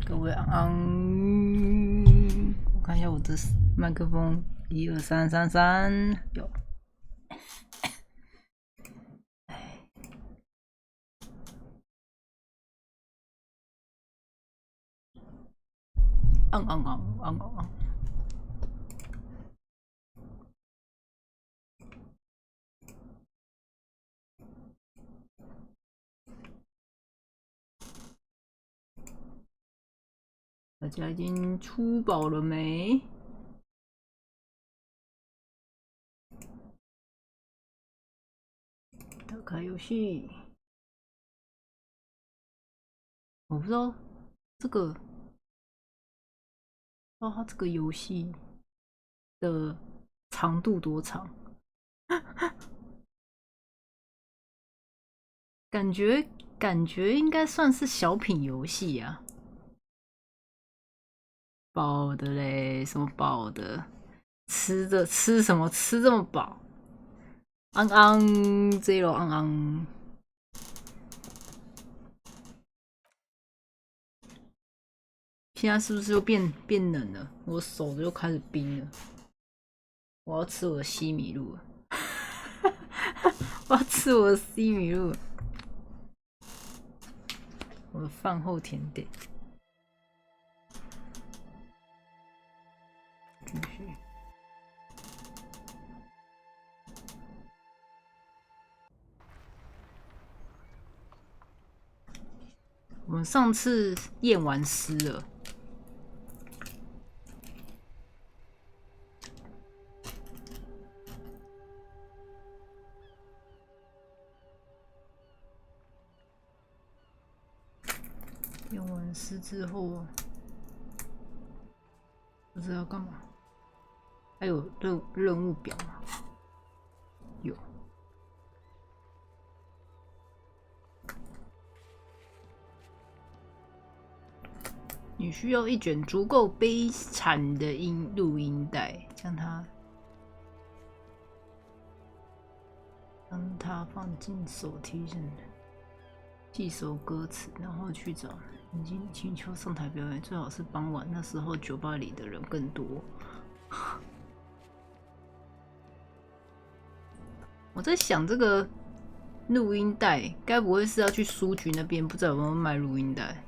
各位我看一下我的麦克风，12333有。大家已经出饱了没？打开游戏。我不知道这个，它这个游戏的长度多长？感觉应该算是小品游戏啊。饱的嘞，什么饱的？吃什么？吃这么饱？zero。现在是不是又变冷了？我手又开始冰了。我要吃我的西米露了。我要吃我的西米露。我的饭后甜点。继续。我们上次验完尸了。验完尸之后，不知道要干嘛？还有任务表吗？有。你需要一卷足够悲惨的录音带，将它放进手提上，记首歌词，然后去找人。已经请求上台表演，最好是傍晚，那时候酒吧里的人更多。我在想，这个录音带该不会是要去书局那边，不知道有没有卖录音带？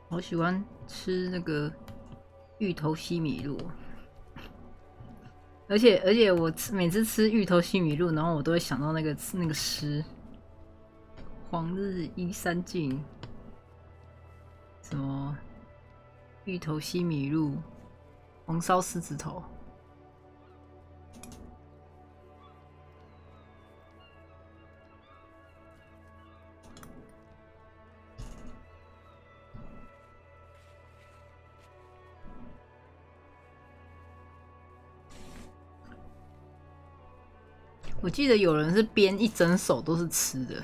好喜欢吃那个芋头西米露，而且我每次吃芋头西米露，然后我都会想到那个诗，黄日依山尽，什么芋头西米露，红烧狮子头。我记得有人是编一整首都是吃的，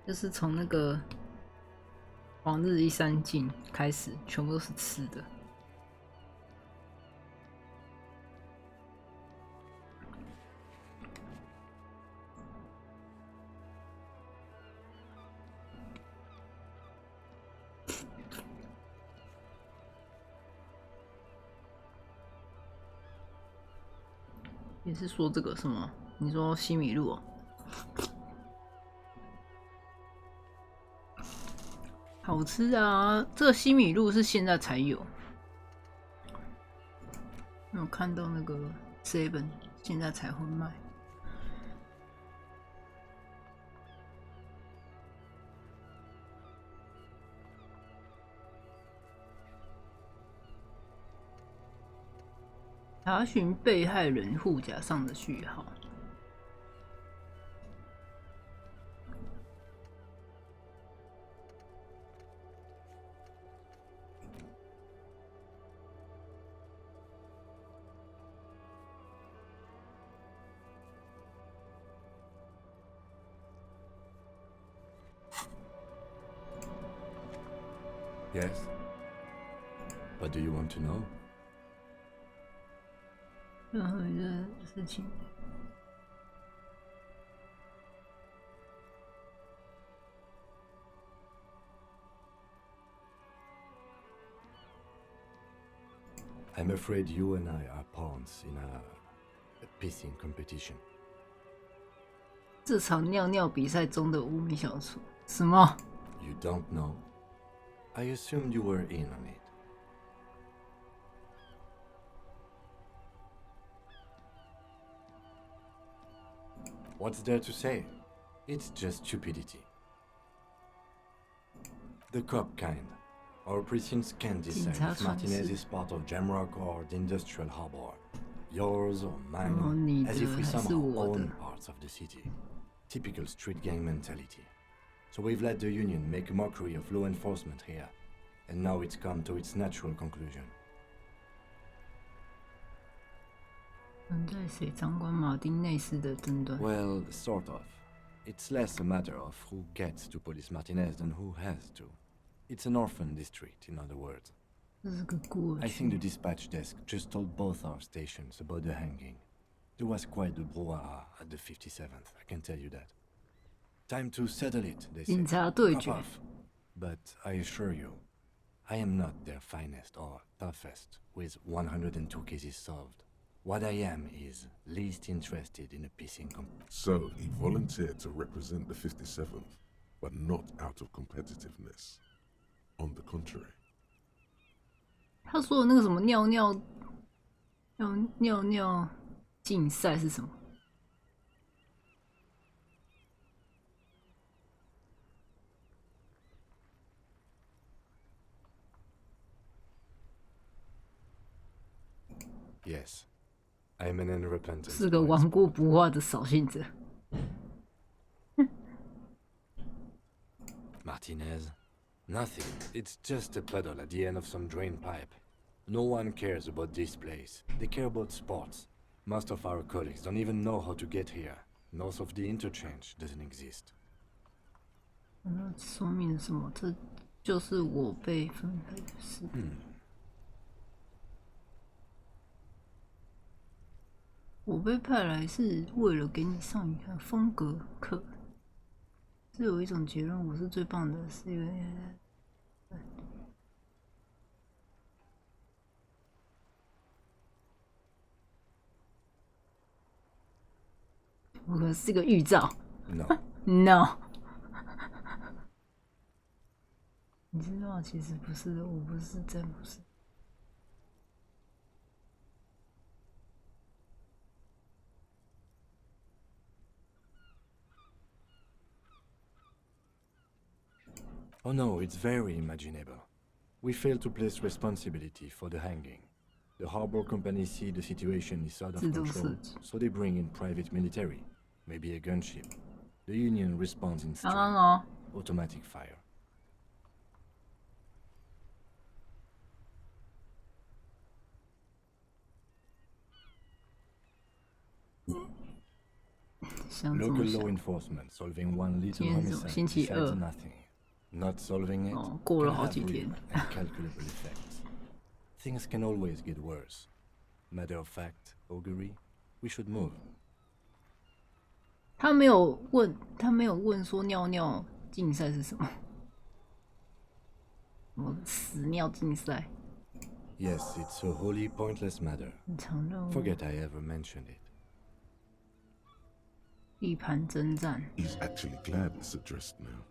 就是从那个黄日依山尽开始，全部都是吃的。也是说这个什么？你说西米露哦？好吃啊！这个西米露是现在才有，我看到那个 Seven 现在才会卖。查询被害人护甲上的序号。Yes. What do you want to know? 任何一个事情。I'm afraid you and I are pawns in a pissing competition. 这场尿尿比赛中的无名小卒，什么？ You don't know? I assumed you were in on it. What's there to say? It's just stupidity. The cop kind. Our precincts can't decide if Martinez is part of Jamrock or the Industrial Harbor. Yours or mine, as if we somehow own parts of the city. Typical street gang mentality. So we've let the Union make a mockery of law enforcement here, and now it's come to its natural conclusion. 在谁掌管马丁内斯的争端 Well, sort of. It's less a matter of who gets to police Martinez than who has to. It's an orphan district, in other words. 这是个过 I 去。 think the dispatch desk just told both our stations about the hanging. There was quite the brouhaha at the 57th, I can tell you that. Time to settle it, they 警 said. 察对 Cop 决， off. But I assure you, I am not their finest or toughest with 102 cases solved. What I am is least interested in a pissing So he volunteered to represent the 57th, but not out of competitiveness. On the contrary. 他说的那个什么尿尿竞赛是什么？ Yes, I'm an unrepentant. 是个顽固不化的扫兴者。 Martinez? Nothing. It's just a puddle at the end of some drain pipe. No one cares about this place. They care about sports. Most of our colleagues don't even know how to get here. North of the interchange doesn't exist. 那说明了什么？这就是我被分配的事。我被派来是为了给你上一堂风格课。是有一种结论，我是最棒的，是因为我是个预兆。 No. No 你知道，其实不是的，我不是，真不是。 Oh no, it's very imaginable. We fail to place responsibility for the hanging. The harbor company see the situation is out of control, so they bring in private military, maybe a gunship. The Union responds in strength, automatic fire. 想怎 Local 么 law 想？ enforcement solving one little 今天是什么？ homicide 星期 decides 二。 nothing. Not solving it 哦，过了 can 好 have 几 real 天。 and calculable effects. Things can always get worse. Matter of fact, augury, we should move. 他没有问说尿尿竞赛是什么？什么屎尿竞赛？ Yes, it's a wholly pointless matter. 很常任务， Forget I ever mentioned it. 一盘征战。 He's actually glad it's addressed now.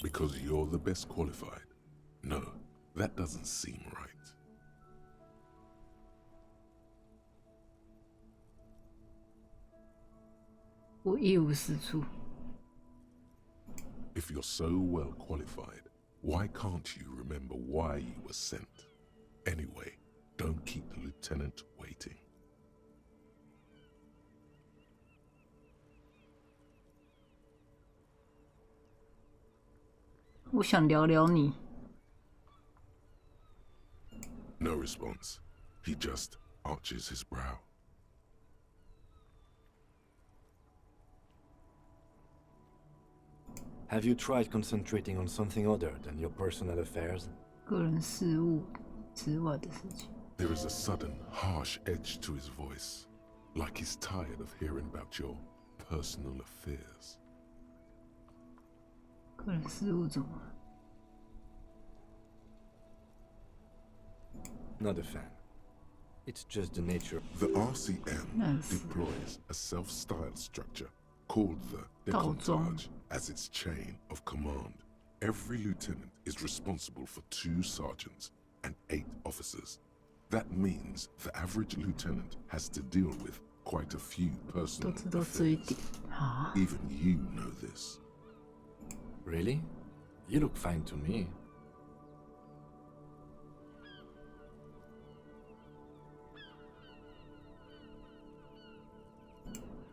Because you're the best qualified. No, that doesn't seem right. 我一无是处。 If you're so well qualified, why can't you remember why you were sent? Anyway, don't keep the lieutenant waiting. 我想聊聊你。No response. He just arches his brow. Have you tried concentrating on something other than your personal affairs? 个人事务之外的事情。 There is a sudden, harsh edge to his voice, like he's tired of hearing about your personal affairs. 个人事务怎么了？ Not a fan. It's just the nature. The RCM deploys a self-styled structure called the Décomptage as its chain of command. Every lieutenant is responsible for 2 sergeants and 8 officers. That means the average lieutenant has to deal with quite a few personal affairs. Even you know this. Really? You look fine to me.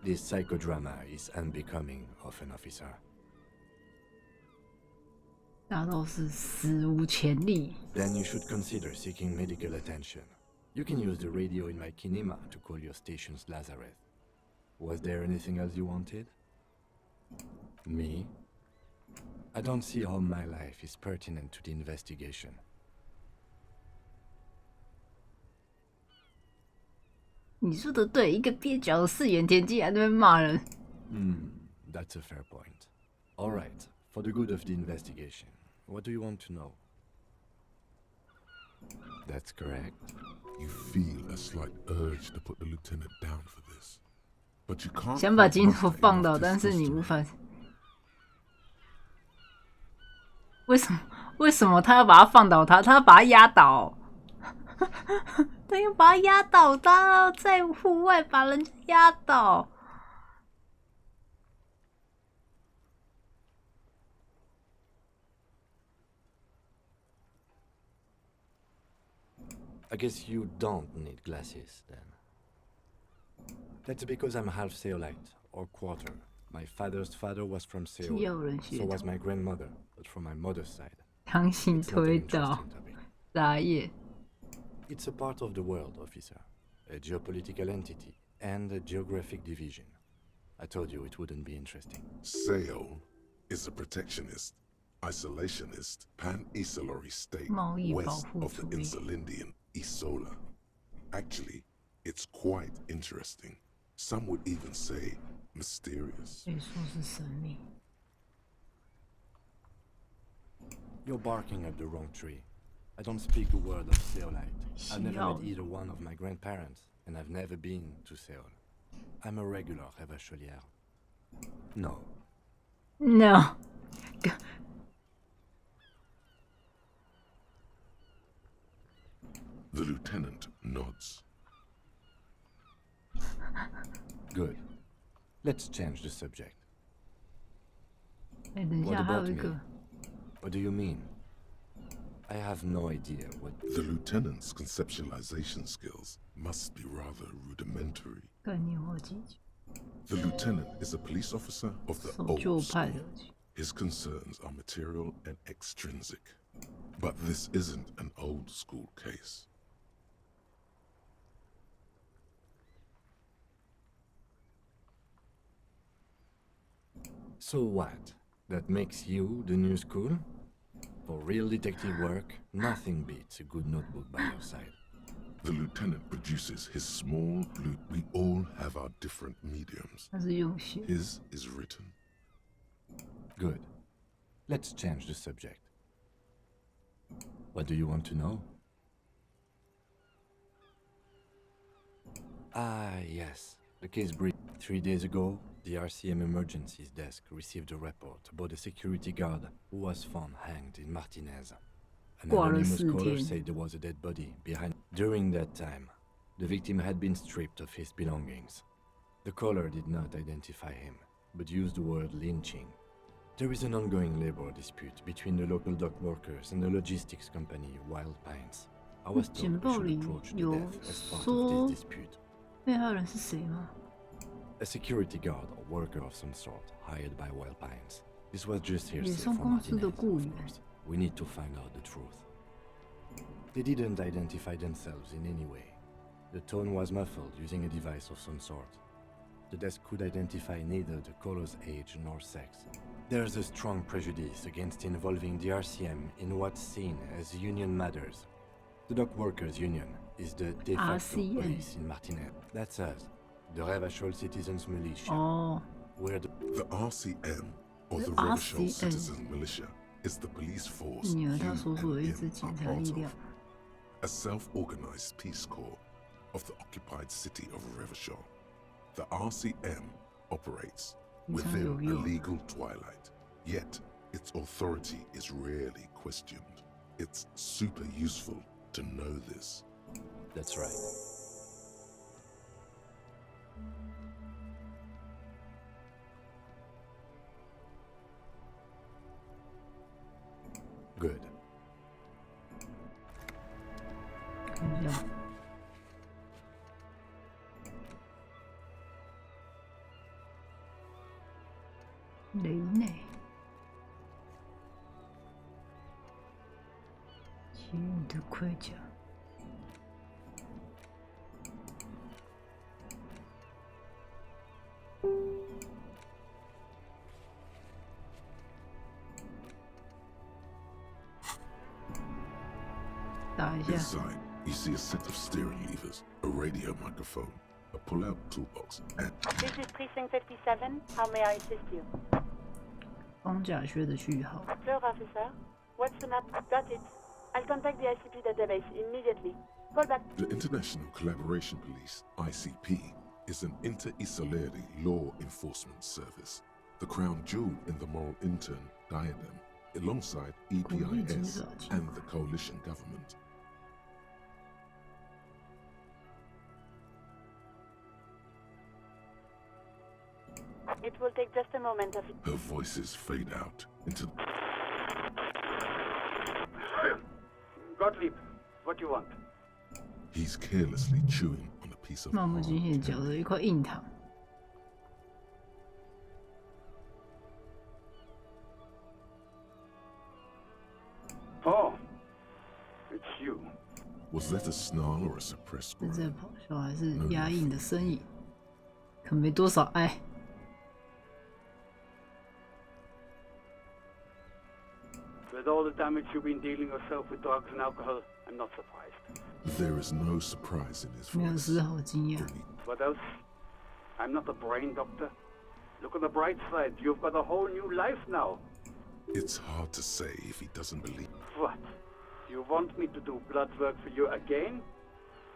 This psychodrama is unbecoming of an officer. 大家都是史无前例。 Then you should consider seeking medical attention. You can use the radio in my kinema to call your station's Lazareth. Was there anything else you wanted? Me? I don't see how my life is pertinent to the investigation. 你说的对，一个蹩脚的4眼田竟然在那边骂人。That's a fair point. All right, for the good of the investigation, what do you want to know? That's correct. You feel a slight urge to put the lieutenant down for this, but you can't. 想把金头放倒，但是你无法。为什么他要把他放倒他？他要把他压倒。他要把他压倒，他要在户外把人家压倒。I guess you don't need glasses, then. That's because I'm half Seolite, or quarter. My father's father was from Seoul, so was my grandmother, but from my mother's side. 强行推倒，打野。 It's a part of the world, officer. A geopolitical entity and a geographic division. I told you it wouldn't be interesting. Seoul is a protectionist, isolationist, pan-Isolari state west of the Insulindian Isola. Actually, it's quite interesting. Some would even say mysterious. 可以说是神秘。 You're barking up the wrong tree. I don't speak a word of Seolite. I've never met either one of my grandparents, and I've never been to Seoul. I'm a regular Revacholière. No. No. The lieutenant nods. Good. Let's change the subject. 哎，等一下，还有一个。 What do you mean? I have no idea what... The lieutenant's conceptualization skills must be rather rudimentary. 概念化技巧。 The lieutenant is a police officer of the old school. His concerns are material and extrinsic. But this isn't an old school case. So what? That makes you the new school? For real detective work, nothing beats a good notebook by your side. The lieutenant produces his small lute. We all have our different mediums. His is written. Good. Let's change the subject. What do you want to know? Ah, yes. The case brief. 3 days ago, the RCM emergencies desk received a report about a security guard who was found hanged in Martinez. An anonymous caller said there was a dead body behind. During that time, the victim had been stripped of his belongings. The caller did not identify him, but used the word lynching. There is an ongoing labor dispute between the local dock workers and the logistics company Wild Pines. I was told we should approach the death as part of this dispute. A security guard or worker of some sort hired by Wild Pines. This was just hearsay from Martinez, of course. We need to find out the truth. They didn't identify themselves in any way. The tone was muffled using a device of some sort. The desk could identify neither the caller's age nor sex. There's a strong prejudice against involving the RCM in what's seen as union matters. The Dock Workers Union is the de facto police in Martinet. That's us, the Revachol Citizens Militia. Oh. Where the RCM, or the Revachol Citizens Militia, is the police force you and him are part of. A self-organized peace corps of the occupied city of Revachol. The RCM operates within a legal twilight, yet its authority is rarely questioned. It's super useful to know this. That's right. Good. Yeah. 雷内，奇异的盔甲。打一下。 Inside, you see a set of steering levers, a radio microphone, a pull-out toolbox, and... This is Precinct 57. How may I assist you? 装甲靴的序号。 Sir, officer. What's the map? Got it. I'll contact the ICP database immediately. Call back. The International Collaboration Police, ICP, is an inter-Israeli law enforcement service, the crown jewel in the moral intern diadem, alongside EPIS and the coalition government. It will take just a moment of... Her voices fade out into... Gottlieb, what do you want? He's carelessly chewing on a piece of 漫不经心嚼着一块硬糖。 Oh, it's you. Was that a snarl or a suppressed 是在 groan? 咆哮还是压抑你的声音？可没多少爱。 With all the damage you've been dealing yourself with drugs and alcohol, I'm not surprised. There is no surprise in his 没有 voice. 丝毫惊讶。 What else? I'm not a brain doctor. Look on the bright side, you've got a whole new life now. It's hard to say if he doesn't believe. What? You want me to do blood work for you again?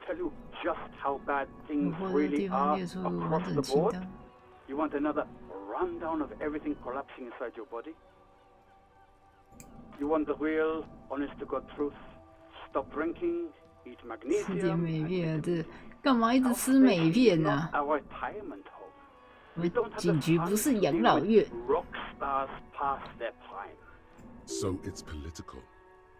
Tell you just how bad 我 things 或者 really 地方 are 列出完 across 整 the 清 board? 单。 You want another rundown of everything collapsing inside your body? You want the real, honest-to-God truth? Stop drinking, eat 吃点 magnesium. 美片，这干嘛一直吃美片呢、啊？ Our retirement home. 我 We don't have 警 the 局不 funds 是 to 养 deal 老 with 院。 rock stars past their prime. So it's political.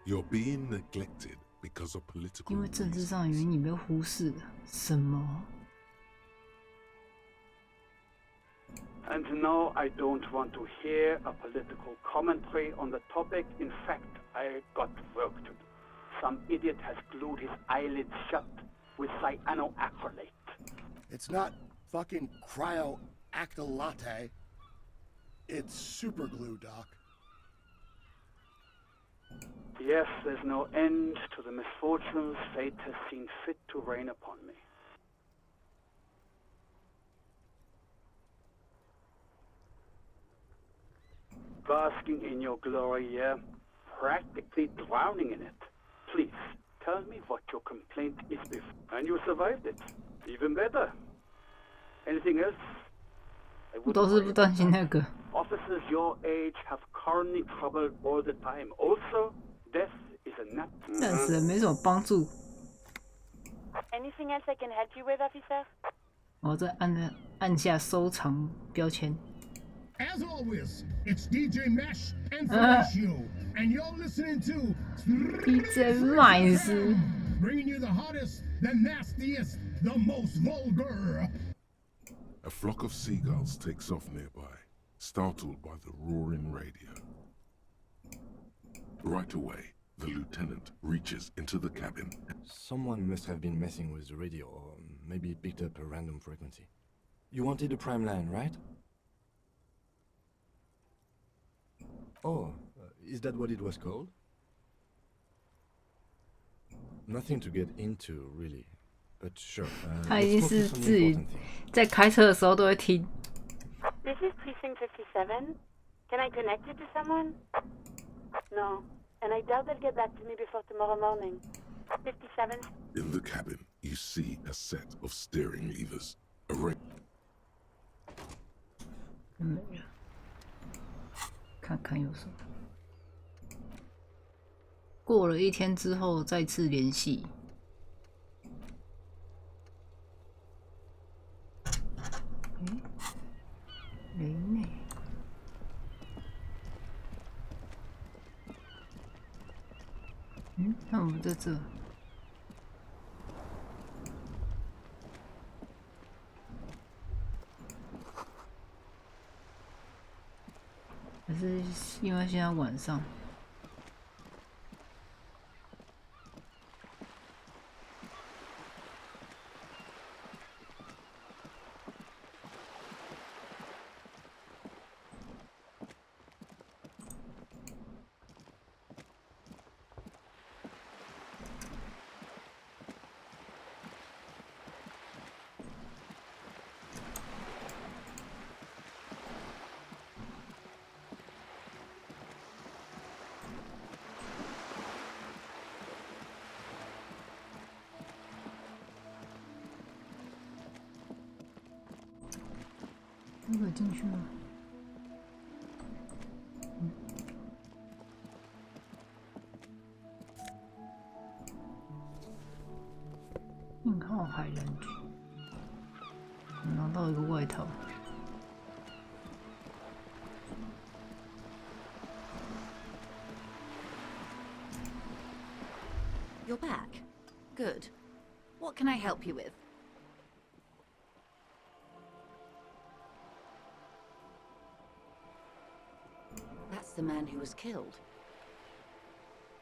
You're being neglected because of political 因为政治 reasons. 上的原因你被忽视了。什么？ And no, I don't want to hear a political commentary on the topic. In fact, I got work to do. Some idiot has glued his eyelids shut with cyanoacrylate. It's not fucking cryoactylate. It's super glue, Doc. Yes, there's no end to the misfortunes fate has seen fit to rain upon me. Basking in your glory, yeah, practically drowning in it. Please, tell me what your complaint is before. And you survived it. Even better. Anything else? I 我倒是不担心那个。 Officers your age have coronary trouble all the time. Also, death is a nat. 暂时没什么帮助。 Anything else I can help you with, officer? 我再按下收藏标签。 As always, it's DJ Mesh and Felicio, and you're listening to DJ 麦斯。 bringing you the hottest, the nastiest, the most vulgar. A flock of seagulls takes off nearby, startled by the roaring radio. Right away, The lieutenant reaches into the cabin. Someone must have been messing with the radio, or maybe it picked up a random frequency. You wanted a prime line, right? Oh, is that what it was called? Nothing to get into, really. But sure. 他一定是自己在开车的时候都会听。This is Precinct 57. Can I connect you to someone? No, and I doubt they'll get back to me before tomorrow morning. 57. In the cabin, you see a set of steering levers. A 没了，看看有什么。过了一天之后再次联系。雷内。那我们在这。还是因为现在晚上。那个进去吗？印号海人局，拿到一个外套。You're back. Good. What can I help you with? The man who was killed.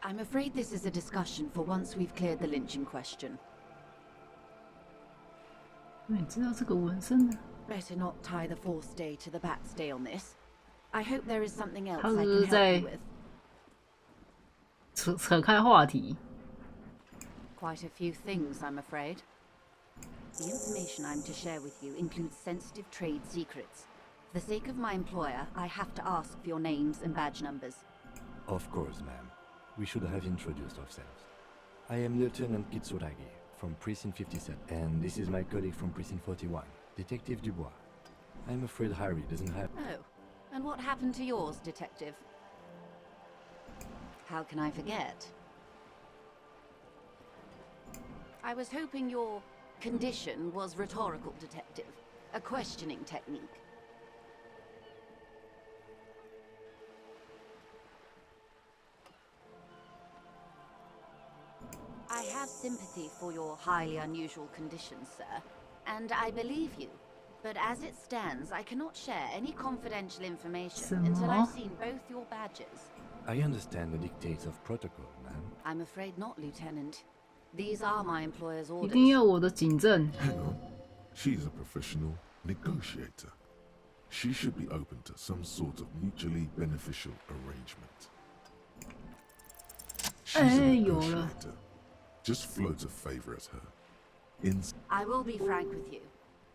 I'm afraid this is a discussion for once we've cleared the lynching question. 你知道这个纹身的？ Better not tie the fourth day to the bat's day on this. I hope there is something else 他 I 是 can 不是 help 在 you with. 扯开话题？ Quite a few things, I'm afraid. The information I'm to share with you includes sensitive trade secrets. For the sake of my employer, I have to ask for your names and badge numbers. Of course, ma'am. We should have introduced ourselves. I am Lieutenant Kitsuragi from Precinct 57, and this is my colleague from Precinct 41, Detective Dubois. I'm afraid Harry doesn't have... Oh, and what happened to yours, Detective? How can I forget? I was hoping your condition was rhetorical, Detective. A questioning technique. I have sympathy for your highly unusual conditions, sir, and I believe you. But as it stands, I cannot share any confidential information until I've seen both your badges. I understand the dictates of protocol, ma'am. I'm afraid not, Lieutenant. These are my employer's 一 orders. 定要我的警证。 Hang on. She's a professional negotiator. She should be open to some sort of mutually beneficial arrangement. She's a negotiator. Just float a favor at her. I will be frank with you.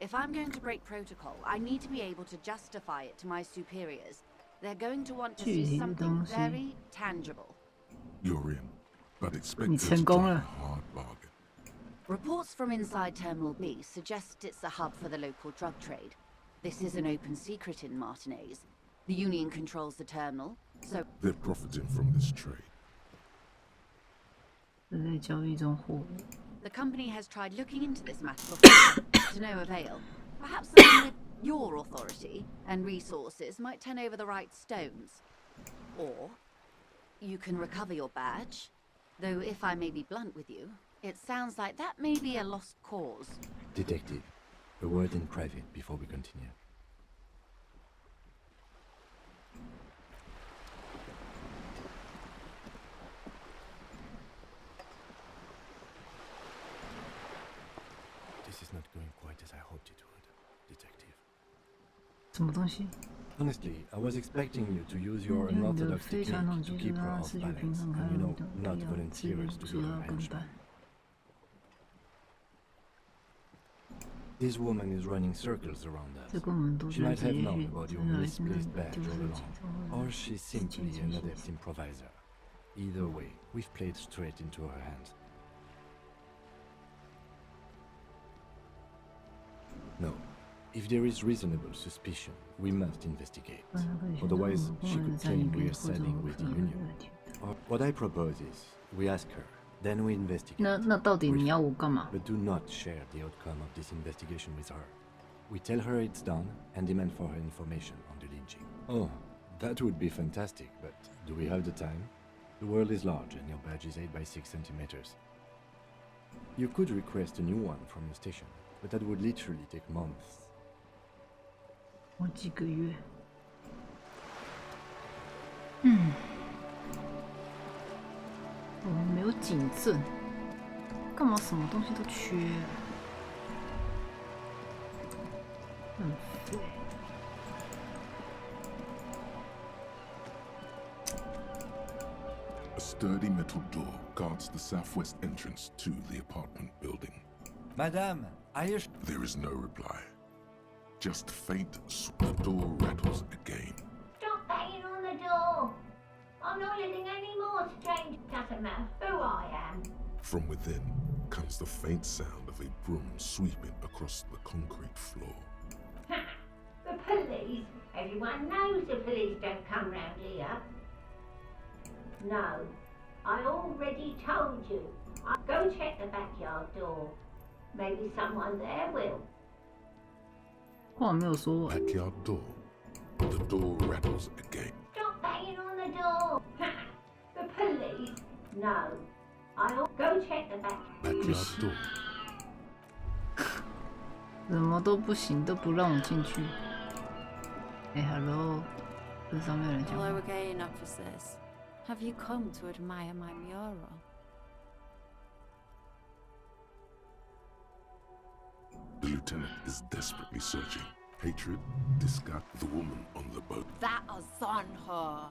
If I'm going to break protocol, I need to be able to justify it to my superiors. They're going to want to see something very tangible. You're in, but expect 你 her 成 to 功 take a 了。 hard bargain. Reports from inside Terminal B suggest it's a hub for the local drug trade. This is an open secret in Martinez. The Union controls the terminal, so... They're profiting from this trade. 是在交易中获利。 The company has tried looking into this matter before, to no avail. Perhaps someone with your authority and resources might turn over the right stones. Or you can recover your badge. Though if I may be blunt with you, it sounds like that may be a lost cause. Detective, a word in private before we continue. going quite as I hoped it would, Detective. 什么东西？ Honestly, I was expecting you to use your unorthodox technique to keep her off balance, and not volunteer to be her henchman. This woman is running circles around us. She might have known about your misplaced badge all along, or she's simply an adept improviser. Either way, we've played straight into her hands. No. If there is reasonable suspicion, we must investigate. Otherwise, she could claim we are siding with the Union. What I propose is, we ask her, then we investigate. 那到底你要我干嘛？ But do not share the outcome of this investigation with her. We tell her it's done and demand for her information on the lynching. Oh, that would be fantastic, but do we have the time? The world is large and your badge is 8 by 6 centimeters. You could request a new one from your station, but that would literally take months. 我几个月。我们没有警证，干嘛什么东西都缺？很废。A sturdy metal door guards the southwest entrance to the apartment building. Madame, There is no reply. Just faint, the door rattles again. Stop banging on the door! I'm not letting any more strange. Doesn't matter who I am. From within comes the faint sound of a broom sweeping across the concrete floor. Ha! The police? Everyone knows the police don't come round here. No, I already told you. Go check the backyard door. Maybe someone there will. 话没有说完。 Backyard door. The door rattles again. Stop banging on the door! Ha! The police? No, I'll go check the Backyard door. 什么都不行，都不让我进去。哎 ，Hello， 这上面有人讲话。 Hello again, officers. Have you come to admire my mural? The lieutenant is desperately searching. Hatred, disgust, the woman on the boat. That is on her.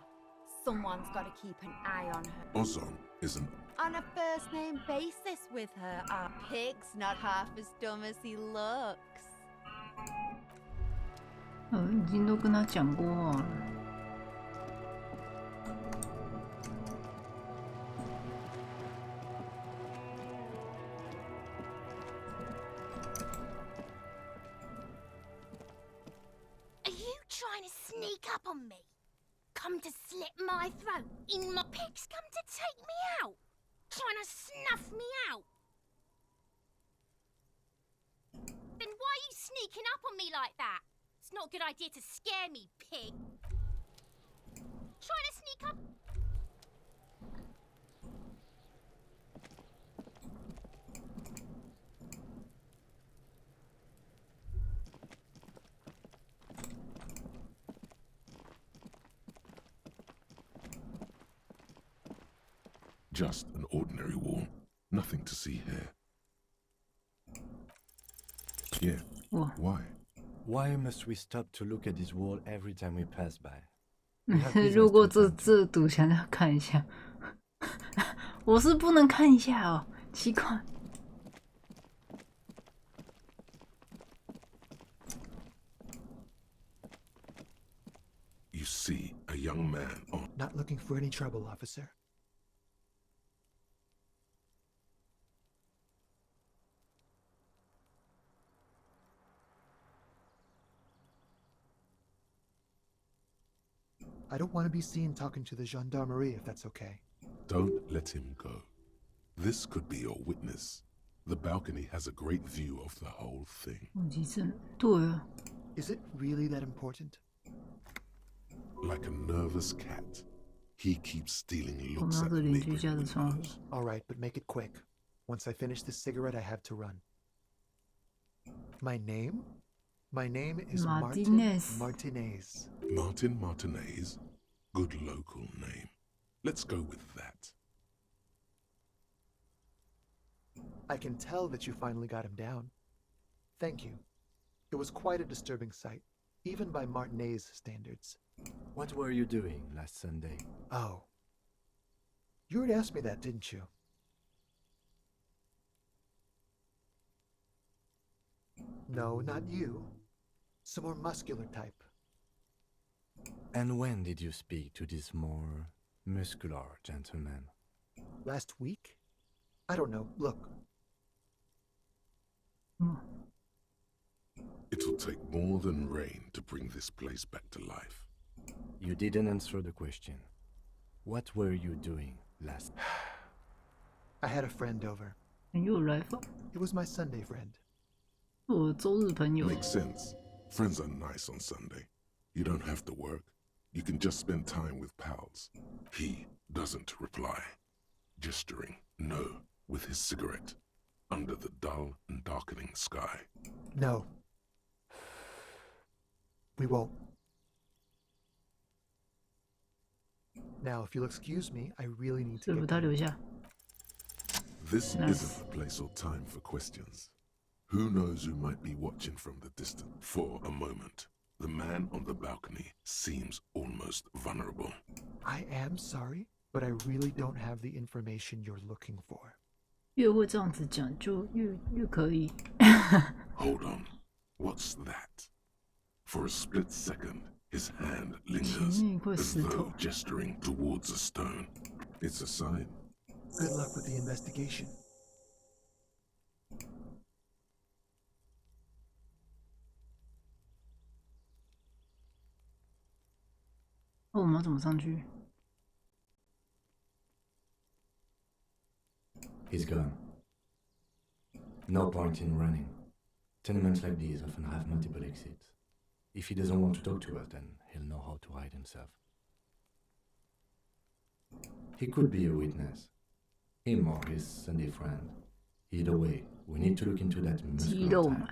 Someone's got to keep an eye on her. Ozon is an On a first-name basis with her. Our pig's not half as dumb as he looks. 已经都跟他讲过话了。 Trying to sneak up on me? Come to slit my throat? In my pigs come to take me out? Trying to snuff me out? Then why are you sneaking up on me like that? It's not a good idea to scare me, pig. Trying to sneak up... just an ordinary wall. Nothing to see here. Yeah. Why? Why must we stop to look at this wall every time we pass by? 如果这堵墙要看一下，我是不能看一下哦，奇怪。 You see a young man on. Not looking for any trouble, officer. I don't want to be seen talking to the gendarmerie, if that's okay. Don't let him go. This could be your witness. The balcony has a great view of the whole thing. 对啊。 Is it really that important? Like a nervous cat, he keeps stealing looks at neighboring windows. All right, but make it quick. Once I finish this cigarette, I have to run. My name? My name is Martinez. Martinez. Martin Martinez? Good local name. Let's go with that. I can tell that you finally got him down. Thank you. It was quite a disturbing sight, even by Martinet's standards. What were you doing last Sunday? Oh. You already asked me that, didn't you? No, not you. Some more muscular type. And when did you speak to this more muscular gentleman? Last week? I don't know. Look. It'll take more than rain to bring this place back to life. You didn't answer the question. What were you doing last? I had a friend over. And you arrived? It was my Sunday friend. 我周日朋友。 Makes sense. Friends are nice on Sunday. You don't have to work. You can just spend time with pals. He doesn't reply, gesturing no with his cigarette under the dull and darkening sky. No. We won't. Now, if you'll excuse me, I really need to get going. This isn't a place or time for questions. Who knows who might be watching from the distance? For a moment, the man on the balcony seems almost vulnerable. I am sorry, but I really don't have the information you're looking for. 越会这样子讲，就越可以。Hold on. What's that? For a split second, his hand lingers as though gesturing towards a stone. It's a sign. Good luck with the investigation. Oh, 我们要怎么上去？ He's gone. No point in running. Tenements like these often have multiple exits. If he doesn't want to talk to us, then he'll know how to hide himself. He could be a witness. Him or his Sunday friend. Either way, we need to look into that muscular type.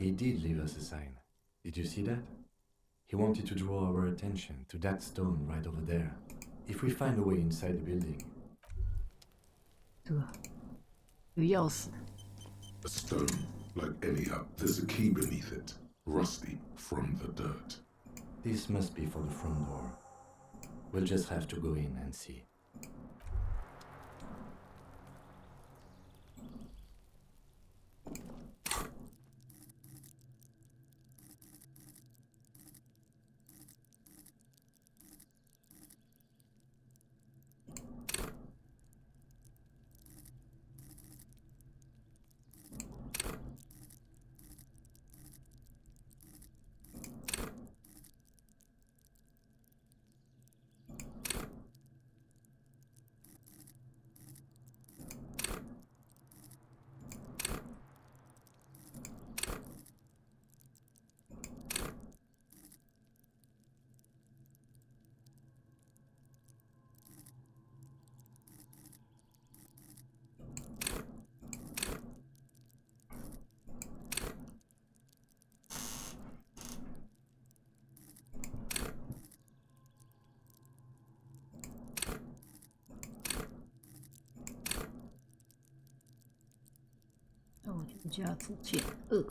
He did leave us a sign. Did you see that? He wanted to draw our attention to that stone right over there. If we find a way inside the building. 这个有钥匙。 A stone, like any hut, there's a key beneath it, rusty from the dirt. This must be for the front door. We'll just have to go in and see.价值减2。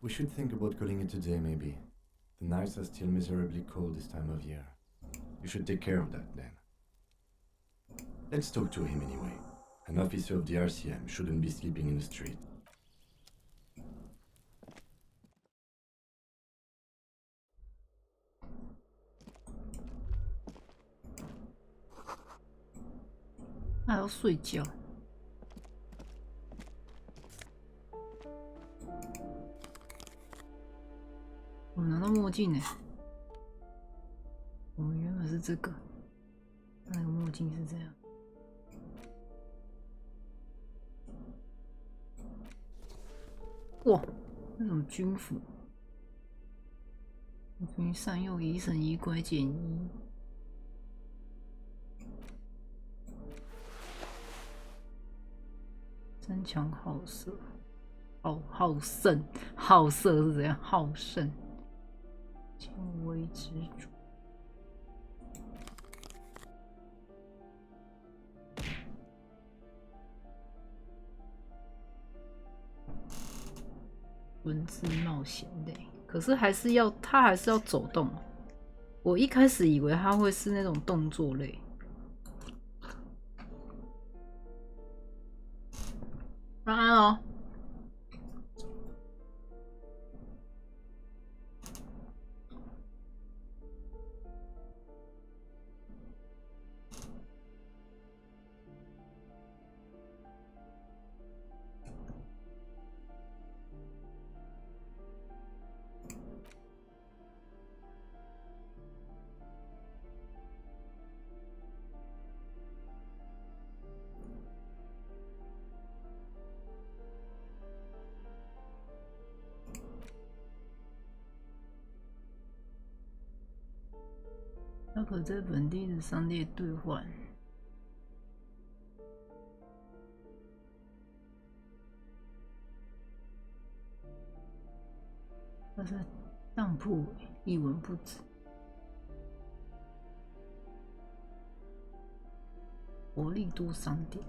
We should think about calling it a day, maybe. The nights are still miserably cold this time of year. You should take care of that, then. Let's talk to him anyway. An officer of the RCM shouldn't be sleeping in the street. 镜呢？我们原本是这个，那个墨镜是这样。哇，那种军服，君善诱疑神疑鬼简一。争强好色，好胜，好色是怎样？好胜，见微知著。文字冒险类，可是他还是要走动。我一开始以为他会是那种动作类。晚安哦。它可在本地的商店兑换。它是当铺一文不值。活力多商店。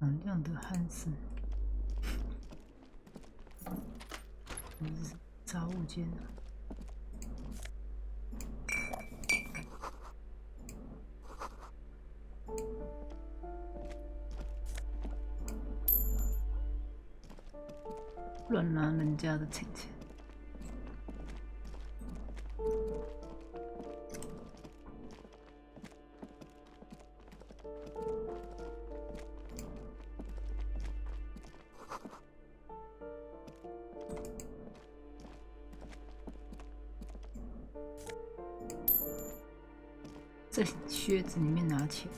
能量的汉斯，杂物间啊。乱拿人家的钱钱。在靴子里面拿钱。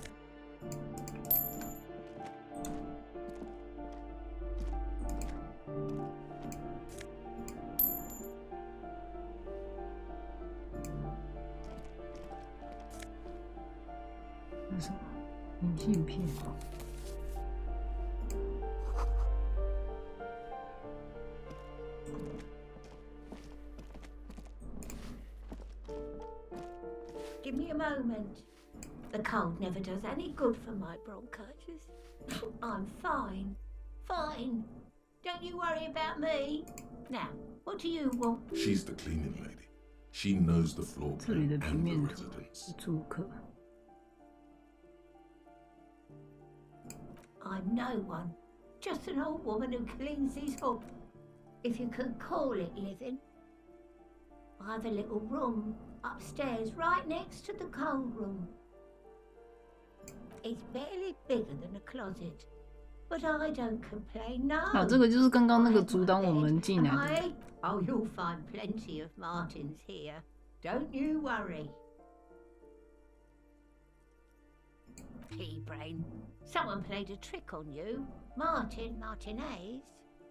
那什么？明信片。Give me a moment. The cold never does any good for my bronchitis. I'm fine. Fine. Don't you worry about me. Now, what do you want? She's the cleaning lady. She knows the floor plan and the residents. 住客。I'm no one. Just an old woman who cleans these hobs. If you can call it living. I have a little room upstairs right next to the cold room. It's barely bigger than a closet, but I don't complain, no. 啊，这个就是刚刚那个阻挡我们进来的。Oh, you'll find plenty of Martins here. Don't you worry. Pea-brain, someone played a trick on you. Martinez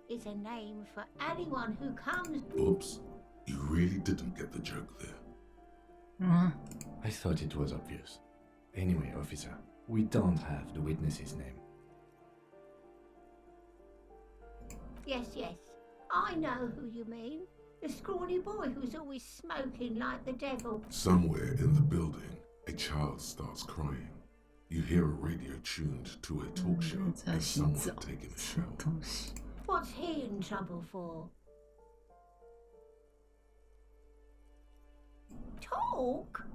is a name for anyone who comes. Oops, you really didn't get the joke there. I thought it was obvious. Anyway, officer, We don't have the witness's name. Yes, yes. I know who you mean. The scrawny boy who's always smoking like the devil. Somewhere in the building, a child starts crying. You hear a radio tuned to a talk show of someone taking a shower. What's he in trouble for? Talk?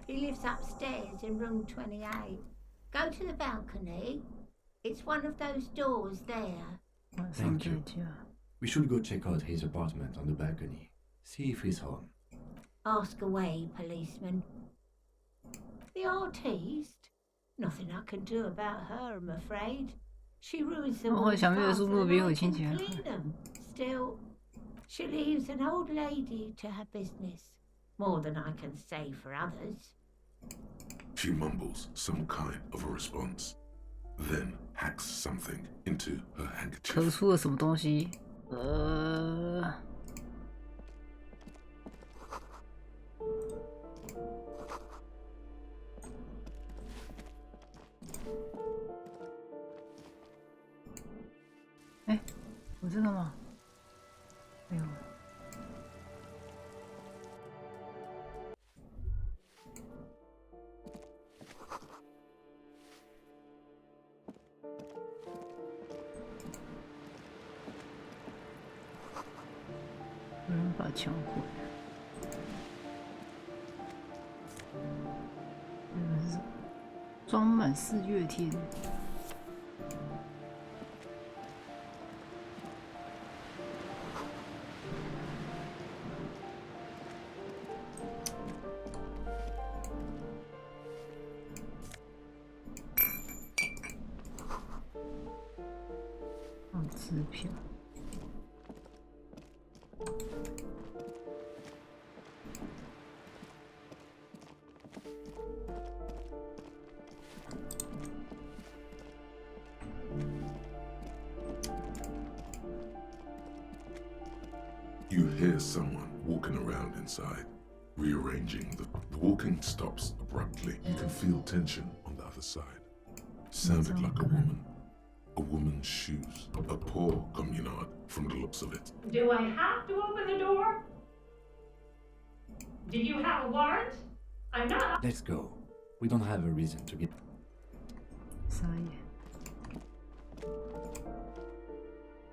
He lives upstairs in room 28. Go to the balcony. It's one of those doors there. Thank you. We should go check out his apartment on the balcony. See if he's home. Ask away, policeman. The artiste? Nothing I can do about her, I'm afraid. She ruins the walls faster than I can clean them. Still, she leaves an old lady to her business. More than I can say for others. She mumbles some kind of a response, then hacks something into her handkerchief. 咳出了什么东西？哎，我这个吗？没有。有人把枪毁了。那个是什么？装满四月天。支票。You hear someone walking around inside, rearranging the walking stops abruptly. You can feel tension on the other side. Sounded like a woman. A woman's shoes. A poor communard from the looks of it. Do I have to open the door? Do you have a warrant? I'm not. Let's go. We don't have a reason to get.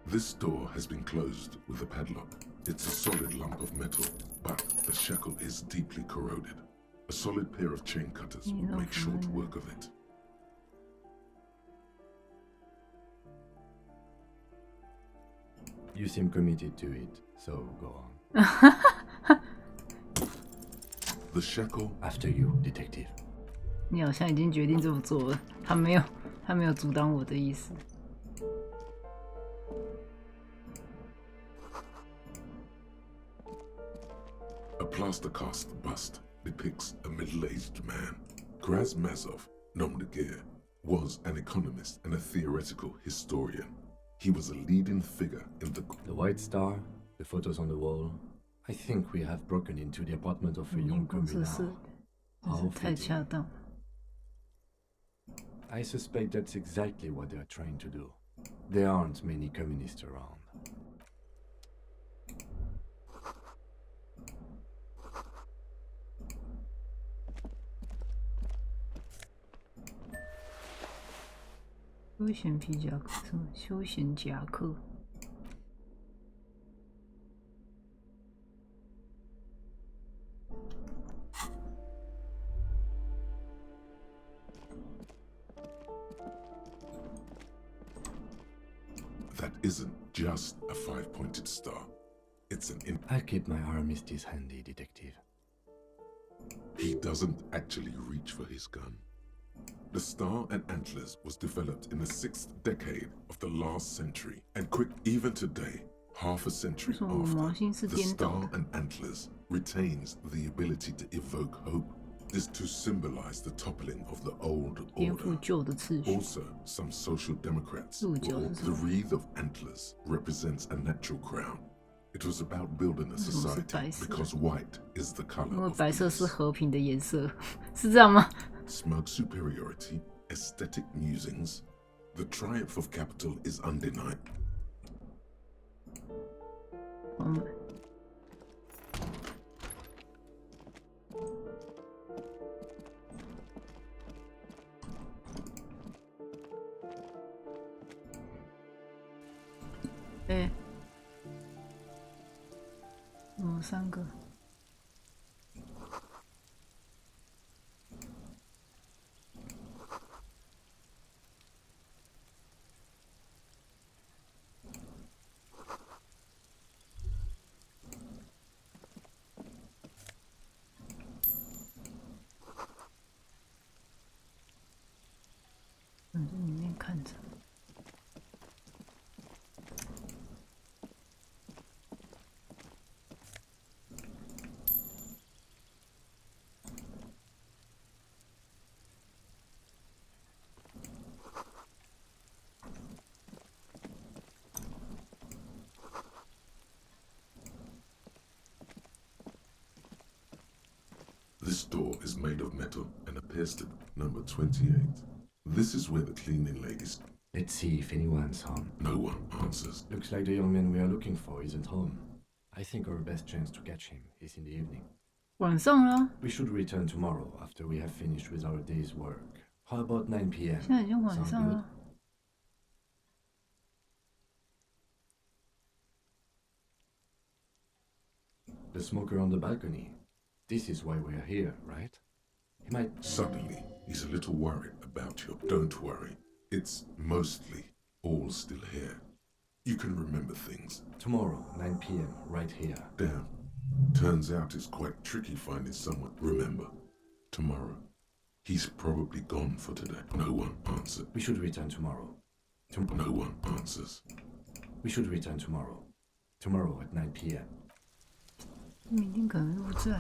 This door has been closed with a padlock. It's a solid lump of metal, but the shackle is deeply corroded. A solid pair of chain cutters would make short work of it. You seem committed to it, so go on. The shackle after you, detective. 你好像已经决定这么做了，他没有阻挡我的意思。A plaster cast bust depicts a middle-aged man. Krasmazov, nom de guerre, was an economist and a theoretical historian. He was a leading figure in the White Star, the photos on the wall. I think we have broken into the apartment of a young criminal. How fitting. I suspect that's exactly what they are trying to do. There aren't many communists around.休闲夹克。That isn't just a five-pointed star. It's an I'll keep my armistice handy, detective. He doesn't actually reach for his gun. The Star and Antlers was developed in the 6th decade of the last century, and quick even today, half a century after, the Star and Antlers retains the ability to evoke hope. This to symbolize the toppling of the old order. Also, some social democrats thought the wreath of antlers represents a natural crown. It was about building a society because white is the color 因为 of 白色是 peace. 和平的颜色，是这样吗？ Smug superiority, aesthetic musings. The triumph of capital is undeniable. 3个。在里面看着。This door is made of metal and appears to be number 28. This is where the cleaning ladies... Let's see if anyone's home. No one answers. Looks like the young man we are looking for isn't home. I think our best chance to catch him is in the evening. 晚上了。 We should return tomorrow after we have finished with our day's work. How about 9 p.m.? 现在已经晚上了。 The smoker on the balcony. This is why we're here, right? He might... Suddenly, he's a little worried about you. Don't worry. It's mostly all still here. You can remember things. Tomorrow, 9 p.m., right here. Damn. Turns out it's quite tricky finding someone. Remember, tomorrow. He's probably gone for today. No one answers. We should return tomorrow. No one answers. We should return tomorrow. Tomorrow at 9 p.m. 明天可能不在。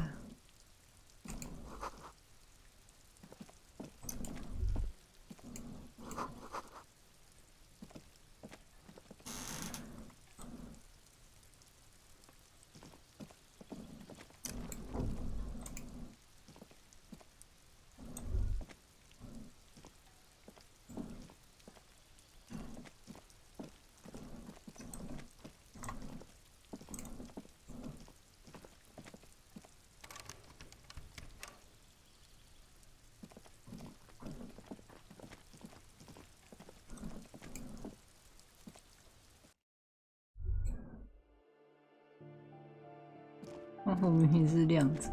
后面也是亮着。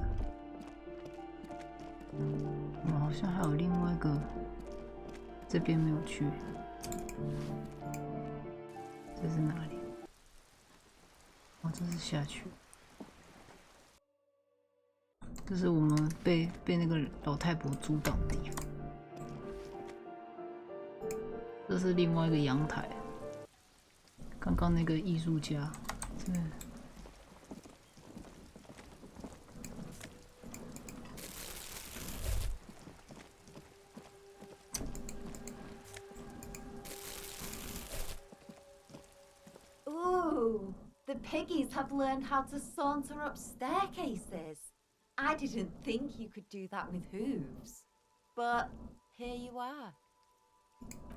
好像还有另外一个，这边没有去。这是哪里？哦，这是下去。这是我们被那个老太婆阻挡的地方。这是另外一个阳台。刚刚那个艺术家，这。 The piggies have learned how to saunter up staircases. I didn't think you could do that with hooves. But here you are.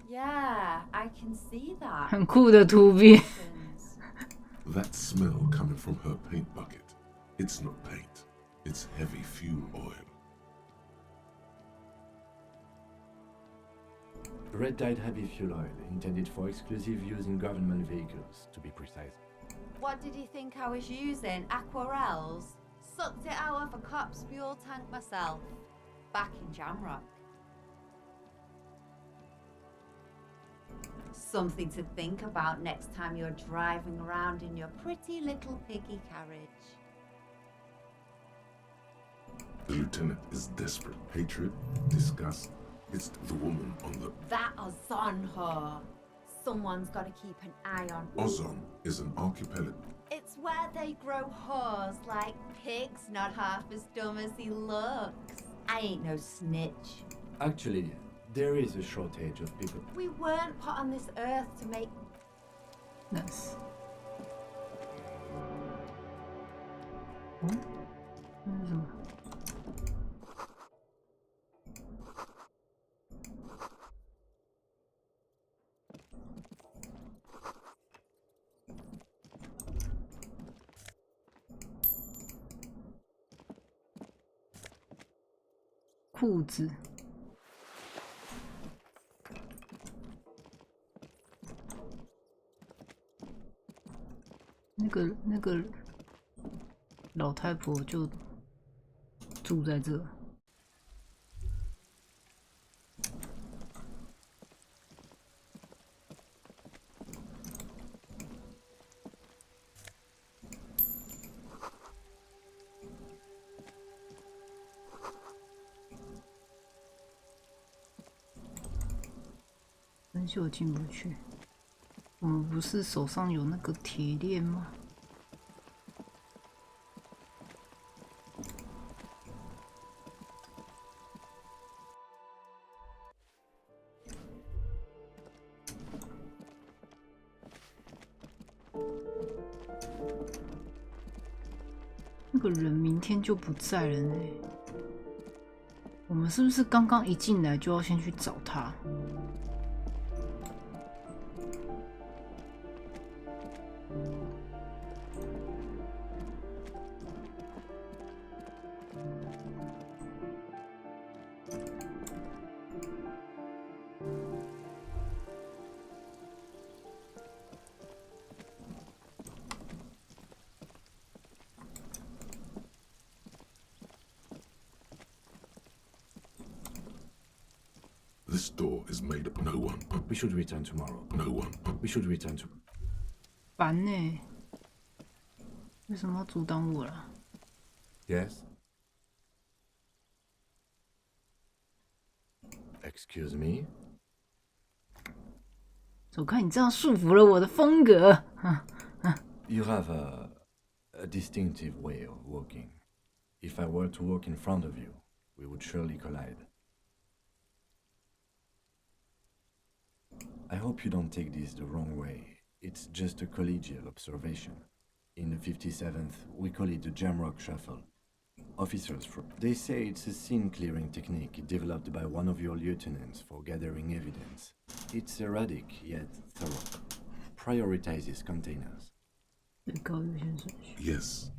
Yeah, I can see that. 很酷的图片。That smell coming from her paint bucket. It's not paint. It's heavy fuel oil. Red-dyed heavy fuel oil, intended for exclusive use in government vehicles, to be precise. What did you think I was using? Aquarels? Sucked it out of a cop's fuel tank myself. Back in Jamrock. Something to think about next time you're driving around in your pretty little piggy carriage. The lieutenant is desperate. Hatred, disgust. It's the woman on the... That Ozon her. Someone's got to keep an eye on. Ozon is an archipelago. It's where they grow whores like pigs, not half as dumb as he looks. I ain't no snitch. Actually, there is a shortage of people. We weren't put on this earth to make... Nice. 兔子。那个老太婆就住在这。生锈进不去。我们不是手上有那个铁链吗？那个人明天就不在了呢。我们是不是刚刚一进来就要先去找他？This door is made up. No one. We should return tomorrow. No one. We should return to. 烦呢？为什么要阻挡我了 Yes. Excuse me. 走开！你这样束缚了我的风格。You have a distinctive way of walking. If I were to walk in front of you, we would surely collide. I hope you don't take this the wrong way. It's just a collegial observation. In the 57th, we call it the Jamrock Shuffle. Officers, they say it's a scene-clearing technique developed by one of your lieutenants for gathering evidence. It's erratic, yet thorough. Prioritizes containers. Yes,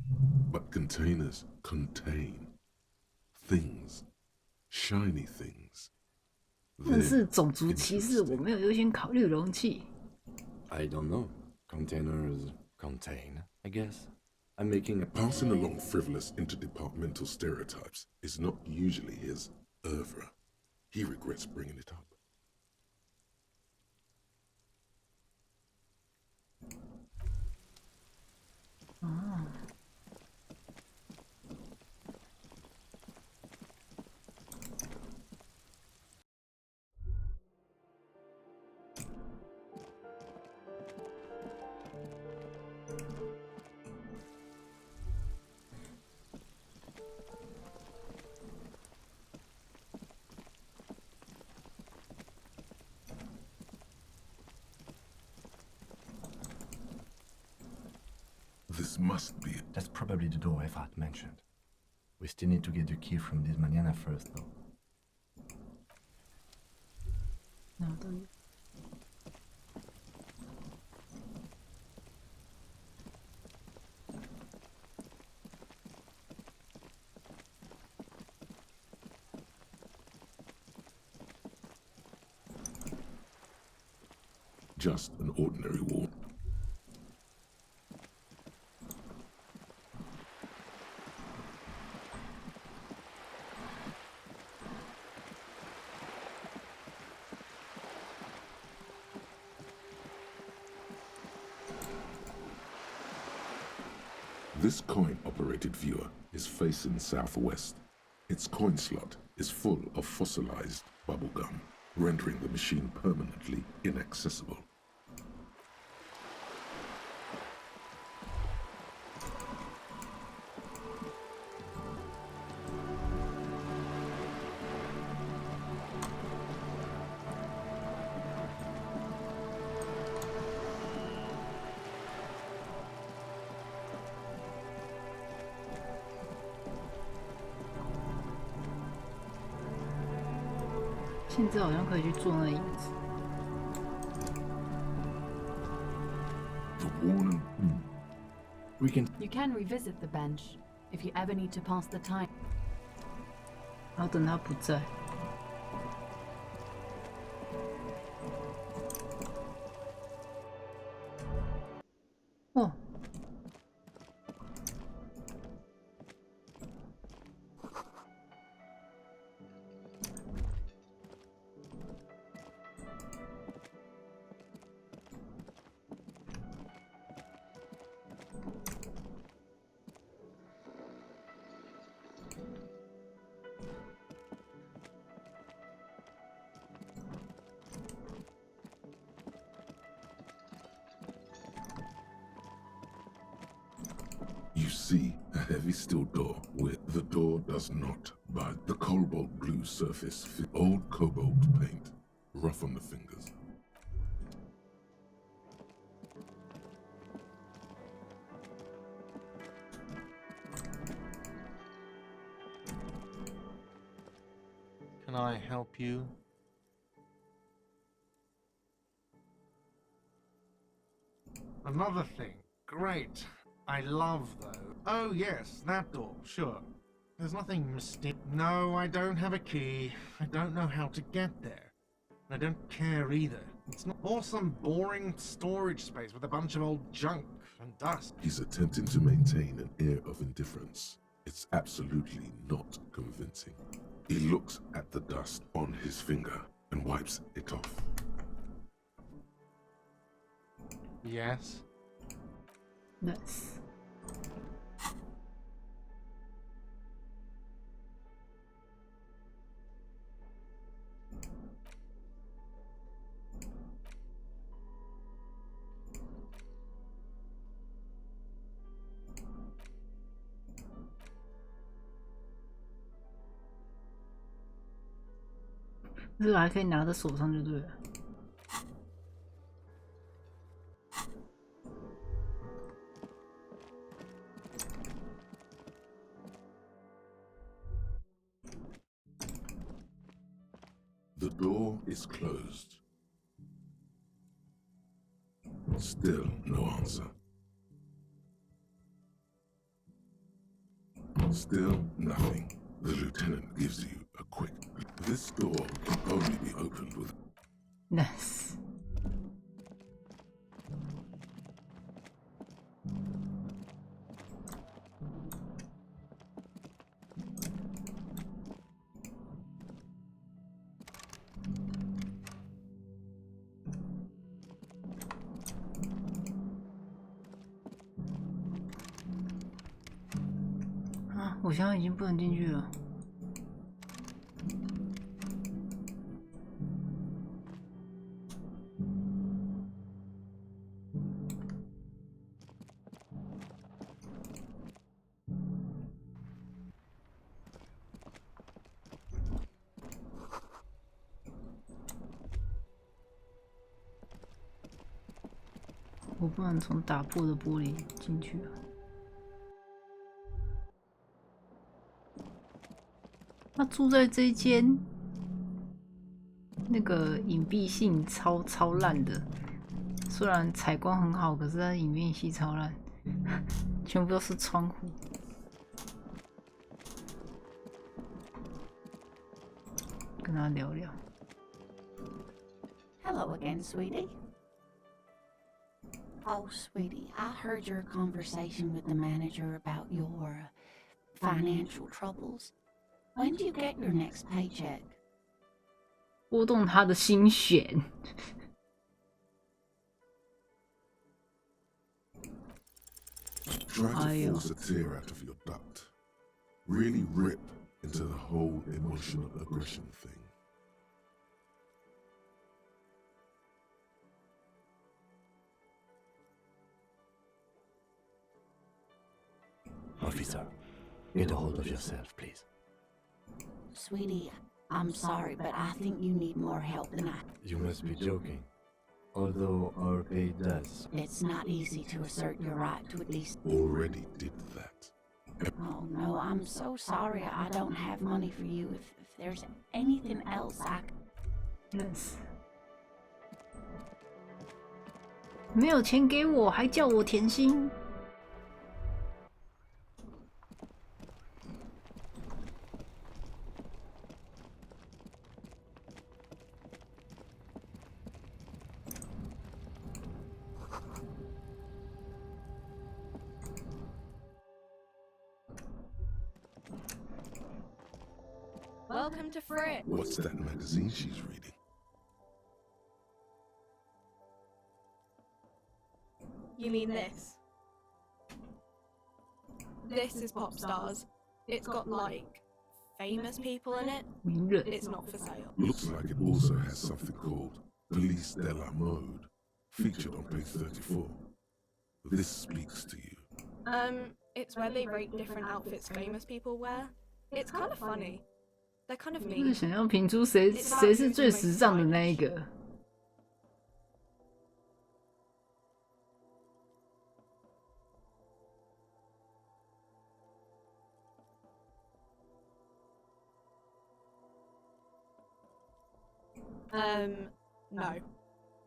but containers contain things. Shiny things. 那是种族歧视，我没有优先考虑容器。I don't know. Containers contain, I guess. I'm making a... Passing along frivolous interdepartmental stereotypes is not usually his oeuvre. He regrets bringing it up. This must be it. That's probably the door Efrat mentioned. We still need to get the key from this manana first, though. No, Just an ordinary wall. This coin-operated viewer is facing southwest. Its coin slot is full of fossilized bubblegum, rendering the machine permanently inaccessible. The warning. We can... You can revisit the bench if you ever need to pass the time. 然后等他不在。哦。You see a heavy steel door where the door does not budge. The cobalt blue surface, old cobalt paint, rough on the fingers. Can I help you? Another thing. Great. I love though. Oh yes, that door, sure. There's nothing mysterious. No, I don't have a key. I don't know how to get there. I don't care either. It's not awesome, boring storage space with a bunch of old junk and dust. He's attempting to maintain an air of indifference. It's absolutely not convincing. He looks at the dust on his finger and wipes it off. Yes? Nice.这个还可以拿在手上就对了。The door is closed. Still no answer. Still nothing. The lieutenant gives you a quick. This door can only be opened with. Nice.啊，我现在已经不能进去了。我不能从打破的玻璃进去啊！他住在这间，那个隐蔽性超烂的。虽然采光很好，可是它隐蔽性超烂，全部都是窗户。跟他聊聊。Hello again, sweetie. Oh, sweetie, I heard your conversation with the manager about your financial troubles. When do you get your next paycheck? 拨动他的心弦。Try to force a tear out of your duct. Really rip into the whole emotional aggression thing. Officer, get a hold of yourself, please. Sweetie, I'm sorry, but I think you need more help than I. You must be joking. Although our pay does. It's not easy to assert your right to at least. Already did that. Oh no, I'm so sorry. I don't have money for you. If there's anything else I can. Yes. 没有钱给我，还叫我甜心。Welcome to Frit. What's that magazine she's reading? You mean this? This is Pop Stars. It's got, like, famous people in it. It's not for sale. Looks like it also has something called Police de la Mode, featured on page 34. This speaks to you. It's where they rate different outfits famous people wear. It's kind of funny. They're kind of 就是 mean. 想要评出谁是最时尚的那一个。No.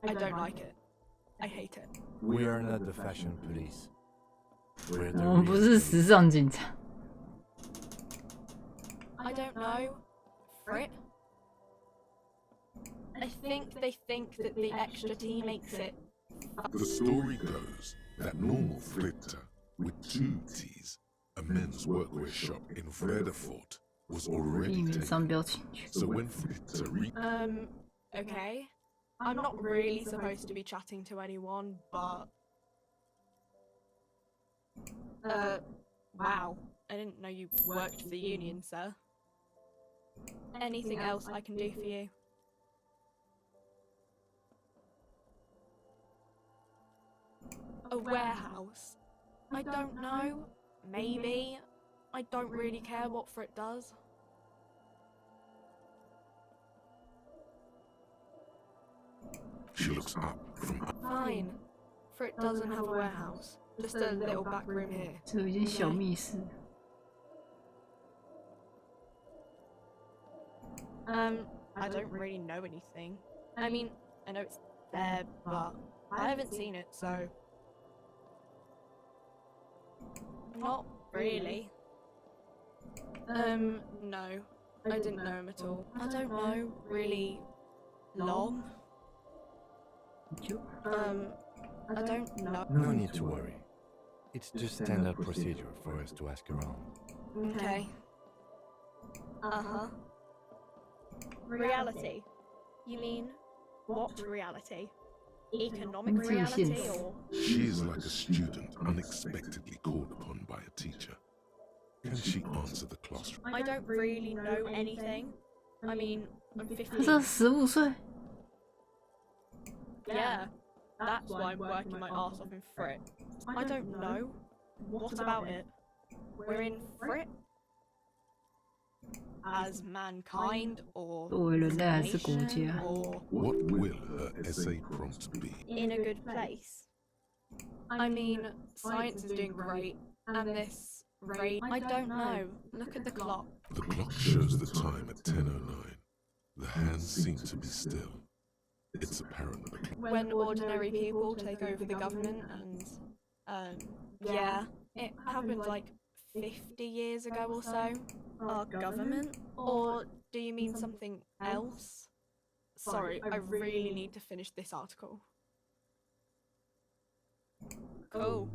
I don't like it. I hate it. We are not the fashion police. We're 我 the 们不是 real 时尚警察。 I don't know. Frit? I think they think that the extra T makes it. The story goes that normal Fritter, with 2 T's, a men's workwear shop in Vredefort, was already 避免 taken. 商标侵权。 So when Fritter Okay. I'm not really supposed to be chatting to anyone, but... wow. I didn't know you worked for the union, sir. Anything else I can do for you? A warehouse? I don't know. Maybe. I don't really care what Frit does. she looks up from Fine. Frit doesn't have a warehouse. Just a little back room here. 这有一间小密室。 I don't really know anything. I mean, I know it's there, but I haven't seen it, so... Not really. No. I didn't know him at all. I don't know, really... long? I don't know. No need to worry. It's just standard procedure for us to ask around. Okay. Uh-huh. Reality? You mean, what reality? Economic reality, or...? She is like a student unexpectedly called upon by a teacher. Can she answer the classroom? I don't really know anything. I mean, I'm 15. 他是15岁。 Yeah, that's why I'm working my arse off in Frit. I don't know. What about it? We're in Frit? As mankind, or 作为人类还是国 nation, 家？ or What will her essay prompt be? in a good place? I mean, science is doing great, and this raid, I don't know. Look at the clock. The clock shows the time at 10:09. The hands seem to be still. It's apparent that the clock... When ordinary people take over the government, and yeah, it happened like 50 years ago or so. Our government? Or do you mean something else? Sorry, I really need to finish this article. Cool.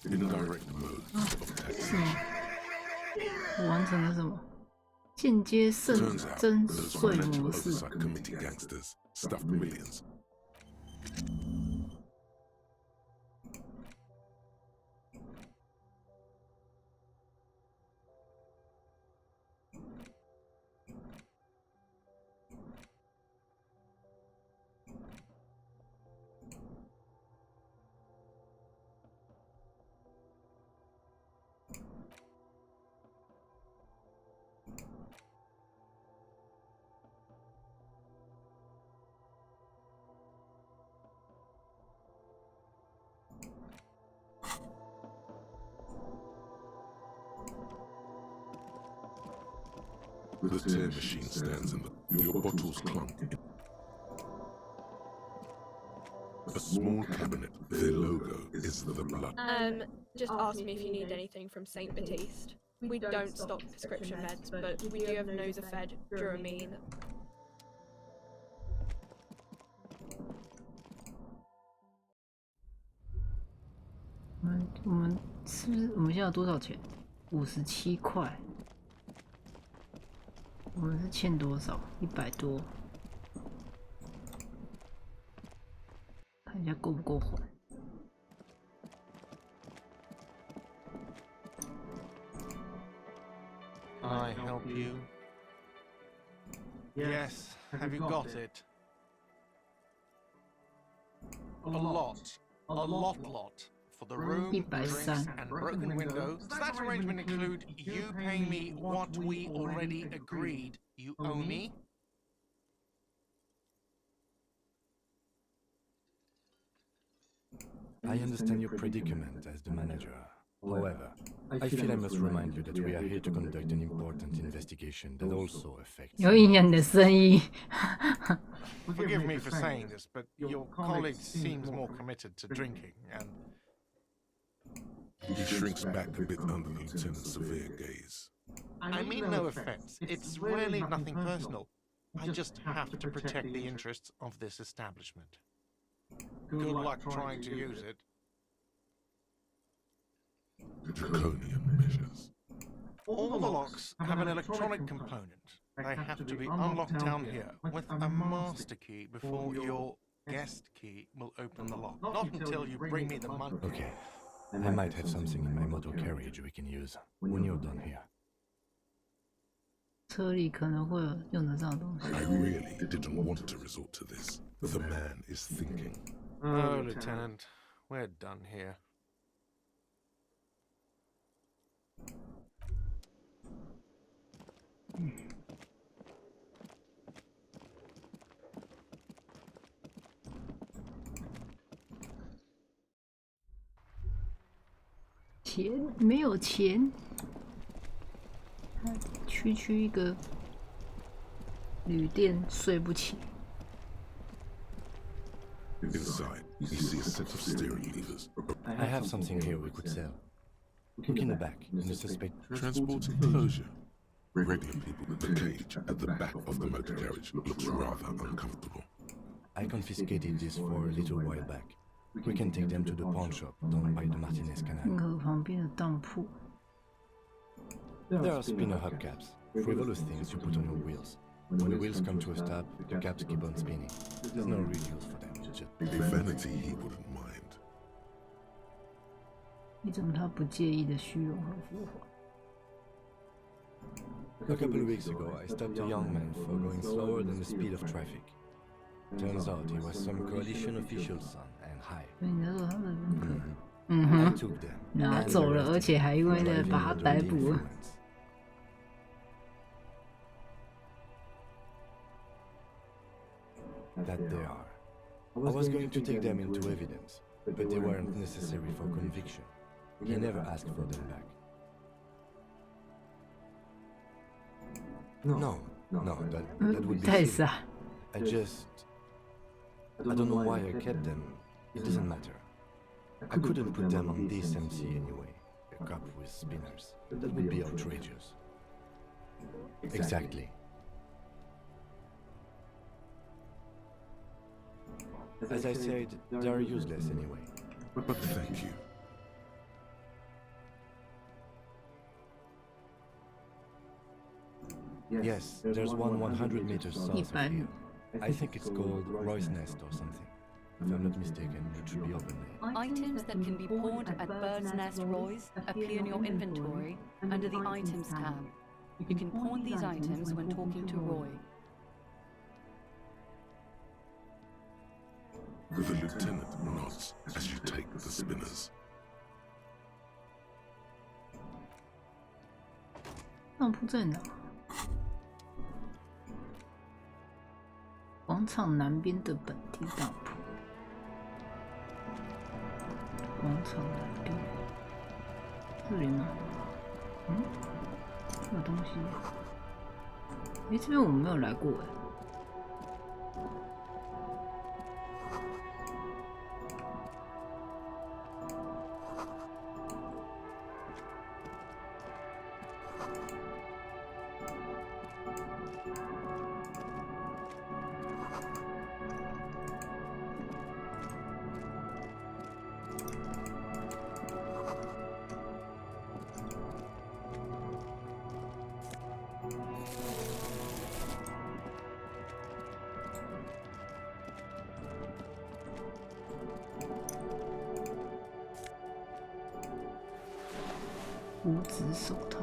Indirect modes of taxation. 是吗？我完成了什么？间接渗 Turns out 征 those 税 financial 模式。 oversight committee gangsters stuffed millions. The tear machine stands in your bottles clunked. A small cabinet, their logo is the blood. Just ask me if you need anything from St. Baptiste. We don't stock prescription meds, but we do have Nosafed, Duramine. 我们是不是我们现在有多少钱？57块。我们是欠多少？100多。看一下够不够还。Can I help you? Yes. Have you got it? A lot. For the room, drinks, and broken window. Does that arrangement include you paying me what we already agreed you owe me? I understand your predicament as the manager. However, I feel I must remind you that we are here to conduct an important investigation that also affects... 有影响你的生意。Forgive me for saying this, but your colleague seems more committed to drinking, and... He shrinks back a bit under the lieutenant's severe gaze. I mean no offense. It's really nothing personal. I just have to protect the interests of this establishment. Good luck trying to use it. Draconian measures. All the locks have an electronic component. They have to be unlocked down here with a master key before your guest key will open the lock. Not until you bring me the money. Okay. I might have something in my motor carriage we can use when you're done here. 车里可能会有用得上的东西。 I really didn't want to resort to this. The man is thinking. Oh, Lieutenant, we're done here. 钱没有钱，区一个旅店睡不起。 Inside, you see a set of steering levers. I have something here we could sell. Look in the back, in the suspect... Transport enclosure. Regular people, the cage at the back of the motor carriage looks rather uncomfortable. I confiscated this for a little while back. We can take them to the pawn shop down by the Martinez Canal. 河旁边的当铺。 There are spinner hubcaps, frivolous things you put on your wheels. When the wheels come to a stop, the caps keep on spinning. There's no real use for them. Just... A vanity he wouldn't mind. 一种他不介意的虚荣和浮华。 A couple of weeks ago, I stopped a young man for going slower than the speed of traffic. Turns out he was some coalition official's son and high. 所以你说他们 I took them. 拿走了，而且还因为那把他逮捕了。 That they are. I was going to take them into evidence, but they weren't necessary for conviction. He never asked for them back. No, that would be silly. I don't know why I kept them. It doesn't matter. I couldn't put them on this MC anyway. A cup with spinners. That would be outrageous. Exactly. As I said, they are useless anyway. But thank you. Yes, there's one 100 meters south of here. I think it's called Roy's Nest or something. If I'm not mistaken, it should be open there. Items that can be pawned at Bird's Nest Roy's appear in your inventory under the Items tab. You can pawn these items when talking to Roy. The lieutenant nods as you take the spinners. 当铺在哪？广场南边的本地当铺。广场南边，这里吗？有东西。这边我们没有来过哎。五指手套。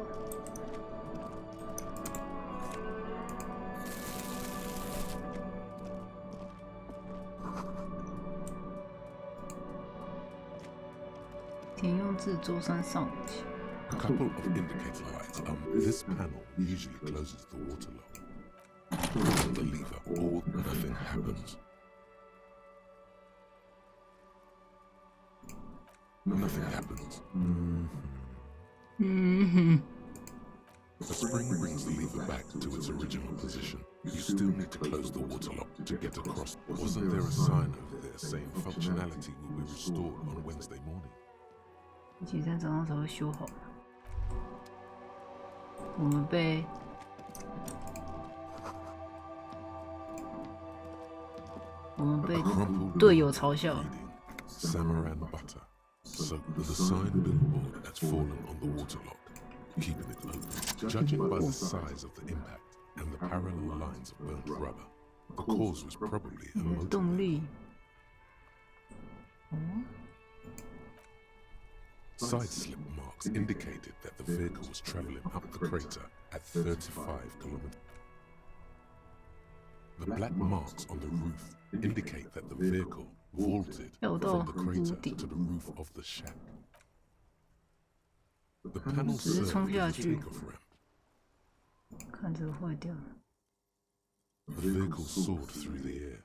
停用至周三上午前。A couple of indicator lights. This panel usually closes the water lock. Pull the lever, or nothing happens. Nothing happens. The spring brings the lever back to its original position. You still need to close the water lock to get across. Wasn't there a sign over there saying functionality will be restored on Wednesday morning? 星期三早上才会修好。我们被队友嘲笑。Samaran butter, soaked with a sign billboard has fallen on the water lock, keeping it open. Judging by the size of the impact and the parallel lines of burnt rubber, the cause was probably a motor. 动力。Side slip marks indicated that the vehicle was traveling up the crater at 35 kilometers. The black marks on the roof indicate that the vehicle vaulted from the crater to the roof of the shack. The panel served as a takeoff ramp. 看着坏掉了。The vehicle soared through the air.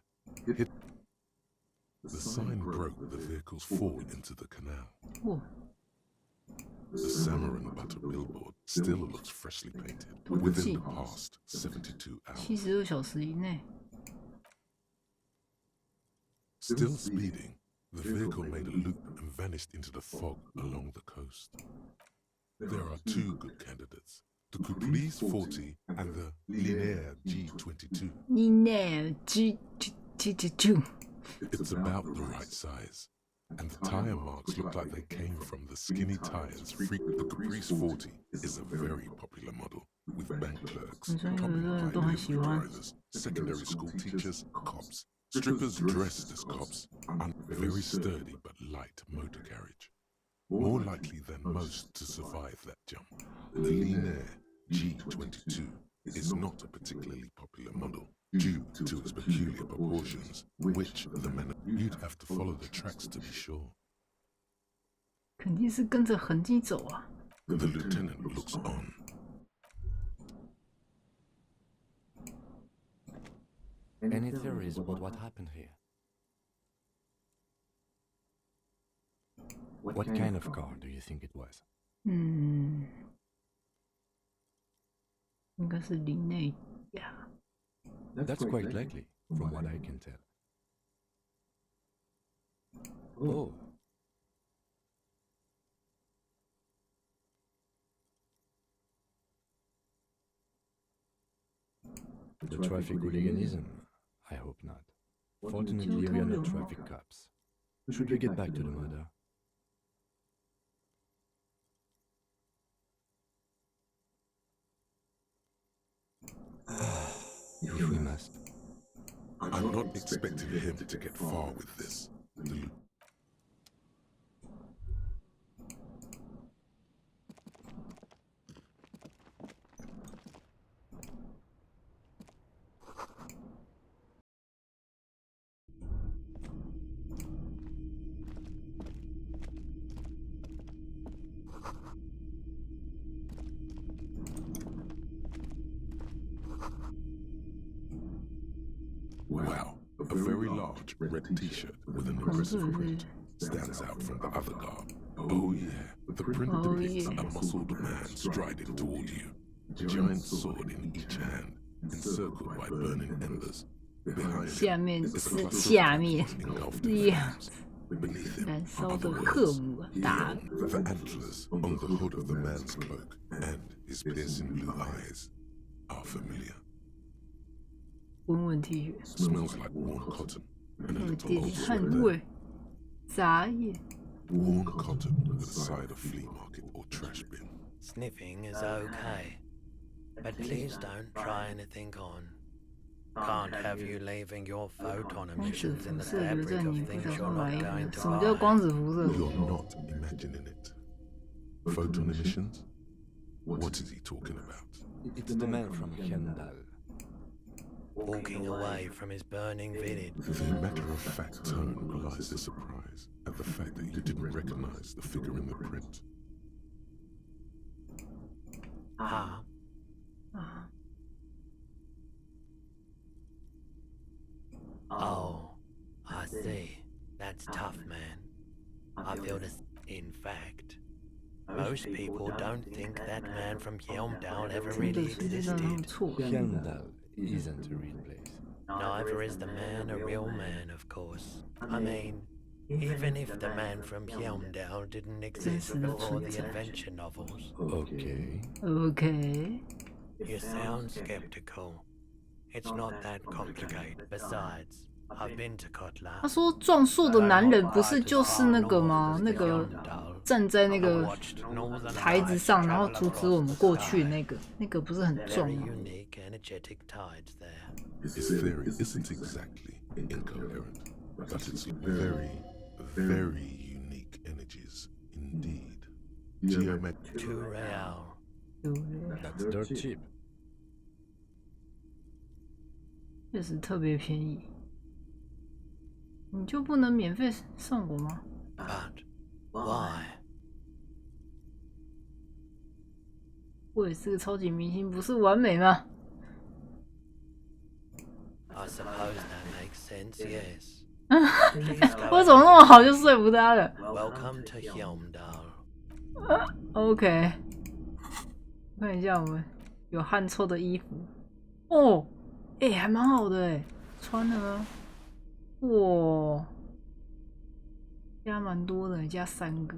The sign broke the vehicle's fall into the canal. The Samaran butter billboard still looks freshly painted within the past 72 hours. 72小时以内。Still speeding, the vehicle made a loop and vanished into the fog along the coast. There are two good candidates, the Caprice 40 and the Linear G22. Linear G22. It's about the right size, and the tire marks look like they came from the skinny tires. The Caprice 40 is a very popular model, with bank clerks, top-line drivers, secondary school teachers, cops, strippers dressed as cops, and very sturdy but light motor carriage. More likely than most to survive that jump. The Linear G22 is not a particularly popular model due to its peculiar proportions, which you'd have to follow the tracks to be sure. 肯定是跟着痕迹走啊。The lieutenant looks on. Any theories about what happened here? What kind of car do you think it was? 应该是林内亚。That's quite likely, from what I can tell. Oh. The traffic hooliganism? I hope not. Fortunately, we are not traffic cops. Should we get back to the murder? If we must. I'm not expecting him to get far with this. Wow, a very large red t-shirt with an impressive print stands out from the other garb. Oh yeah, the print depicts a muscled man striding toward you, giant sword in each hand, encircled by burning embers. Behind him is a cluster of engulfed flames. Beneath him are the words, the antlers on the hood of the man's cloak, and his piercing blue eyes are familiar. 温温 T 恤 Smells like worn cotton and a 有 little 点 old 汗 sweat. 味，杂叶。 Worn cotton with a side of flea market or trash bin. Sniffing is okay, but please don't try anything on. Can't have you leaving your photon 光子 emissions in 辐 the 射留 fabric 在 of 你不 things 小 you're 心来 not 一 going 个。 to 什么叫 buy. 光子辐射？ You're not imagining it. Photon emissions? What is he talking about? It's the man from Hendal. Walking away from his burning village. The matter-of-fact tone belies the surprise at the fact that you didn't recognize the figure in the print. Ah. Oh, I see. That's tough, man. I feel this. In fact, most people don't think that man from Helmdale ever really existed. Hendal isn't a real place. Neither is the man a real man, of course. I mean, even if the man from Helmdale didn't exist before the adventure novels. Okay. Okay. You sound skeptical. It's not that complicated. Besides, I've been to Kotla. 他说壮硕的男人不是就是那个吗？那个站在那个台子上，然后阻止我们过去那个不是很壮吗？ His theory isn't exactly incoherent, but it's very, very unique energies indeed. Geometric. Too real. That's dirt cheap. 确实特别便宜。你就不能免费送我吗？ But why? 我也是个超级明星，不是完美吗？ I suppose that makes sense, yes. 我怎么那么好就说服他了 Welcome to Helmdale. OK， 看一下我们有汗臭的衣服哦，还蛮好的穿了吗？哇，加蛮多的，加3个。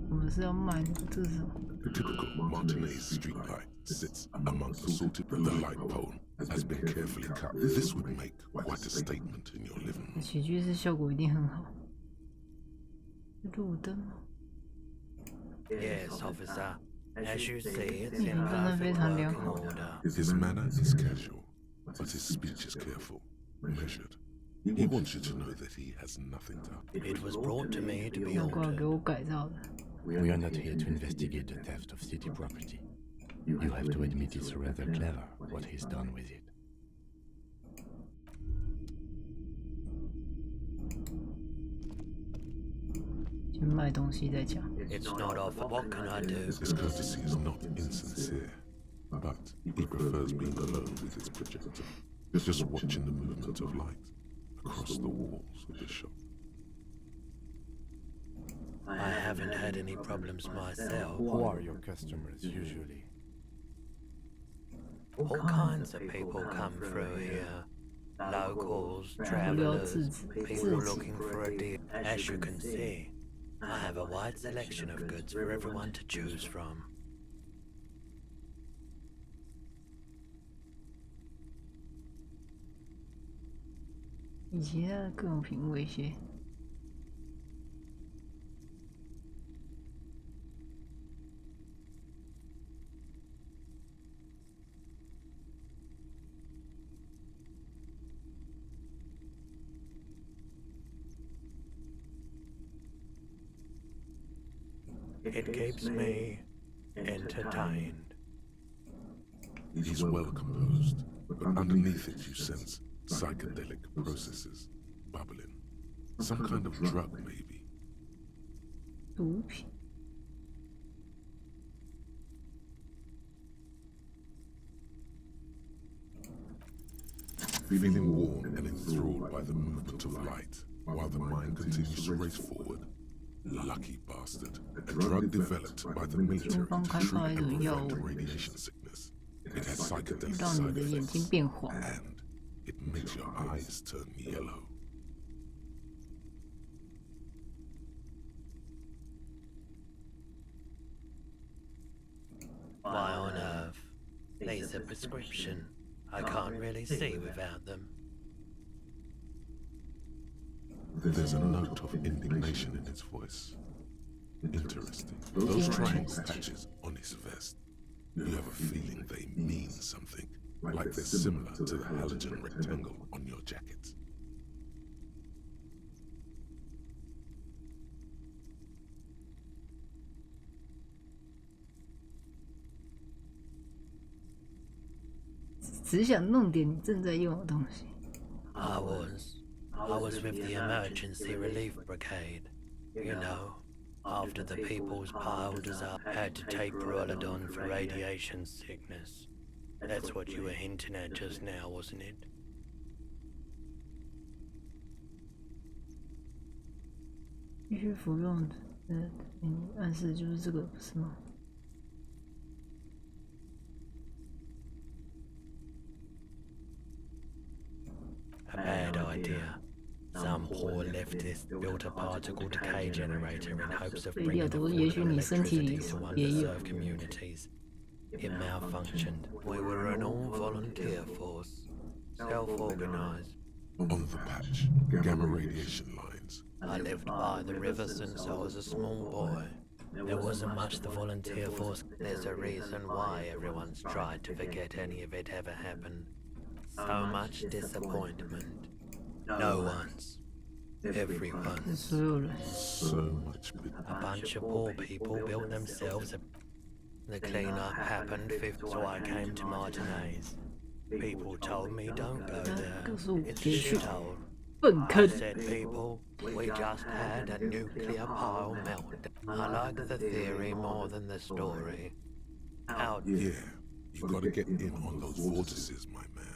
我们是要卖这是什么 The typical Martinez street light sits amongst assorted. The light pole has been carefully cut. This would make quite a statement in your living room. 起居室效果一定很好。路灯吗 Yes, officer. As you see, it's in perfect working order. His manner is casual, but his speech is careful, measured. He wants you to know that he has nothing to. It was brought to me to be 那个 altered. 给我改造的。 We are not here to investigate the theft of city property. You have to admit it's rather clever what he's done with it. 先卖东西再讲。 It's not offered. What can I do? His courtesy is not insincere, but he prefers being alone with his projector, just watching the movement of light across the walls of the shop. I haven't had any problems myself. Who are your customers usually? All kinds of people come through here. Locals, travelers, people looking for a deal. As you can see, I have a wide selection of goods for everyone to choose from. 以前更有品味一些。 It keeps me entertained. He's well composed, but underneath it you sense psychedelic processes bubbling. Some kind of drug, maybe. 毒品。 Feeling warm and enthralled by the movement of light, while the mind continues to race forward. Lucky bastard. A drug developed by the military to treat and prevent radiation sickness. It has psychedelic side effects, and it makes your eyes turn yellow. Why on earth These are prescription. I can't really see without them. There's a note of indignation in his voice. Interesting. Those triangle patches on his vest, you have a feeling they mean something, like they're similar to the halogen rectangle on your jacket. I was with the emergency relief brigade. You know, after the people's piled us up, had to take Perolidon for radiation sickness. That's what you were hinting at just now, wasn't it? A bad idea. Some poor leftist built a particle decay generator in hopes of bringing affordable electricity to underserved communities. It malfunctioned. We were an all-volunteer force, self-organized. On the patch, gamma radiation lines. I lived by the river since I was a small boy. There wasn't much the volunteer force. There's a reason why everyone's tried to forget any of it ever happened. So much disappointment. No one's. Everyone's. So much. A bunch of poor people built themselves. The cleanup happened, so I came to Martinez. People told me don't go there. It's a shithole. I said, people, we just had a nuclear pile melt. I like the theory more than the story. Out. Yeah, you gotta get in on those vortices, my man.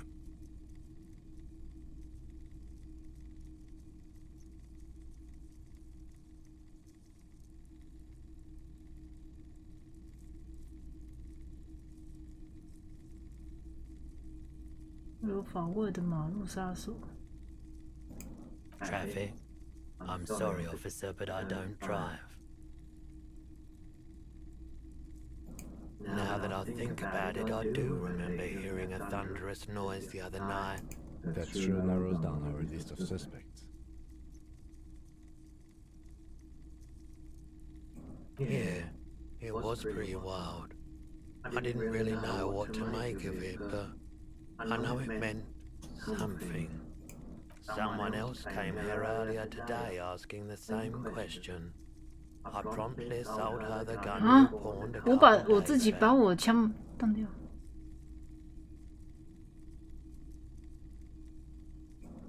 Traffic. I'm sorry, officer, but I don't drive. Now that I think about it, I do remember hearing a thunderous noise the other night. That sure narrows down our list of suspects. Yeah, it was pretty wild. I didn't really know what to make of it, but I know it meant something. Someone else came here earlier today asking the same question. I promptly sold her the gun you pawned a couple days back.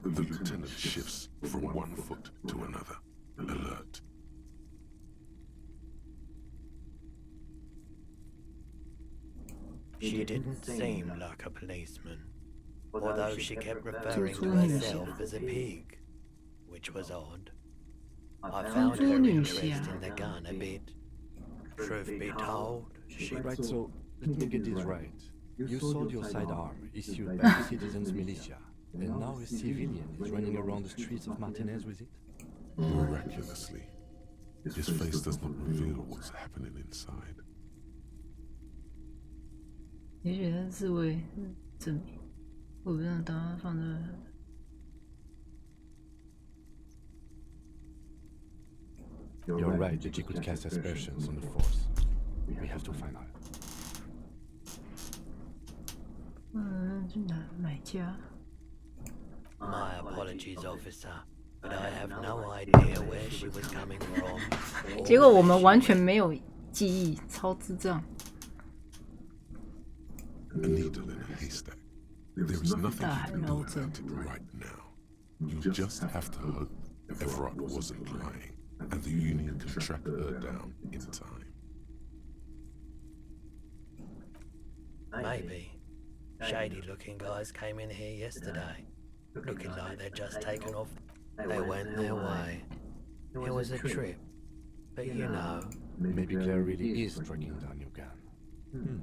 The lieutenant shifts from one foot to another, alert. She didn't seem like a policeman, although she kept referring to herself as a pig, which was odd. I found her interest in the gun a bit. Truth be told, she... Right, so, let me get this right. You sold your sidearm, issued by the citizens' militia, and now a civilian is running around the streets of Martinez with it? Miraculously, his face does not reveal what's happening inside. 也许他是自卫证明，我不让当他放在。You're right that she could cast aspersions on the force. We have to find her. 去哪买家 My apologies, officer, but I have no idea where she was coming from. 结果我们完全没有记忆，超智障。 A needle in a haystack. There is nothing you can do about it right now. You just have to hope Everard wasn't lying, and the Union can track her down in time. Maybe. Shady-looking guys came in here yesterday, looking like they'd just taken off. They went their way. It was a trip, but you know... Maybe Claire really is tracking down your gun.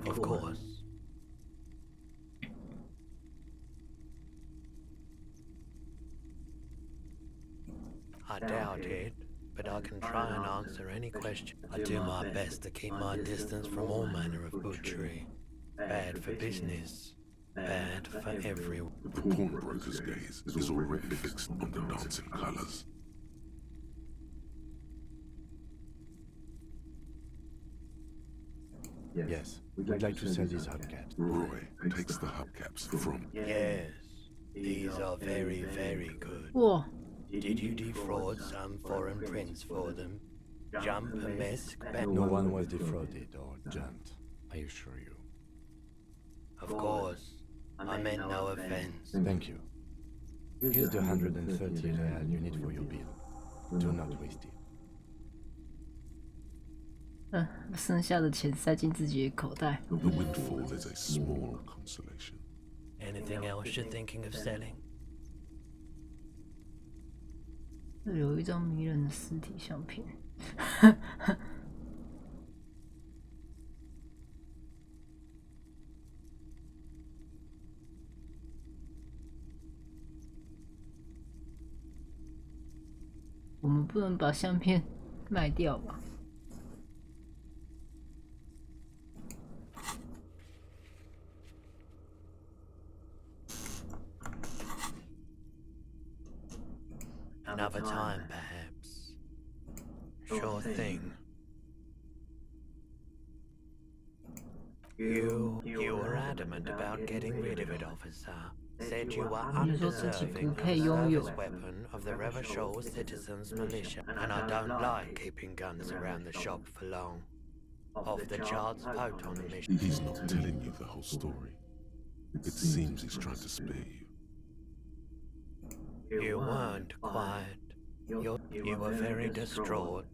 Of course. I doubt it, but but I can try and answer any question. I do my best to keep my distance from all manner of butchery. Bad for business. Bad for everyone. The pawnbroker's gaze is already fixed on the dancing colors. Yes, we'd like to sell these hubcaps. Roy takes the hubcaps from... Yes, these are very, very good. Whoa. Did you defraud some foreign prince for them? Jump a mess back? No one was defrauded or jumped, I assure you. Of course. I meant no offense. Thank you. Here's the 130 real you need for your bill. Do not waste it. 剩下的钱塞进自己的口袋。 The windfall is a small consolation. Anything else you're thinking of selling? 这有一张迷人的尸体相片。我们不能把相片卖掉吧？ Another time, perhaps. Sure thing. You were adamant about getting rid of it, officer. Said you were undeserving of the service weapon of the Revachol Citizens Militia, and I don't like keeping guns around the shop for long. Off the charts out on a mission. He's not telling you the whole story. It seems he's trying to spare you. You weren't quiet. You were very distraught.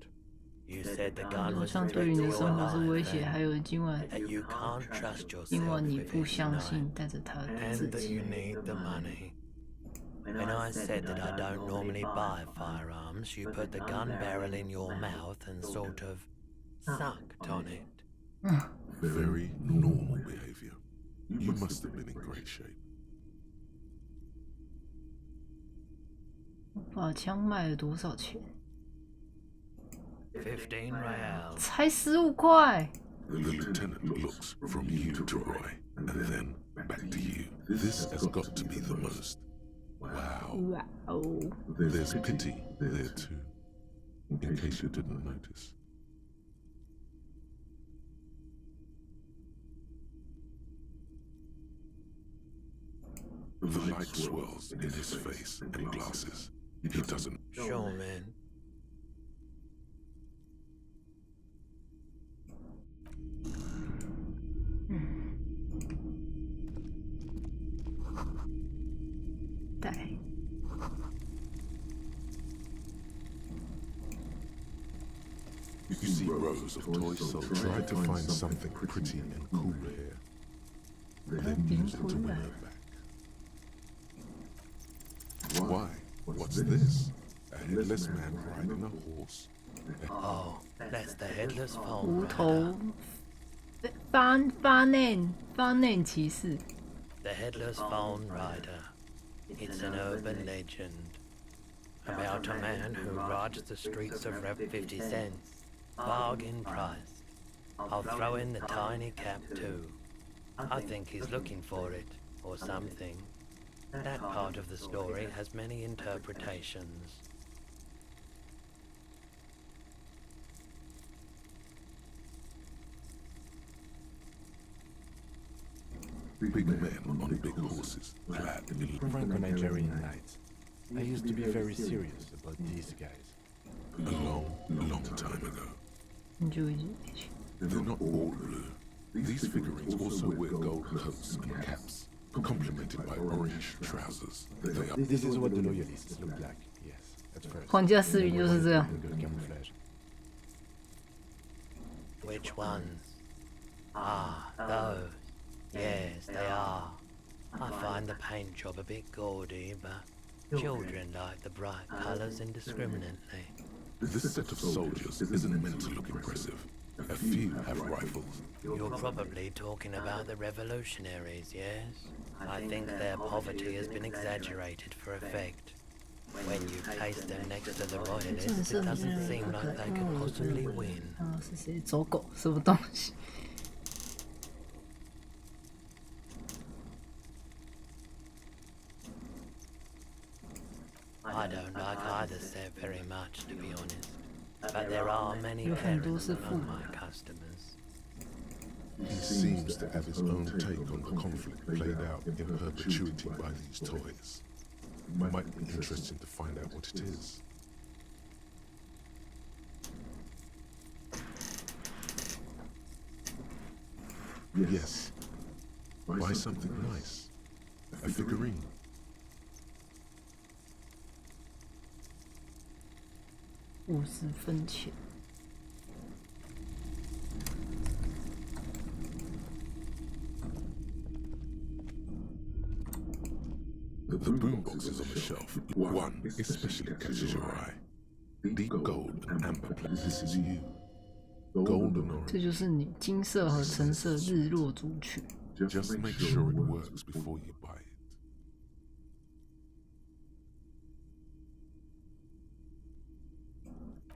You said the gun was a threat to your life, that you can't trust yourself with it tonight, and that you need the money. When I said that I don't normally buy firearms, you put the gun barrel in your mouth and sort of sucked on it. Very normal behavior. You must have been in great shape. 把枪卖了多少钱？ 15 real. 才15块。 The lieutenant looks from you to Roy, and then back to you. This has got to be the most. Wow. Wow. There's pity there too, in case you didn't notice. The light swirls in his face and glasses. He doesn't. Sure, man. You see rows of toy soldiers try to find something pretty and cool here, then use it to win her back. Why? What's this? A headless man riding a horse? Oh, that's the headless 无 phone 头 rider. 发内骑士。 The headless phone rider. It's an urban legend about a man who rides the streets of Rev 50 cents. Bargain priced. I'll throw in the tiny cap too. I think he's looking for it, or something. That part of the story has many interpretations. Big men on big horses, clad in Franco-Nigerian knights. I used to be very serious about these guys. A long time ago. They're not all blue. These figurines also wear gold coats and caps, complemented by orange trousers. They are. This is what the loyalists look like. Yes, at first. 皇家士兵就是这样。 Good camouflage. Which ones? Ah, those. Yes, they are. I find the paint job a bit gaudy, but children like the bright colours indiscriminately. This set of soldiers isn't meant to look impressive. A few have rifles. You're probably talking about the revolutionaries, yes? I think their poverty has been exaggerated for effect. When you place them next to the royalists, it doesn't seem like they could possibly win. 是谁？走狗？什么东西？ I don't like either set very much, to be honest. But there are many parents among my customers. He seems to have his own take on the conflict played out in perpetuity by these toys. It might be interesting to find out what it is. Yes. Buy something nice. A figurine. $50分钱。 The boomboxes on the shelf. One especially catches your eye. Deep gold and amber plate. This is you. Golden orange. 这就是你金色和橙色日落组曲。 Just make sure it works before you buy it.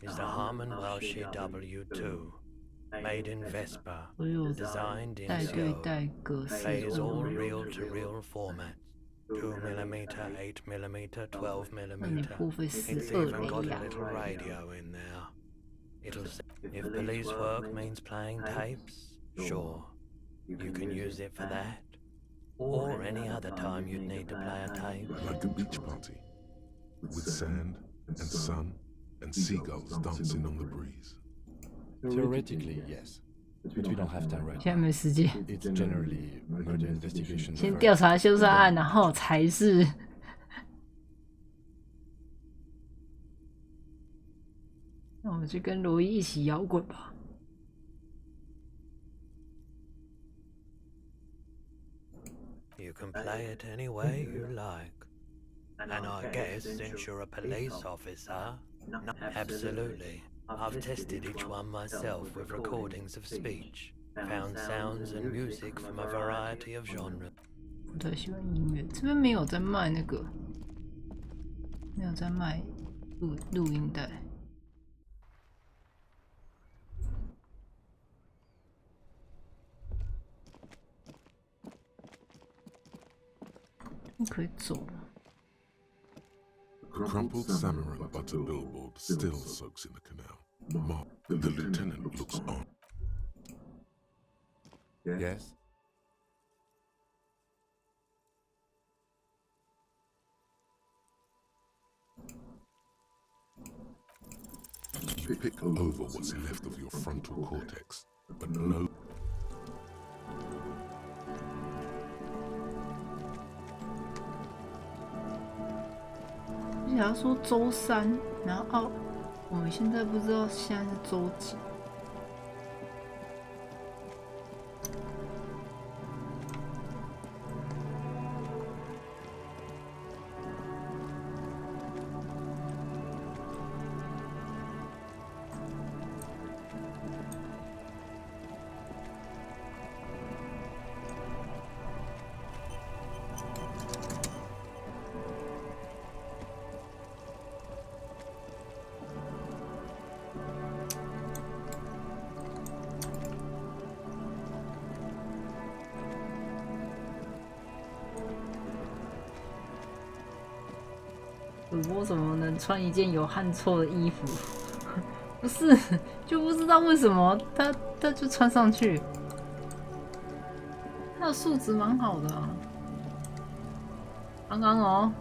Is the Harman Welsh W2, made in Vespa, designed in Seoul, plays all reel-to-reel formats, 2mm, 8mm, 12mm. It's even got a little radio in there. It'll say, if police work means playing tapes, sure, you can use it for that, or any other time you'd need to play a tape. Like a beach party, with sand and sun and seagulls dancing on the breeze. Theoretically, yes, but we don't have time right 现在 now. 没时间。 It's generally murder investigation 先 first. 调查凶杀案，然后才是。那我们就跟罗伊一起摇滚吧。 You can play it any way you like. And I guess since you're a police officer, absolutely. I've tested each one myself with recordings of speech, found sounds and music from a variety of genres. 不太喜欢音乐，这边没有在卖那个，没有在卖录音带。可以走了。 Crumpled salmon butter billboard still soaks in the canal. Mark, the lieutenant looks on. Yes? Pick over what's left of your frontal cortex, but no. 而且他说周3，然后我们现在不知道现在是周几。主播怎么能穿一件有汗臭的衣服？不是，就不知道为什么他就穿上去。他的素质蛮好的啊，刚刚哦。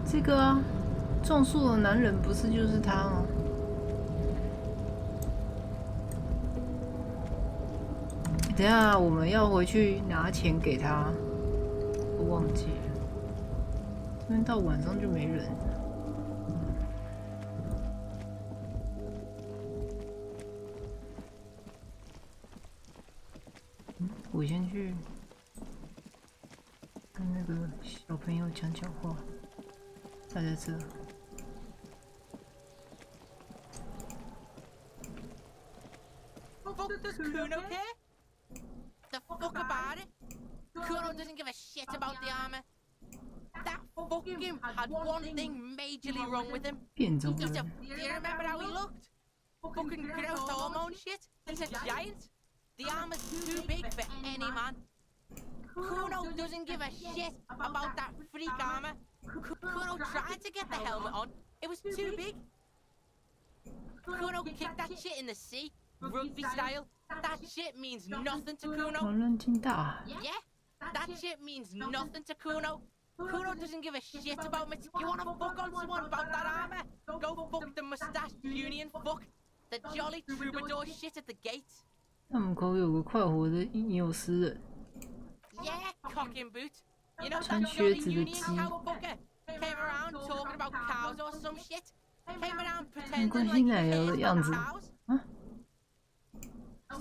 这个啊，种树的男人不是就是他吗？ 等一下，我们要回去拿钱给他，我忘记了。这边到晚上就没人了。我先去跟那个小朋友讲讲话，他在这。 For fuck does Kuno care? The fuck about it? Kuno doesn't give a shit about the armor. That fucking had one thing majorly wrong with him. Do you remember how he looked? Fucking growth hormone shit. He's a giant. The armor's too big for any man. Kuno doesn't give a shit about that freak armor. Kuno tried to get the helmet on. It was too big. Kuno kicked that shit in the sea, rugby style. That shit means nothing to Kuno. Yeah, that shit means nothing to Kuno. Kuno doesn't give a shit about me. You wanna fuck on someone about that armor? Go fuck the mustached union fuck. The jolly troubadour shit at the gate. 他门口有个快活的吟游诗人， Yeah, cock and boot. You know that jolly union cow fucker came around talking about cows or some shit. Came around pretending like he cares about cows.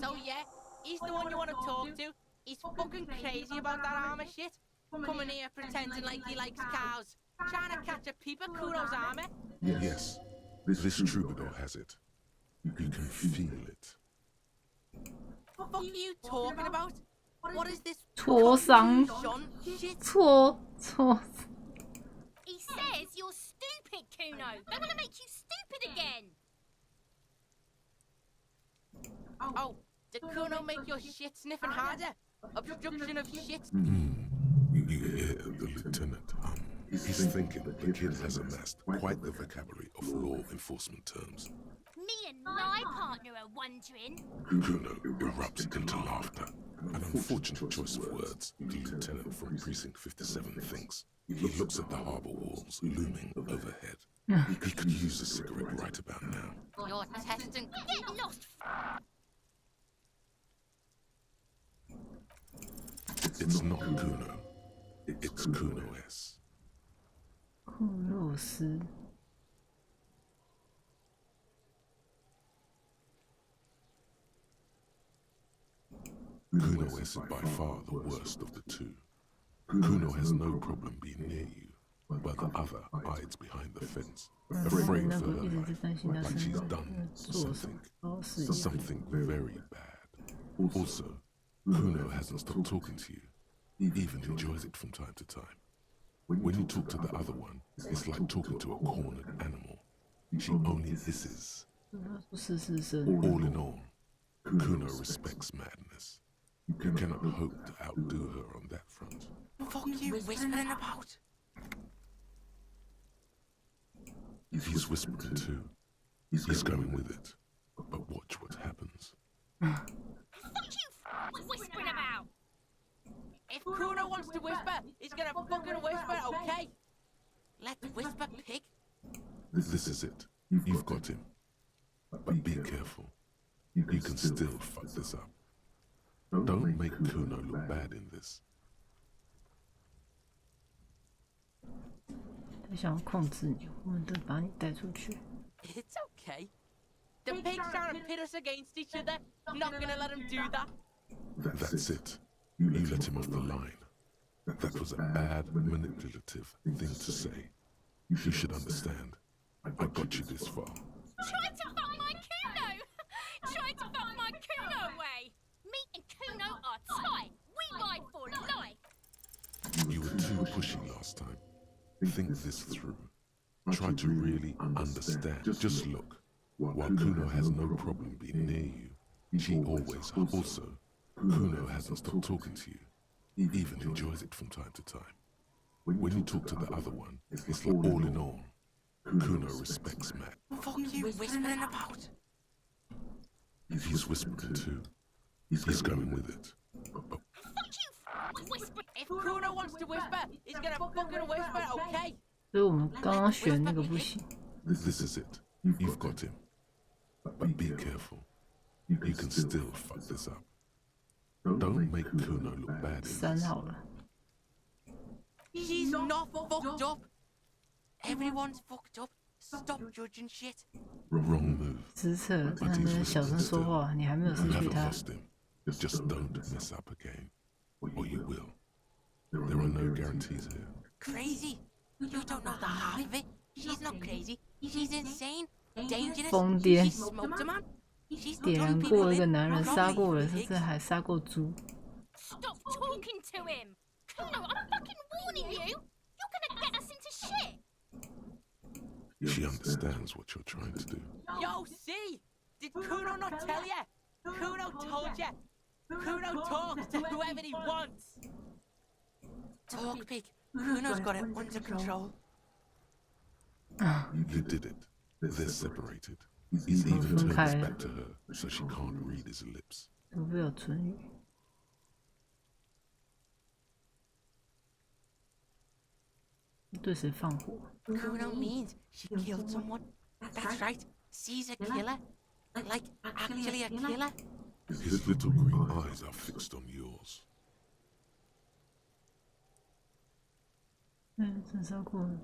So yeah, he's the one you want to talk to. He's fucking crazy about that armor shit. Coming here pretending like he likes cows. Trying to catch a peep at Kuno's armor. Yes, this troubadour has it. You can feel it. What the fuck are you talking about? What is this? 挫伤，挫。 He says you're stupid, Kuno. They want to make you stupid again. Oh, did Kuno make your shit sniffing harder? Obstruction of shit? You hear the lieutenant hum. He's thinking the kid has amassed quite the vocabulary of law enforcement terms. Me and my partner are wondering. Kuno erupts into laughter. An unfortunate choice of words, the lieutenant from Precinct 57 thinks. He looks at the harbour walls looming overhead. He could use a cigarette right about now. You're testing. Get lost. It's not Kuno. It's Kuno S. 库洛斯。 Kuno is by far the worst of the two. Kuno has no problem being near you, but the other hides behind the fence, afraid for her life, like she's done something very bad. Also, Kuno hasn't stopped talking to you. He even enjoys it from time to time. When you talk to the other one, it's like talking to a cornered animal. She only hisses. All in all, Kuno respects madness. You cannot hope to outdo her on that front. Fuck you whispering about? He's whispering too. He's going with it. But watch what happens. Fuck you whispering about? If Kuno wants to whisper, he's gonna fucking whisper, okay? Let's whisper, pig. This is it. You've got him. But be careful. You can still fuck this up. Don't make Kuno look bad in this. 他想要控制你，我们得把你带出去。 It's okay. The pigs trying to pit us against each other. I'm not gonna let him do that. That's it. You let him off the line. That was a bad, manipulative thing to say. You should understand. I got you this far. Try to fuck my Kuno! Try to fuck my Kuno away! Me and Kuno are tight. We ride for life. You were too pushy last time. Think this through. Try to really understand. Just look. While Kuno has no problem being near you, she always also. Kuno hasn't stopped talking to you. He even enjoys it from time to time. When you talk to the other one, it's like all in all. Kuno respects Matt. Fuck you whispering about? He's whispering too. He's going with it. Fuck you whisper. If Kuno wants to whisper, he's gonna fucking whisper, okay? 所以我们刚刚选那个不行。 This is it. You've got him. But be careful. You can still fuck this up. Don't make Kuno look bad. 3好了。 She's not fucked up. Everyone's fucked up. Stop judging shit. Wrong move. 直测，让人小声说话，你还没有失 You 去 haven't 他。 lost him. Just don't mess up again. Or you will. There are no guarantees here. Crazy? You don't know the half of it. She's not crazy. She's insane. Dangerous. 疯癫 She smoked a man. 点燃过一个男人，杀过人，甚至还杀过猪。Stop talking to him! Kuno, I'm fucking warning you! You're gonna get us into shit! She understands what you're trying to do. Yo, see? Did Kuno not tell ya? Kuno told ya. Kuno talks to whoever he wants. Talk big. Kuno's got it under control. You did it. They're separated. He's even turned his back to her, so she can't read his lips. 都没有唇语。对谁放火 Kuno means she killed someone. That's right. She's a killer. Like, actually a killer. His little green eyes are fixed on yours. 真杀过了。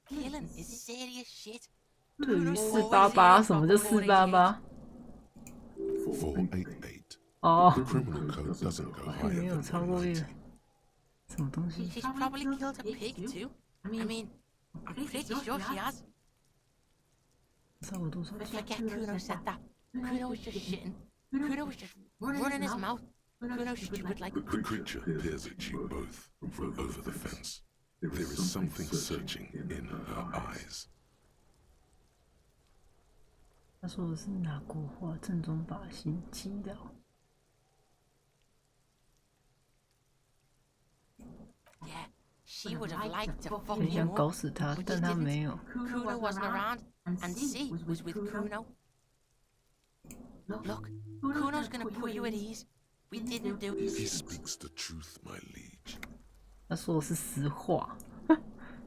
Killing is serious shit. 对于488，什么叫488？ 488. 哦， The criminal code doesn't go 没 higher 有 than 超过100 190. 什么东西？ She's probably killed a pig too. I mean, I'm pretty sure she has. 杀我多少 I forget Kuno said that. Kuno was just shitting. Kuno was just running his mouth. Kuno's stupid like... The creature peers at you both from over the fence. There is something searching in her eyes. 他说的是哪国话？正宗把心击倒。Yeah, she would have liked to fuck 很 you 想 more, 搞死他， but 但 she 他 didn't. 没有。 Kuno wasn't around, and C was with Kuno. Look, Kuno's gonna put you at ease. We didn't do He it. speaks the truth, my liege. 他说的是实话。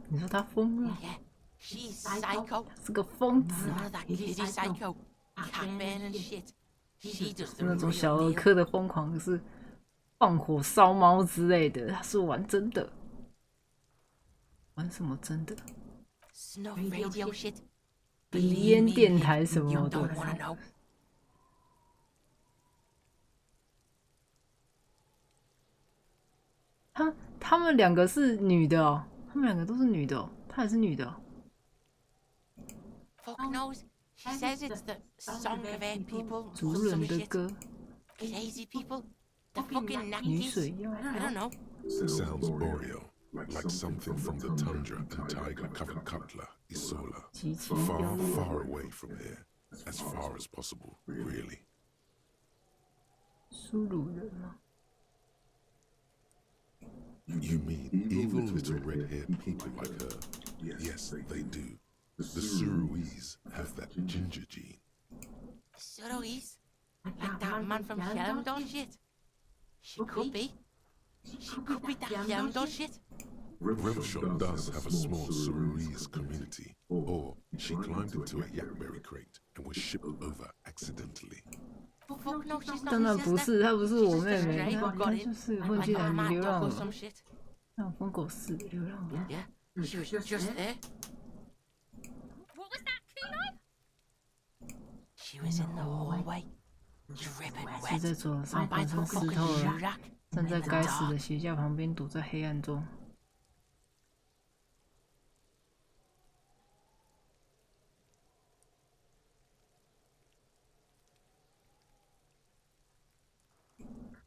你说他疯了？ Yeah, she's psycho. 是个疯子。 None of that kiddie psycho. Cat burning shit. She does the 那 real 种小儿 deal. 科的疯狂是放火烧猫之类的，他是玩真的。玩什么真的？ Snuff radio shit. 鼻烟电台什 You 么的 don't。wanna know. 他们两个是女的哦，他们两个都是女的哦，她也是女的哦。 Fuck knows. She says it's the song of air people. 族 or 人 some 的 shit. 歌， Crazy people. The fucking 女 Yankees. 水妖。 I don't know. Sounds boreal, like something from the tundra and tiger-covered Cutler, Isola. Far, far away from here. As far as possible, really. 苏鲁人吗？ You mean evil little red-haired people like her? Yes, they do. The Suruese have that ginger gene. Suruese? Like that man from Helmdall shit? She could be. She could be that Helmdall shit. Revshot does have a small Suruese community. Or she climbed into a yakberry crate and was shipped over accidentally. Fuck no, she's not 当然 his 不 sister. 是，她不是我 She's 妹 just a 妹， stray 她 who got 就是混 in. 进 Like 来 a mad 流 dog 浪 or 了， some shit. 像疯狗似的流浪了。 Yeah, she was just there. What was that, Kuno? She was in the hallway, dripping 是 wet. 在走廊上 By 浑 the 身湿 fucking 透 shoe 了， rack. 站在 In the 该死 dark. 的鞋架旁边，躲在黑暗中。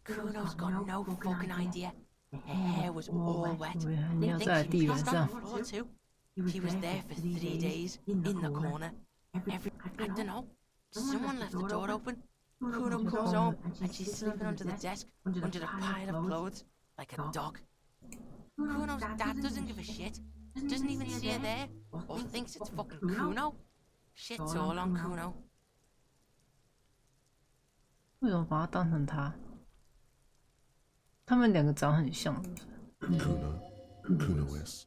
Kuno's got no fucking idea. Her hair was all wet. 你要在地板 She 上 was on the floor too. She was there for 3 days, in the corner. I don't know. Someone left the door open. Kuno comes home and she's sleeping under the desk, under the pile of clothes, like a dog. Kuno's dad doesn't give a shit. Doesn't even see her there, or thinks it's fucking Kuno. Shit's all on Kuno. 为什么把他当成他？他们两个长很像，是不是？ Kuno S.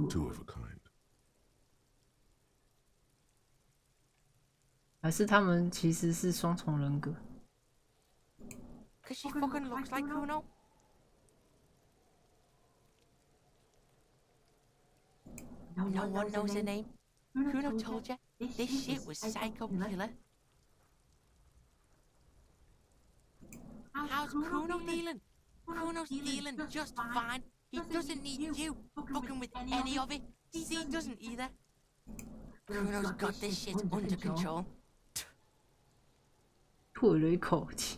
Two of a kind. 还是他们其实是双重人格？ Cause she fucking looks like Kuno. No one knows her name. Kuno told you this shit was psycho killer. How's Kuno dealing? Kuno's dealing just fine. He doesn't need you fucking with any of it. C doesn't either. Kuno's got this shit under control. 吐了一口气，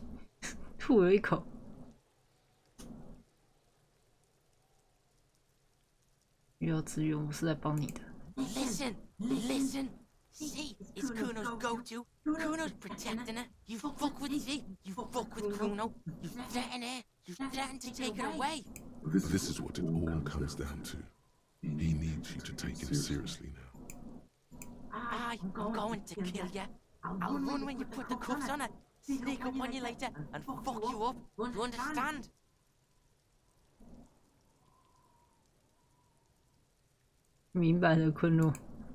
吐了一口。需要资源，我是在帮你的。Listen. C is Kuno's go-to. Kuno's protecting her. You fuck with Z, you fuck with Kuno. You threaten her. You threaten to take her away. This is what it all comes down to. He needs you to take him seriously now. I'm going to kill you. I'll run when you put the cuffs on her, sneak up on you later, and fuck you up. You understand?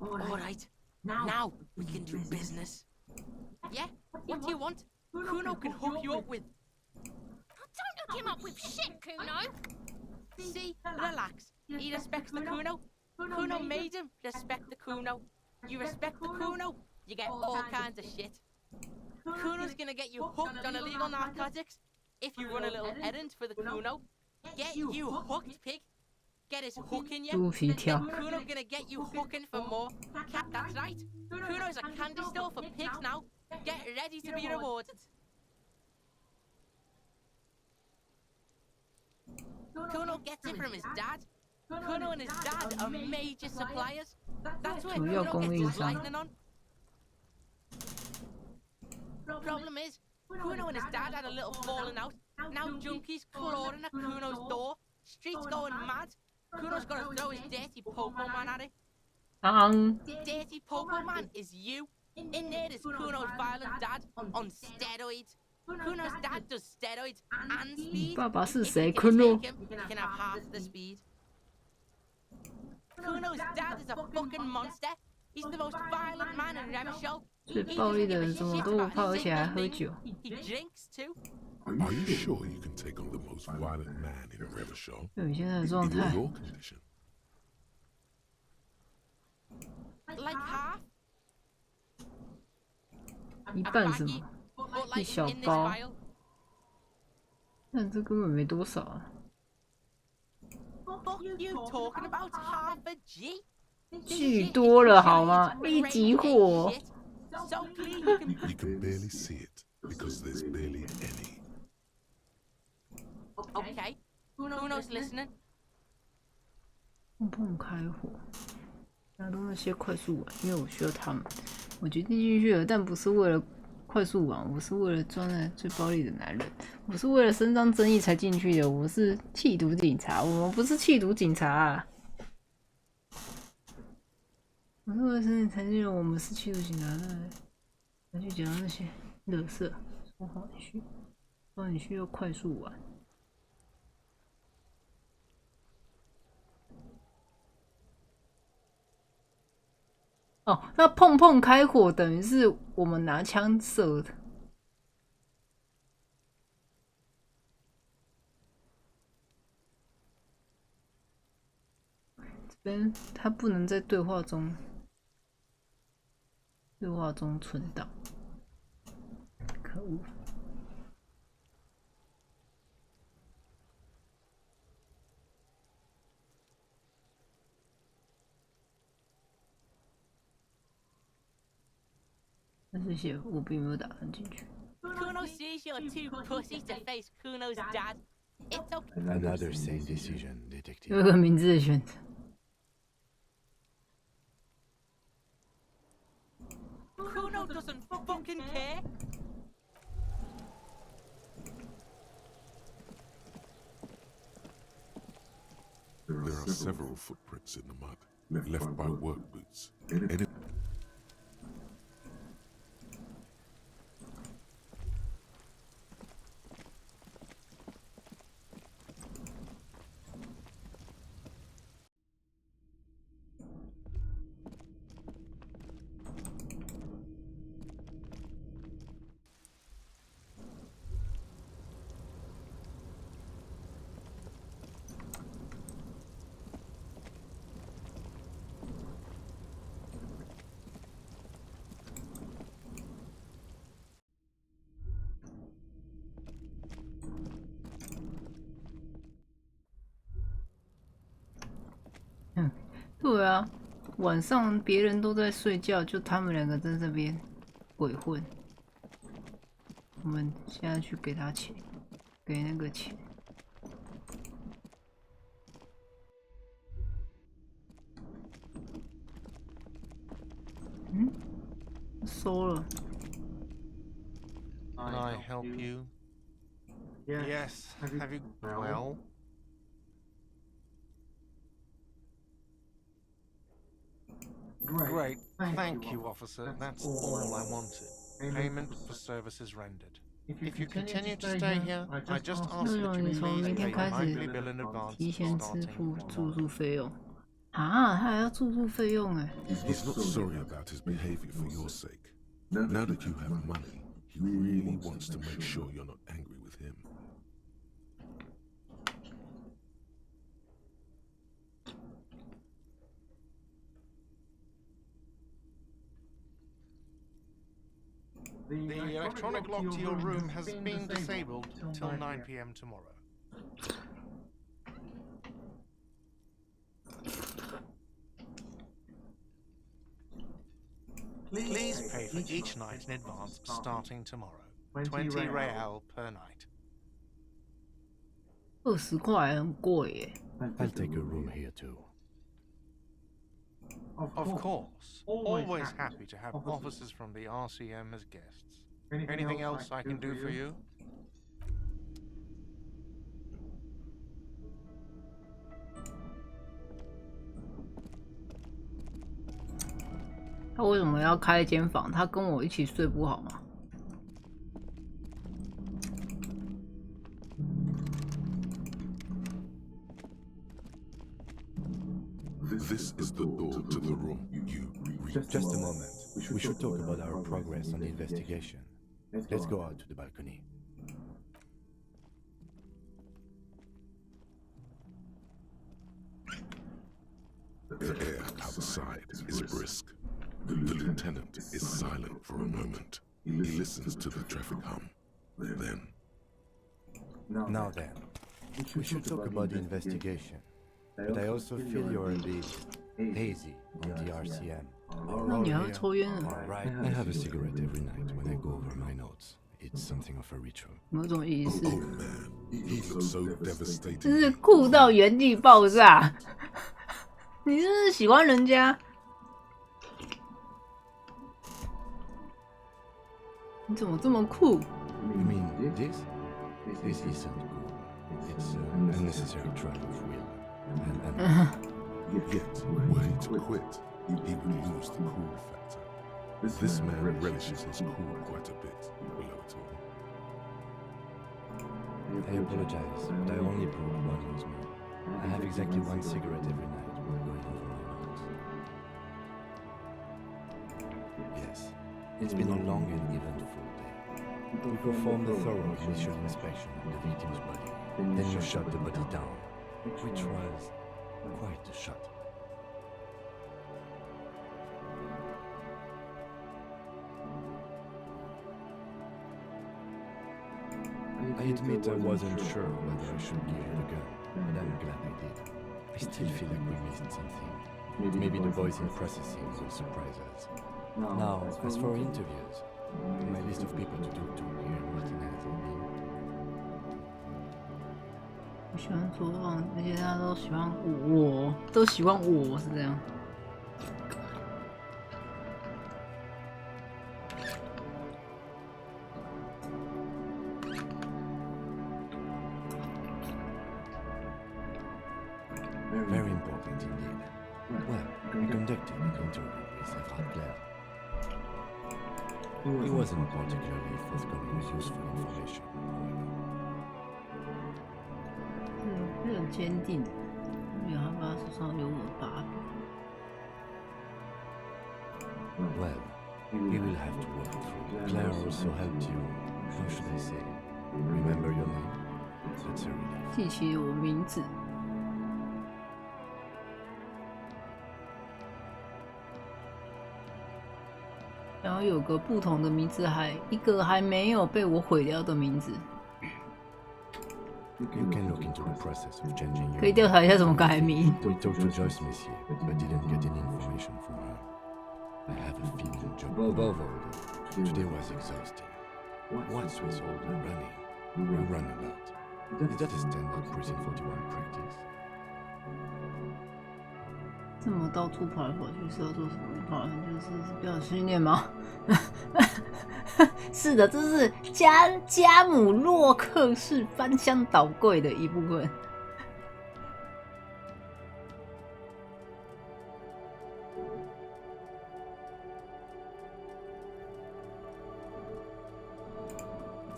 Alright, now we can do business. Yeah? What do you want? Kuno can hook you up with... Don't hook him up with shit, Kuno! See? Relax. He respects the Kuno. Kuno made him respect the Kuno. You respect the Kuno, you get all kinds of shit. Kuno's gonna get you hooked on illegal narcotics if you run a little errand for the Kuno. Get you hooked, pig. Get his hook in you. Then Kuno's gonna get you hooking for more. That's right. Kuno's a candy store for pigs now. Get ready to be rewarded. Kuno gets it from his dad. Kuno and his dad are major suppliers. That's where Kuno gets his lightning on. Problem is, Kuno and his dad had a little falling out. Now junkies clawing at Kuno's door. Streets going mad. Kuno's got to throw his dirty popo man at it. Dirty popo man is you. In there is Kuno's violent dad on steroids. Kuno's dad does steroids and speed. If you can take him, you can have half the speed. Kuno's dad is a fucking monster. He's the most violent man in Revachol. 最暴力的人什么都不怕，而且还喝酒。He drinks too. Are you sure you can take on the most violent man in Revachol? 就你现在的状态。 In your condition. Like half. 一半什么？一小包。但这根本没多少啊。Fuck you talking about half a G? 巨多了好吗？一级货。 So clean you can... You can barely see it because there's barely any. Okay, Kuno's listening. 碰开火，拿到那些快速碗，因为我需要他们。我决定进去了，但不是为了快速碗，我是为了装那最暴力的男人。我是为了伸张正义才进去的。我是缉毒警察，我们不是缉毒警察啊。 我是为了申请才进入，我们是缉毒警察的，才去讲那些垃圾。说好你需要快速碗。哦，那碰开火等于是我们拿枪射的。这边它不能在对话中。 对话中存档，可恶！但是写我并没有打算进去。 Kuno sees you're too pussy to face Kuno's dad. It's okay. Another sane decision, detective. 有个明智的选择。 Kuno doesn't fucking care. There are several footprints in the mud, left by work boots. And 对啊，晚上别人都在睡觉，就他们两个在这边鬼混。我们现在去给他钱，给那个钱。嗯，收了。Can I help you? Yes. Have you? Well. Great. Thank you, officer. That's all I wanted. Payment for services rendered. If you continue to stay here, I just ask that you please pay your nightly bill in advance 提前支付 starting 住宿费用。啊，他还要住宿费用哎。He's not sorry about his behavior for your sake. Now that you have money, he really wants to make sure you're not angry with him. The electronic lock to your room has been disabled till 9 p.m. tomorrow. Please pay for each night in advance starting tomorrow. 20 real per night. 20块很贵耶。I'll take a room here too. Of course. Always happy to have officers from the RCM as guests. Anything else I can do for you? 他为什么要开一间房？他跟我一起睡不好吗？ This is the door to the room you reached. Just a moment. We should talk about our progress on the investigation. Let's go out to the balcony. The air outside is brisk. The lieutenant is silent for a moment. He listens to the traffic hum. Then... Now then, we should talk about the investigation. But I also feel you're a bit hazy on the RCM. Right, I have a cigarette every night when I go over my notes. It's something of a ritual. 某种意思。 Oh man, he looks so devastated. 真是酷到原地爆炸！你是不是喜欢人家？你怎么这么酷 You mean this? This isn't cool. It's an unnecessary trial of will. Yet, were he to quit, he would lose the cool factor. This man relishes his cool quite a bit, below it all. I apologize, but I only broke one nose more. I have exactly one cigarette every night when going over my notes. Yes, it's been a long and eventful day. We performed a thorough initial inspection of the victim's body. Then you shot the body down, which was quite a shot. I admit I wasn't sure whether I should give you the gun, but I'm glad I did. I still feel like we missed something. Maybe the boys in processing will surprise us. Now, as for interviews, my list of people to talk to here in Martinez, I mean. 我喜欢说谎，而且大家都喜欢我，都喜欢我是这样。Very important indeed. Well, we conducted an interview with SR. He wasn't particularly forthcoming with useful information, however. 很坚定，因为他手上有我把柄。 Well, we will have to work through. Claire also helped you. How should I say? Remember your name? That's a relief. 记起我名字。 然后有个不同的名字，一个还没有被我毁掉的名字。You can look into the process of changing your 可以调查一下怎么改名。 We talked to Joyce Messier, but didn't get any information from her. I have a feeling above all, today was exhausting. What's with all the running? We run a lot. Is that a standard Precinct 41 practice? 这么到处跑来跑去是要做什么？跑来就是比较训练吗？是的，这是加姆洛克式翻箱倒柜的一部分。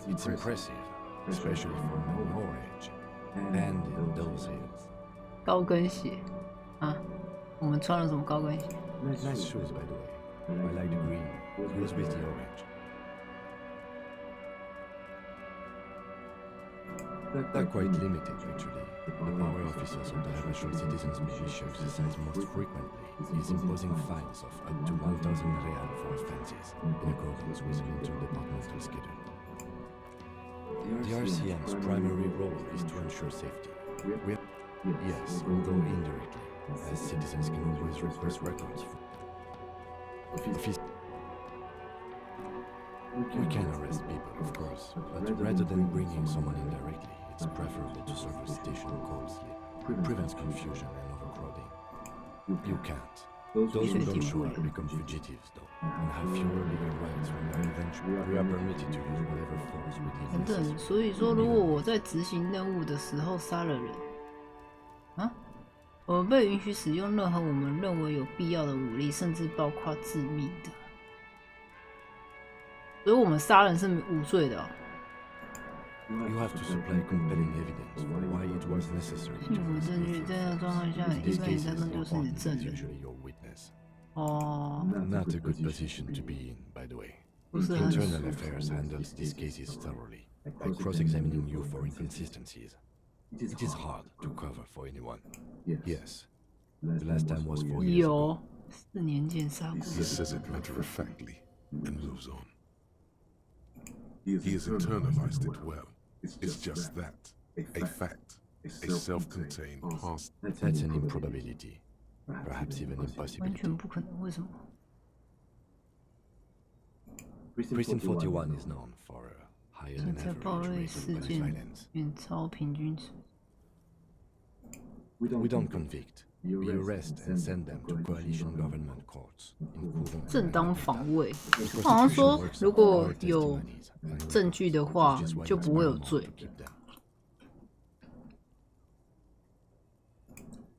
It's impressive, especially for your age, and in those hills. 高跟鞋啊，我们穿了什么高跟鞋 Nice shoes, by the way. I like the green. Goes with the orange. They're quite limited, actually. The power officers of the Habitual Citizens Militia exercise most frequently is imposing fines of up to 1,000 real for offences, in accordance with the interdepartmental schedule. The RCM's primary role is to ensure safety. Yes, although indirectly, as citizens can always request records. We can arrest people, of course, but rather than bringing someone in directly, it's preferable to serve a station closely. Prevents confusion and overcrowding. You can't. Those who don't show up become fugitives, though, and have fewer legal rights when they're eventually. We are permitted to use whatever force we deem 等等，所以说，如果我在执行任务的时候杀了人，啊，我们被允许使用任何我们认为有必要的武力，甚至包括致命的。所以我们杀人是无罪的、哦。You have to supply compelling evidence for why it was necessary. 幸福证据在那状况下，一般人他们就是你证人。哦。Not a good position to be in, by the way. 不是很 Internal Affairs handles these cases thoroughly, by cross-examining you for inconsistencies. It is hard to cover for anyone. Yes. The last time was 4 years ago. 4年前杀过。 He says it matter-of-factly and moves on. He has internalized it well. It's just that. A fact. A self-contained past. That's an improbability. Perhaps even 完 impossibility. 全不可能，为什么？ Precinct 41 is known for higher 现 than 在暴 average 力 rate 事 of gun 件 violence. 远超平均值。 We don't convict. We arrest and send them to coalition government courts. 正当防卫，好像说如果有证据的话，就不会有罪。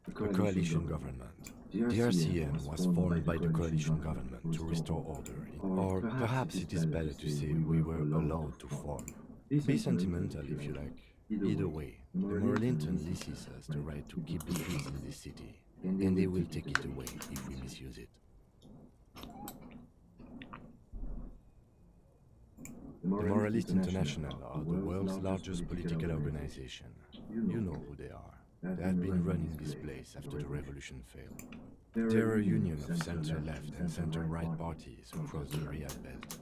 The coalition government. The RCM was formed by the coalition government to restore order, or perhaps it is better to say we were allowed to form. Be sentimental if you like. Either way, the Morlinton leases us the right to keep the peace in this city, and they will take it away if we misuse it. The Moralist International are the world's largest political organization. You know who they are. They have been running this place after the revolution failed. They're a union of center-left and center-right parties across the Riyadh belt.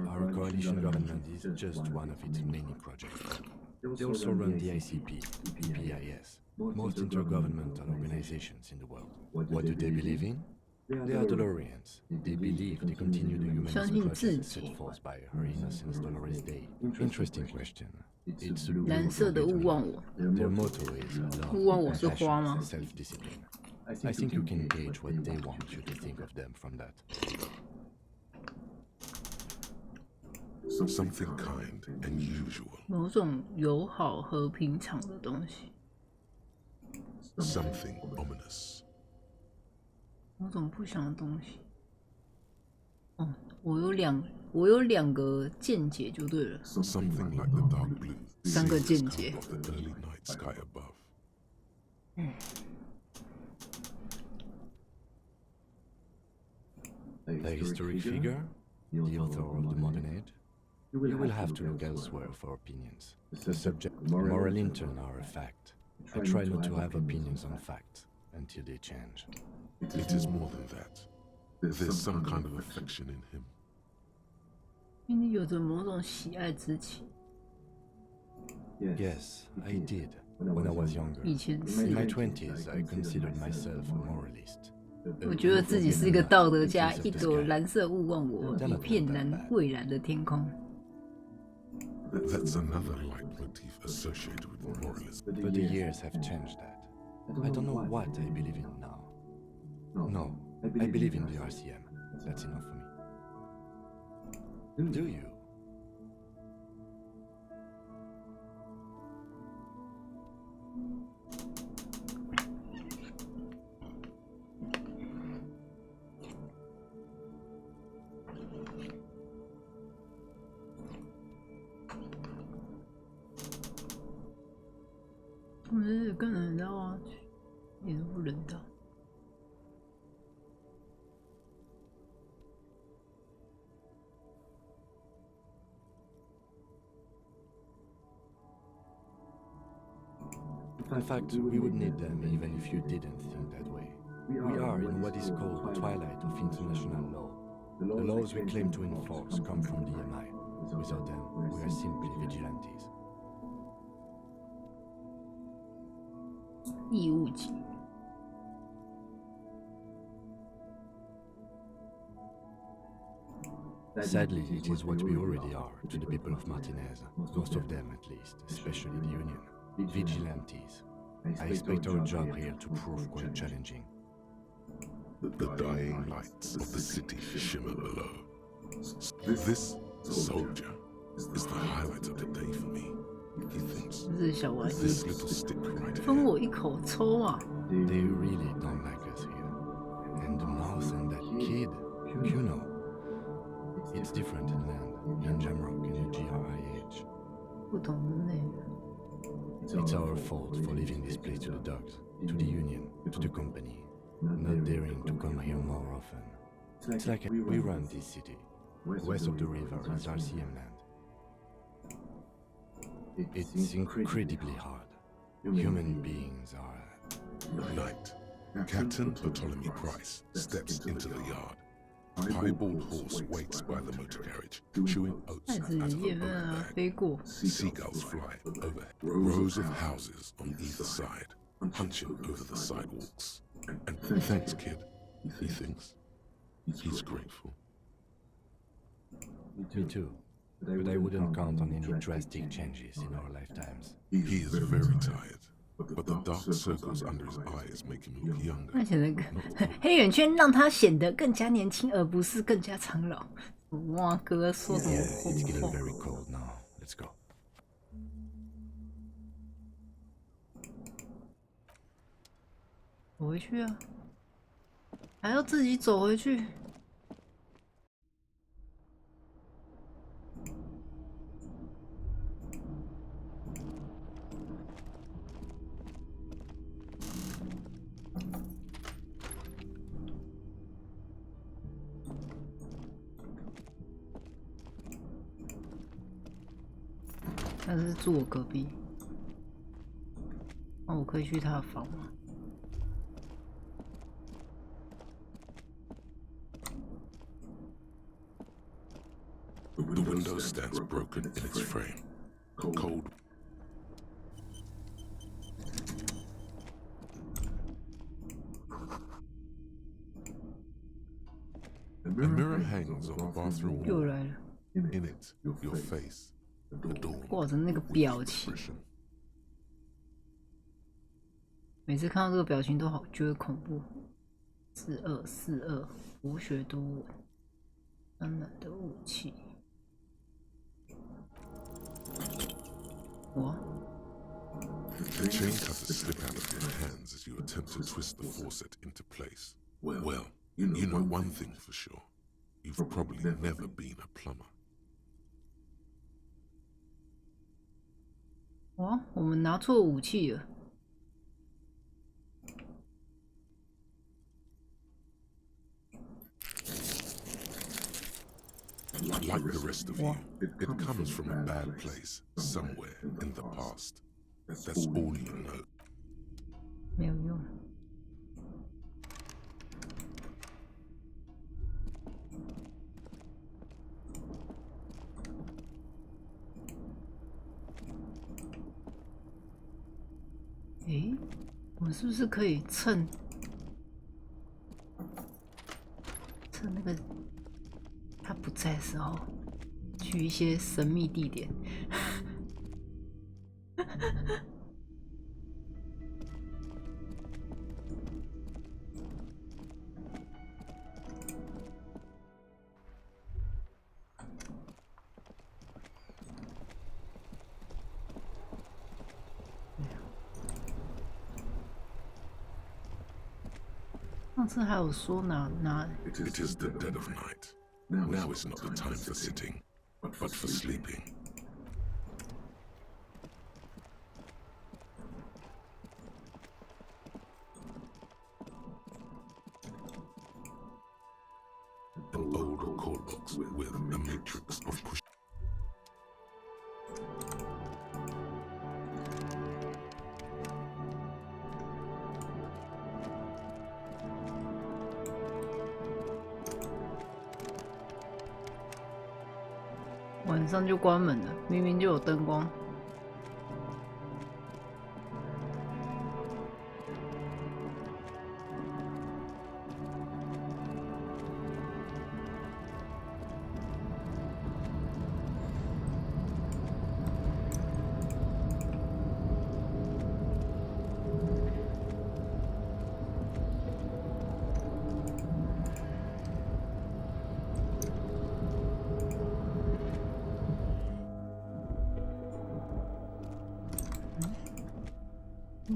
Our coalition government is just one of its many projects. They also run the ICP, EPIS, most intergovernmental organizations in the world. What do they believe in? They are Dolorians. They believe they continue the humanist project set forth by Her Innocence Dolores Day. Interesting question. It's a Their motto is love, passion, and self-discipline. I think you can gauge what they want you to think of them from that. Something kind and usual. 某种友好和平常的东西， Something ominous. 某种不祥的东西。哦，我有两个见解就对了。 Something like the dark blue. 3个见解。 Of the early night sky above. The historic figure? The author of the modern age? You will have to look elsewhere for opinions. The subject, moral intern are a fact. I try not to have opinions on facts until they change. It is more than that. There's some kind of affection in him. 因为有着某种喜爱之情。Yes, I did, when I was younger. In my 20s, I considered myself a moralist. 我觉得自己是一个道德家，一朵蓝色雾望我，一片蓝蔚蓝的天空。 That's another leitmotif associated with moralism. But the years have changed that. I don't know what I believe in now. No, I believe in the RCM. That's enough for me. Do you?我是更人道啊，也是不人道。In fact, we would need them even if you didn't think that way. We are in what is called the twilight of international law. The laws we claim to enforce come from the EMI. Without them, we are simply vigilantes. 义务级。 Sadly, it is what we already are to the people of Martinez, most of them at least, especially the Union. Vigilantes. I expect our job here to prove quite challenging. The dying lights of the city shimmer below. This soldier is the highlight of the day for me. He thinks this little stick right here. 分我一口抽啊！ They really don't like us here. And the mouse and that kid, you know. It's different in land, in Jamrock and in GRIH. 不同的内容。 It's our fault for leaving this place to the dogs, to the Union, to the company, not daring to come here more often. It's like we run this city. West of the river is RCM land. It's incredibly hard. Human beings are... Night. Captain Bartholomew Price steps into the yard. A piebald horse waits by the motor carriage, chewing oats out of a bag. Seagulls fly overhead. Rows of houses on either side, hunching over the sidewalks. And thanks, kid, he thinks. He's grateful. Me too. But I wouldn't count on any drastic changes in our lifetimes. He is very tired, but the dark circles under his eyes make him look younger. 而且那个黑眼圈让他显得更加年轻，而不是更加苍老。哇，哥说的。It's getting very cold now. Let's go. 走回去啊！还要自己走回去。 他是住我隔壁，那我可以去他的房吗？ The window stands broken in its frame. Cold. A mirror hangs on the bathroom wall. In it, your face. 挂着那个表情，每次看到这个表情都好觉得恐怖。4242，博学多闻，温暖的武器。我。The chain cutters slip out of your hands as you attempt to twist the faucet into place. Well, you know one thing for sure. You've probably never been a plumber. 哇，我们拿错武器了。Like the rest of you, it comes from a bad place, somewhere in the past. That's all you know. 没有用。诶，我们是不是可以趁那个他不在的时候，去一些神秘地点？上次还有说哪 It is the dead of night. Now is not the time for sitting, but for sleeping. An old call box with a matrix of push. “晚上就关门了，明明就有灯光。”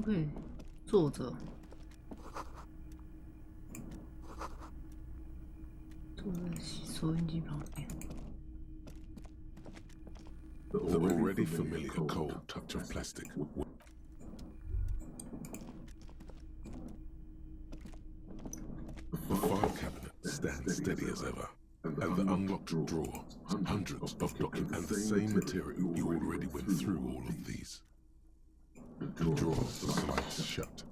可以坐着，坐在收音机旁边。The already familiar cold touch of plastic. The file cabinet stands steady as ever, and the unlocked drawer, hundreds of documents, and the same material. You already went through all of these. The drawer slides shut.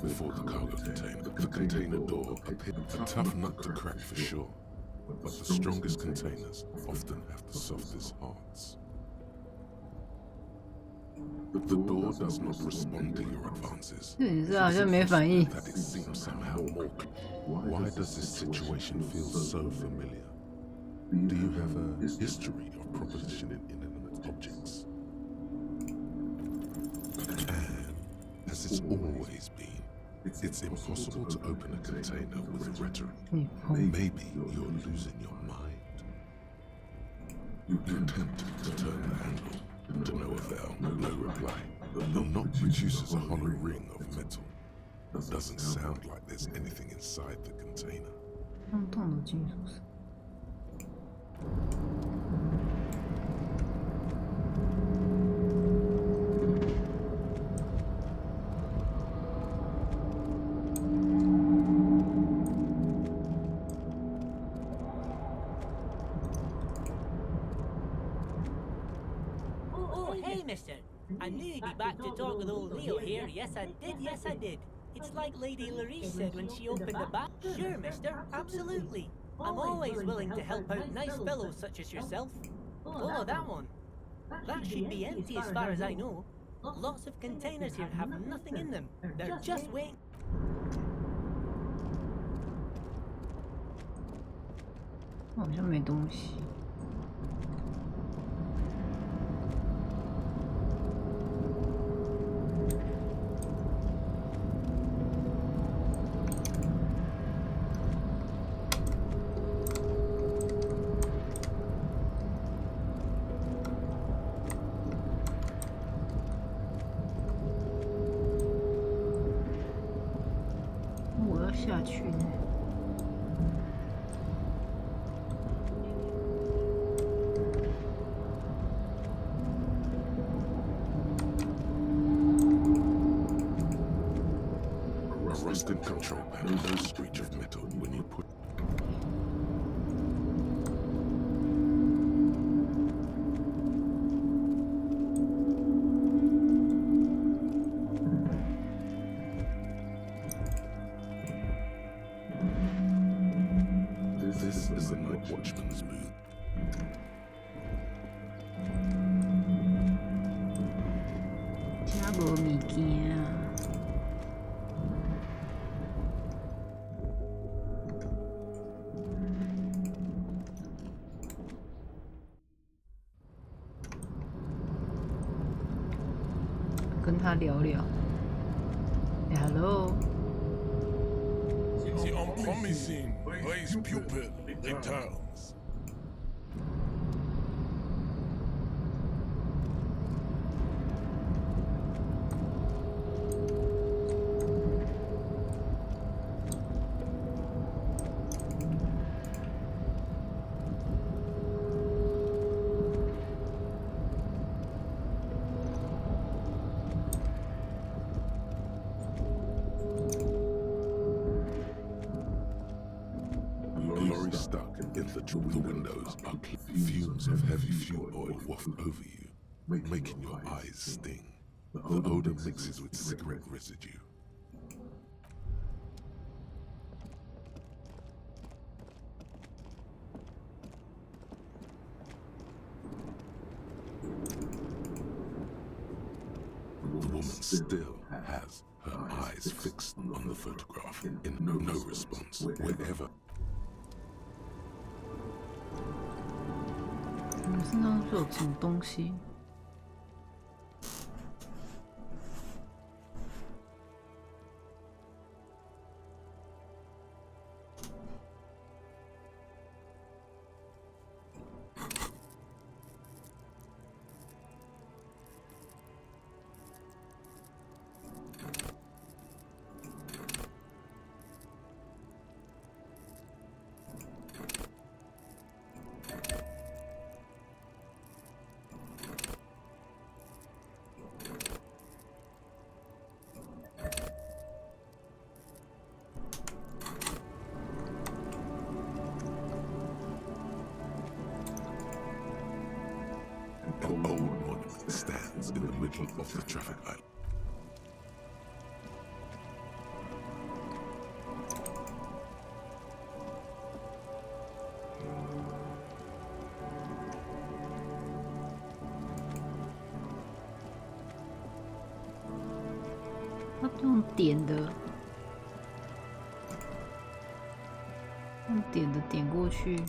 Before the cargo container, the container door appeared a tough nut to crack for sure, but the strongest containers often have the softest hearts. The door does not respond to your advances. That it seems somehow more. Why does this situation feel so familiar? Do you have a history of propositioning inanimate objects? And as it's always been, it's impossible to open a container with rhetoric. Maybe you're losing your mind. You attempt to turn the handle, to no avail, no reply. The knock produces a hollow ring of metal. Doesn't sound like there's anything inside the container. 'Oh, hey, mister. I knew you'd be back to talk with old Leo here. Yes, I did. It's like Lady Larice said when she opened the back. Sure, mister, absolutely. I'm always willing to help out nice fellows such as yourself. Oh, that one. That should be empty as far as I know. Lots of containers here have nothing in them. They're just waiting. 好像没东西。我要下去呢。 The 行啊！跟他聊聊。Hello。 The unpromising raised pupil returns. The windows are clear. Fumes of heavy fuel oil waft over you, making your eyes sting. The odor mixes with cigarette residue. The woman still has her eyes fixed on the photograph in no response, wherever. 我身上是有什么东西？An old monument stands in the middle of the traffic island.它用点的，用点的点过去。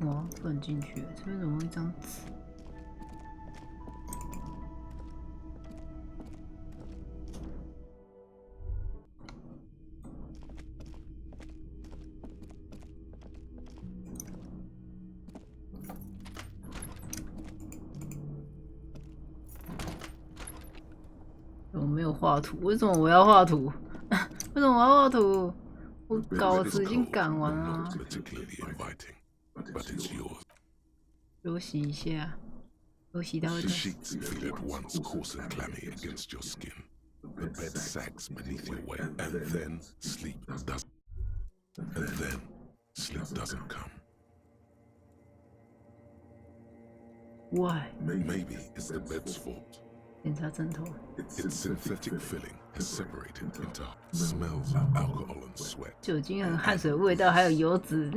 哇，不能进去！这边怎么一张纸？我没有画图，为什么我要画图？为什么我要画图？我稿子已经赶完了。 But it's yours. 休息一下，休息到一 The 个。 sheets feel at once coarse and clammy against your skin. The bed sags beneath your weight, and then sleep doesn't come. Why? Maybe it's the bed's fault. 检查枕头。 Its synthetic filling has separated into smells of alcohol and sweat. 酒精和汗水的味道，还有油脂，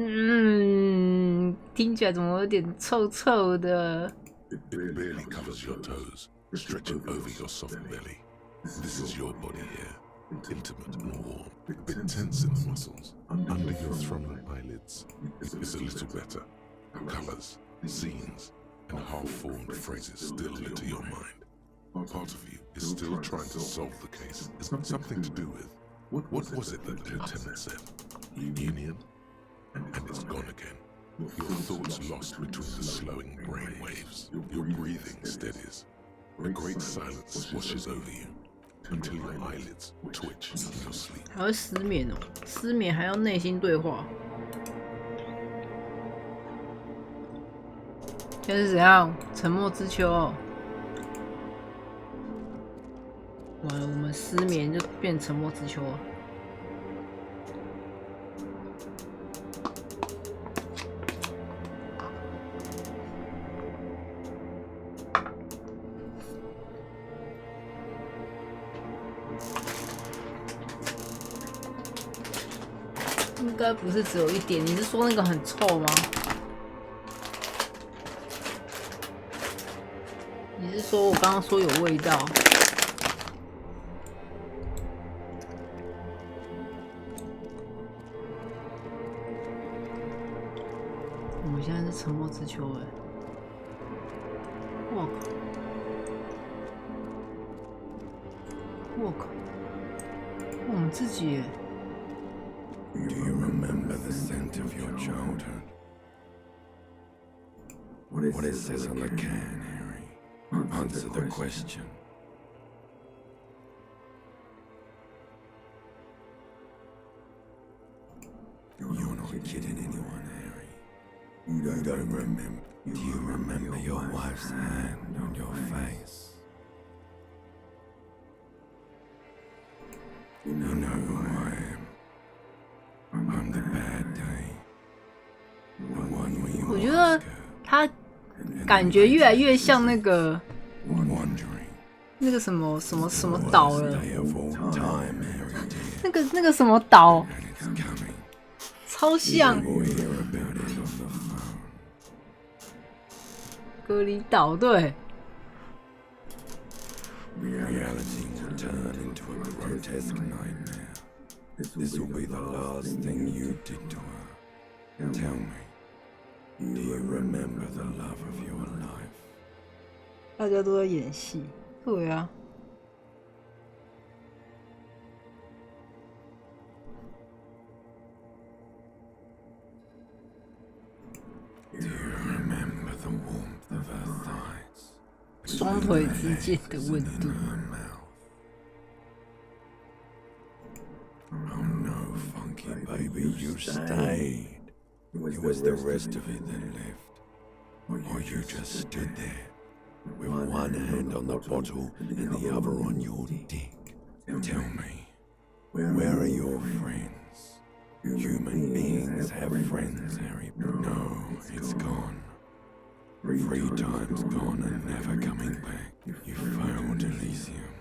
听起来怎么有点臭臭的？ It barely covers your toes, stretching over your soft belly. This is your body here, intimate and warm, a bit tense in the muscles. Under your thrumming eyelids is a little better. Colors, scenes, and half-formed phrases still litter your mind. Part of you is still trying to solve the case. It's got something to do with what was it that the lieutenant said? Union? And it's gone again. Your thoughts lost between the slowing brain waves. Your breathing steadies. A great silence washes over you until your eyelids twitch in your sleep. 还会失眠哦，失眠还要内心对话。现在是怎样？沉默之秋哦。 完了，我们失眠就变沉默之秋了。应该不是只有一点，你是说那个很臭吗？你是说我刚刚说有味道？我们现在是沉默之丘哎！我靠！我靠！我们自己耶！ Do you remember the scent of your childhood? What it says on the can, Harry. Answer the question. You're not kidding anyone, Harry. You don't remember. Do you remember your wife's hand on your face? You know who I am. I'm the bad day. The one where you 我觉得他感觉越来越像那个什么岛了，那个什么岛，超像隔离岛，对。Reality will turn into a grotesque nightmare. This will be the last thing you did to her. Tell me, do you remember the love of your life? 大家都在演戏，对啊。Do you remember the warmth of her thighs? 双腿之间的温度。Oh no, funky baby, you stayed. It was the rest of it that left. Or you just stood there, with one hand on the bottle and the other on your dick. Tell me, where are your friends? Human beings have friends, Harry. No, it's gone. 3 times gone and never coming back. You failed Elysium.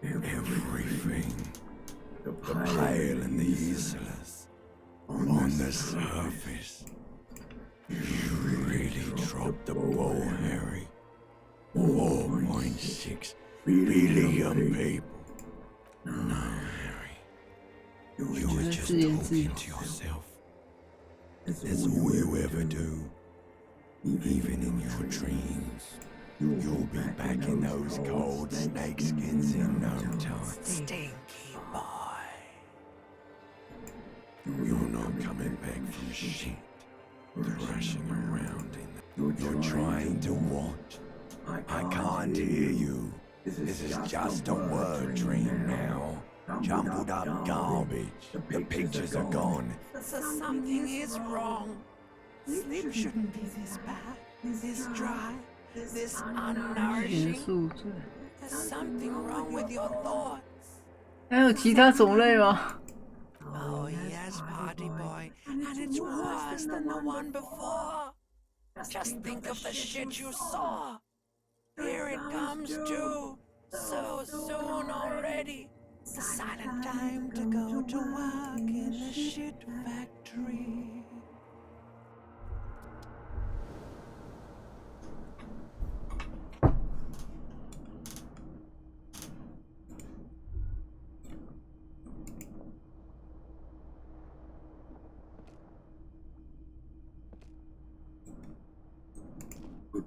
Everything. The pale and the useless. On the surface. You really dropped the ball, Harry. 4.6 billion people. No, Harry. You were just talking to yourself. That's all you ever do. Even in your dreams. You'll be back in those cold snakeskins in no time. Stinky boy. You're not coming back from shit. Thrashing around in. You're trying to what? I can't hear you. This is just a word dream now. Jumbled up garbage. The pictures are gone. So something is wrong. Sleep shouldn't be this bad, this dry, this unnourishing. There's something wrong with your thoughts. 还有其他种类吗？ Oh yes, party boy, and it's worse than the one before. Just think of the shit you saw. Here it comes too, so soon already. The silent time to go to work in the shit factory.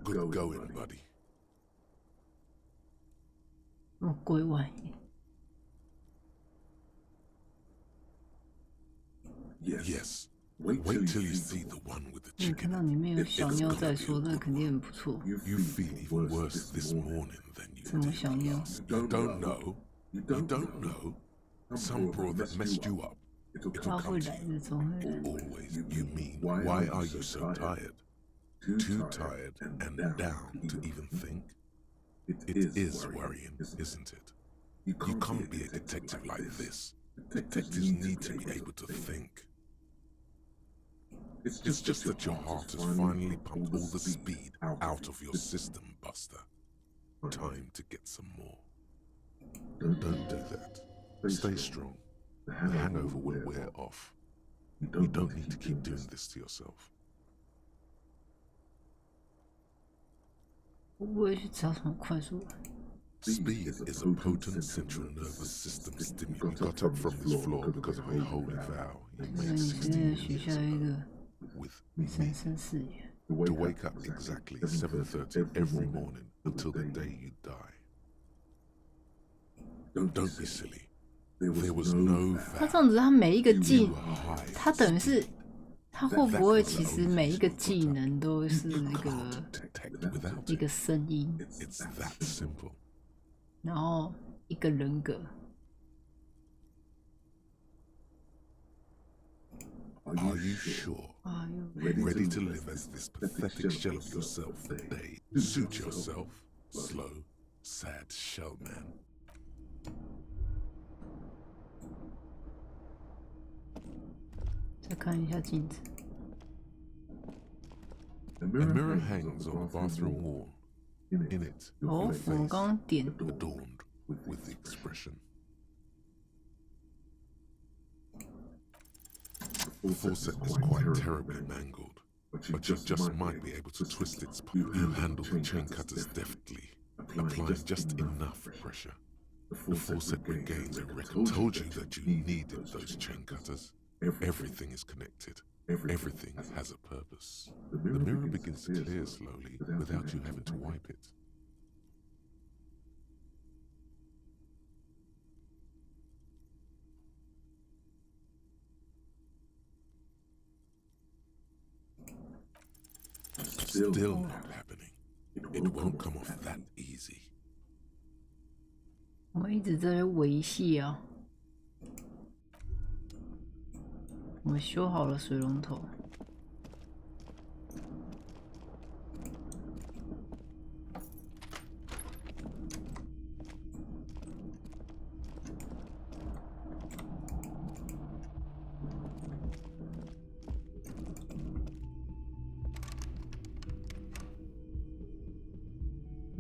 Good going, buddy. 鬼玩意。 Yes. Wait till you see the one with the 你看到里面有小妞在说，那肯定很不错。 You feel even worse this morning than you 什么小妞 You don't know. You don't know. Some broad that messed you up. It'll 他会 come 来 to 日中会来。 always. You mean, why are you so tired? Too tired and down to even think? It is worrying, isn't it? You can't be a detective like this. Detectives need to be able to think. It's just that your heart has finally pumped all the speed out of your system, Buster. Time to get some more. Don't do that. Stay strong. The hangover will wear off. You don't need to keep doing this to yourself. 我不会去找什么快速的。 Speed is a potent central nervous system stimulant. He got up from his floor because of a holy vow he made 16 years ago with me to wake up exactly 7:30 every morning until the day you die. Don't be silly. There was no 他这样子，他每一个技，他等于是，他会不会其实每一个技能都是一个声音？ It's that simple. 然后一个人格。Are you sure? Ready to live as this pathetic shell of yourself for a day? Suit yourself, slow, sad shell man. 再看一下镜子。A mirror hangs on the bathroom wall. In it, your face adorned with the expression. The faucet is quite terribly mangled, but you just might be able to twist its part. You handle the chain cutters deftly, applying just enough pressure. The faucet regains a record. Told you that you needed those chain cutters. Everything is connected. Everything has a purpose. The mirror begins to clear slowly without you having to wipe it. Still not happening. It won't come off that easy. 我们一直在维系啊。我们修好了水龙头。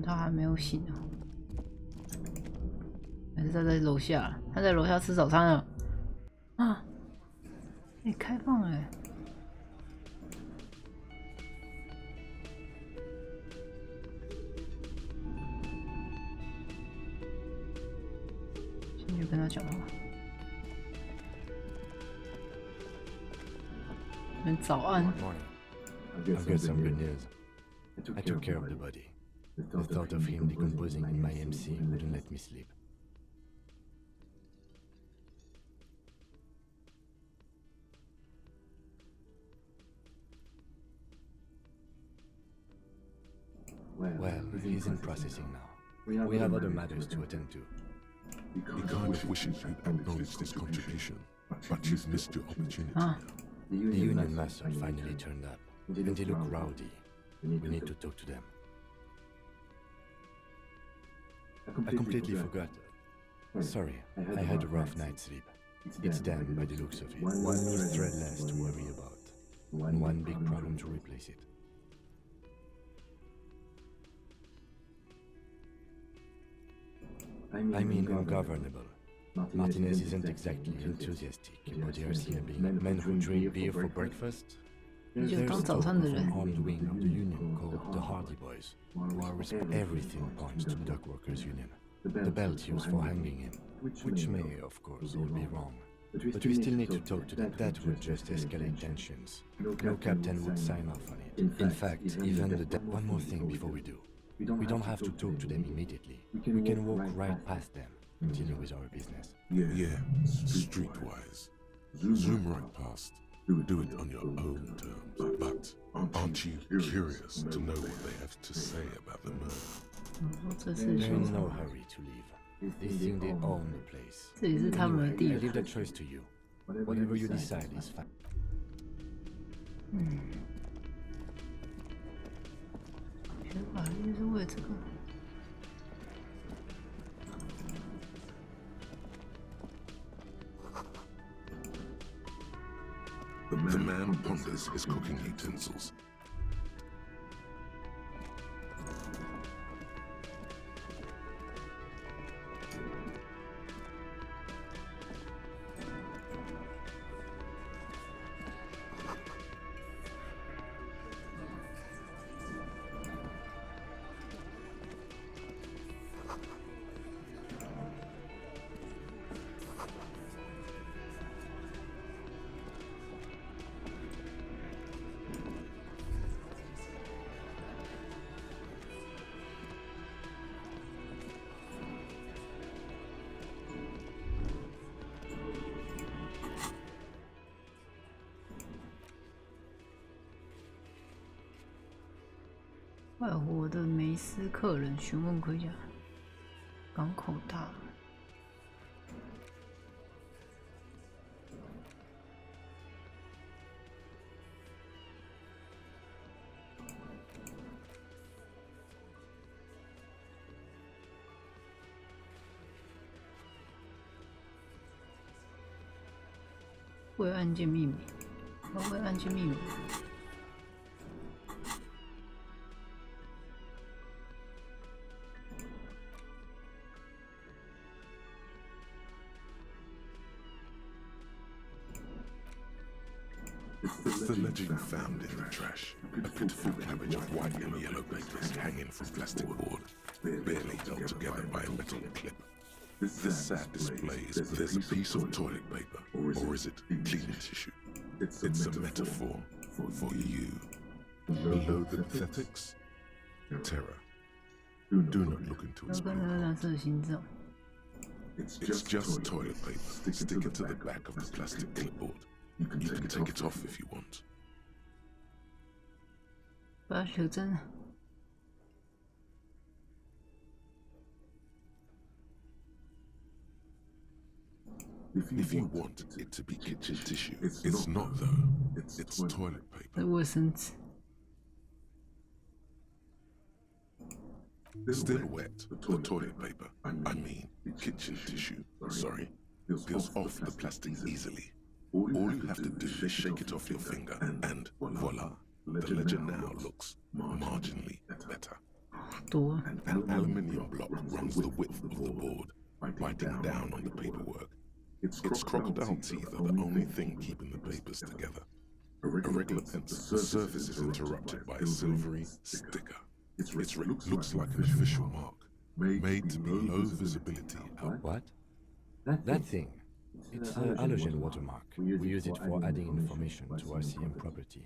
他还没有醒啊，还是他在楼下？他在楼下吃早餐了啊！哎，开放哎！先去跟他讲话。早安。I've got some good news. I took care of the body. The thought of him decomposing in my MC wouldn't let me sleep. Well, he's in processing now. We have other matters to attend to. He kind of wishes you'd acknowledged his contribution, but you've missed your opportunity. The union master finally turned up, and they look rowdy. We need to talk to them. I completely forgot. Sorry, I had a rough night's sleep. It's them by the looks of it. One more thread less to worry about, and one big problem to replace it. I mean ungovernable. Martinez isn't exactly enthusiastic about the RCM being men who drink beer for breakfast. There's talk of an armed wing of the union called the Hardy Boys, who are everything points to the dock workers union. The belt used for hanging him, which may, of course, all be wrong. But we still need to talk to them. That would just escalate tensions. No captain would sign off on it. In fact, even the... One more thing before we do. We don't have to talk to them immediately. We can walk right past them, continue with our business. Yeah, streetwise. Zoom right past. Do it on your own terms. But aren't you curious to know what they have to say about the murder? They're in no hurry to leave. They think they own the place. Anyway, I leave the choice to you. Whatever you decide is fine. The man ponders his cooking utensils. 快活的梅斯客人询问盔甲，港口大。为案件命名，为案件命名。It's the legend found in the trash. A pitiful cabbage of white and yellow papers hanging from plastic board, barely held together by a metal clip. This sad display is that there's a piece of toilet paper, or is it cleaning tissue? It's a metaphor for you. Below the pathetics, terror. Do not look into its blue. It's just toilet paper sticking to the back of the plastic clipboard. You can take it off if you want. 把它修正。If you want it to be kitchen tissue, it's not though. It's toilet paper. 卫生纸。Still wet, the toilet paper, I mean kitchen tissue, sorry, peels off the plastic easily. All you have to do is shake it off your finger and voila, the legend now looks marginally better. An aluminium block runs the width of the board, biting down on the paperwork. Its crocodile teeth are the only thing keeping the papers together. A regular pencil, the surface is interrupted by a silvery sticker. It looks like an official mark, made to be low visibility. What? That thing. It's an halogen watermark. We use it for adding information to our CM property.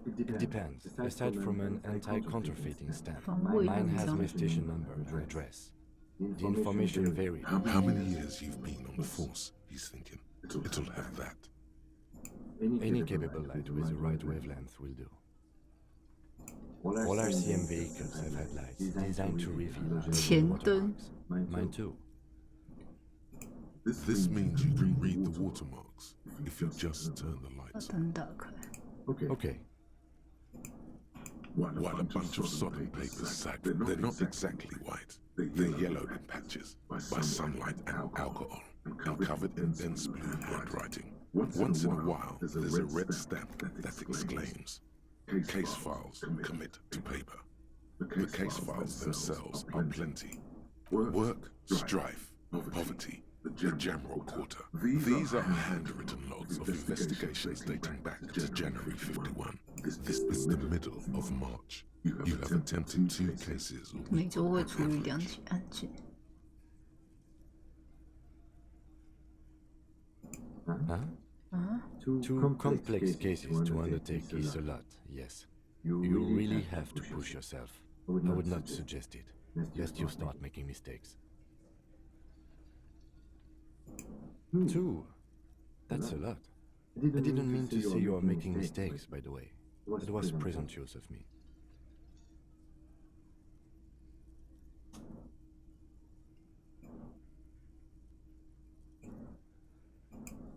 It depends. Aside from an anti-counterfeiting stamp, mine has my station number and address. The information varies. How many years you've been on the force, he's thinking. It'll have that. Any capable light with the right wavelength will do. All our CM vehicles have headlights designed to reveal watermarks. Mine too. This means you can read the watermarks if you just turn the lights on. Okay. While a bunch of sodden papers sag, they're not exactly white. They're yellowed in patches by sunlight and alcohol, and covered in dense blue handwriting. Once in a while, there's a red stamp that exclaims, "Case files commit to paper." The case files themselves are plenty. Work, strife, poverty, the Jamrock Quarter. These are handwritten logs of investigations dating back to January 51. This is the middle of March. You have attempted 2 cases. 每周会处理2起案件。Two complex cases to undertake is a lot, yes. You really have to push yourself. I would not suggest it, lest you start making mistakes. 2? That's a lot. I didn't mean to say you are making mistakes, by the way. That was presumptuous of me.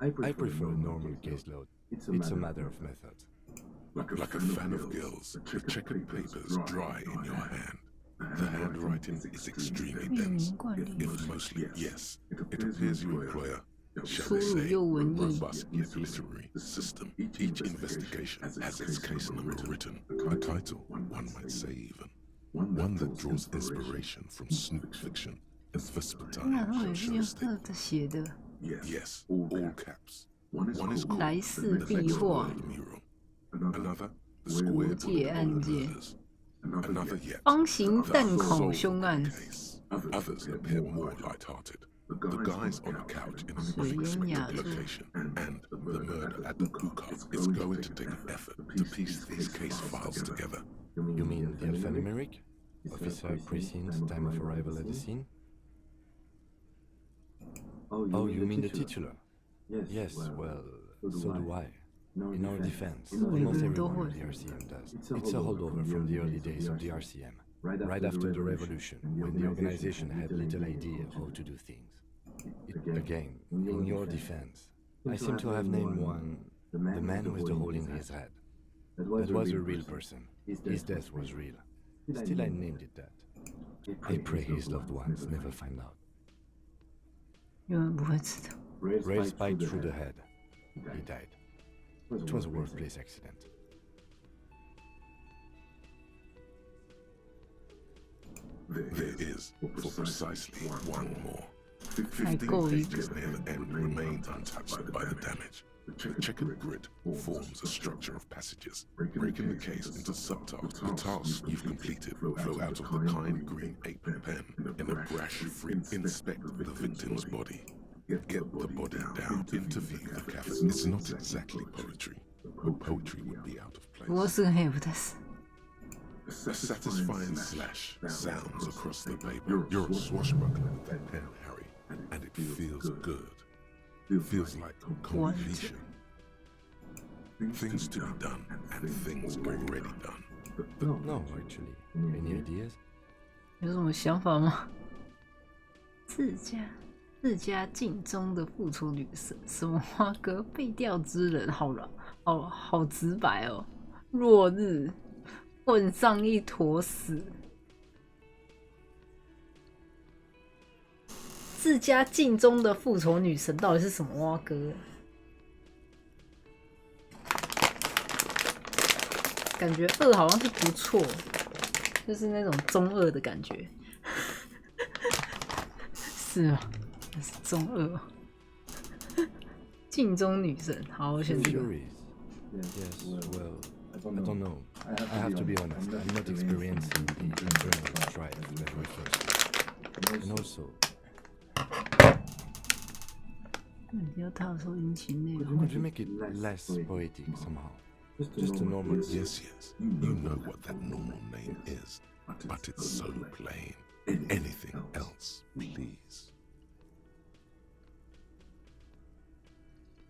I prefer a normal caseload. It's a matter of method. Like a fan of girls, the checkered papers dry in your hand. The handwriting is extremely dense, if mostly, yes. It appears you employ a, shall we say, robust yet literary system. Each investigation has its case number written, a title, one might say even. One that draws inspiration from snoop fiction, as Vespertine shall state. Yes, all caps. One is called the Next World Mural. Another, the Square Bullet. Another yet, others appear more light-hearted. The guys on a couch in an unexpected location, and the murder at the hookah is going to take an effort to piece these case files together. You mean the alphanumeric? Officer, precinct, time of arrival at the scene? Oh, you mean the titular? Yes, well, so do I. In our defense, almost everyone in the RCM does. It's a holdover from the early days of the RCM, right after the revolution, when the organization had little idea how to do things. Again, in your defense, I seem to have named one, the man with the hole in his head. That was a real person. His death was real. Still, I named it that. I pray his loved ones never find out. Ray spiked through the head. He died. It was a workplace accident. There is, for precisely one more. 15 pages near the end remain untouched by the damage. The checkered grid forms a structure of passages, breaking the case into subtasks. The tasks you've completed flow out of the kind green apron pen in a brash free. Inspect the victim's body. Get the body down, interview the catheter. It's not exactly poetry, but poetry would be out of place. A satisfying slash sounds across the paper. You're a swashbuckler with that pen, Harry, and it feels good. It feels like completion. Things to be done and things already done. No, actually. Any ideas? 有什么想法吗？自家镜中的复仇女神，什么花哥被调之人，好直白哦。落日混上一坨屎。自家镜中的复仇女神到底是什么蛙哥？感觉2好像是不错，就是那种中2的感觉，是吗？是中2。镜中女神，好，我选这个。Yes, well, I don't know. I have to be honest. I'm not experienced in the internal strife that we first. And also. Could you make it less poetic somehow? Just a normal. Yes. You know what that normal name is, but it's so plain. Anything else, please.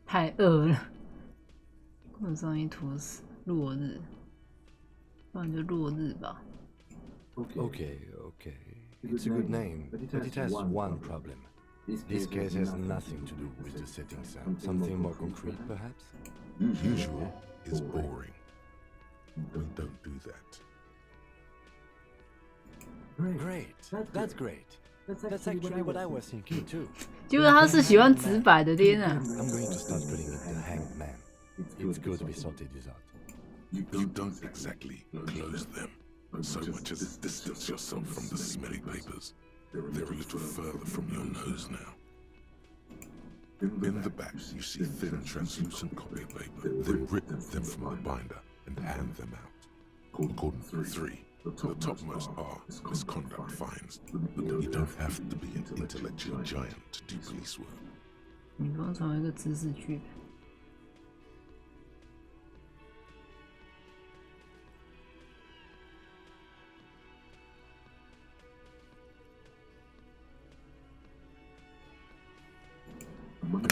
太饿了，混上一坨屎，落日，不然就落日吧。Okay. It's a good name, but it has one problem. This case has nothing to do with the setting sun. Something more concrete, perhaps? Usual is boring. We don't do that. Great. That's great. That's actually what I was thinking too. 就是他是喜欢直白的，天啊 I'm going to start calling it the hanged man. It's good we sorted this out. You don't exactly close them so much as distance yourself from the smelly papers. They're a little further from your nose now. In the back, you see thin, translucent copy paper. Then rip them from the binder and hand them out. According to 3, the topmost are misconduct fines, but you don't have to be an intellectual giant to do police work. 你不用成为一个知识剧。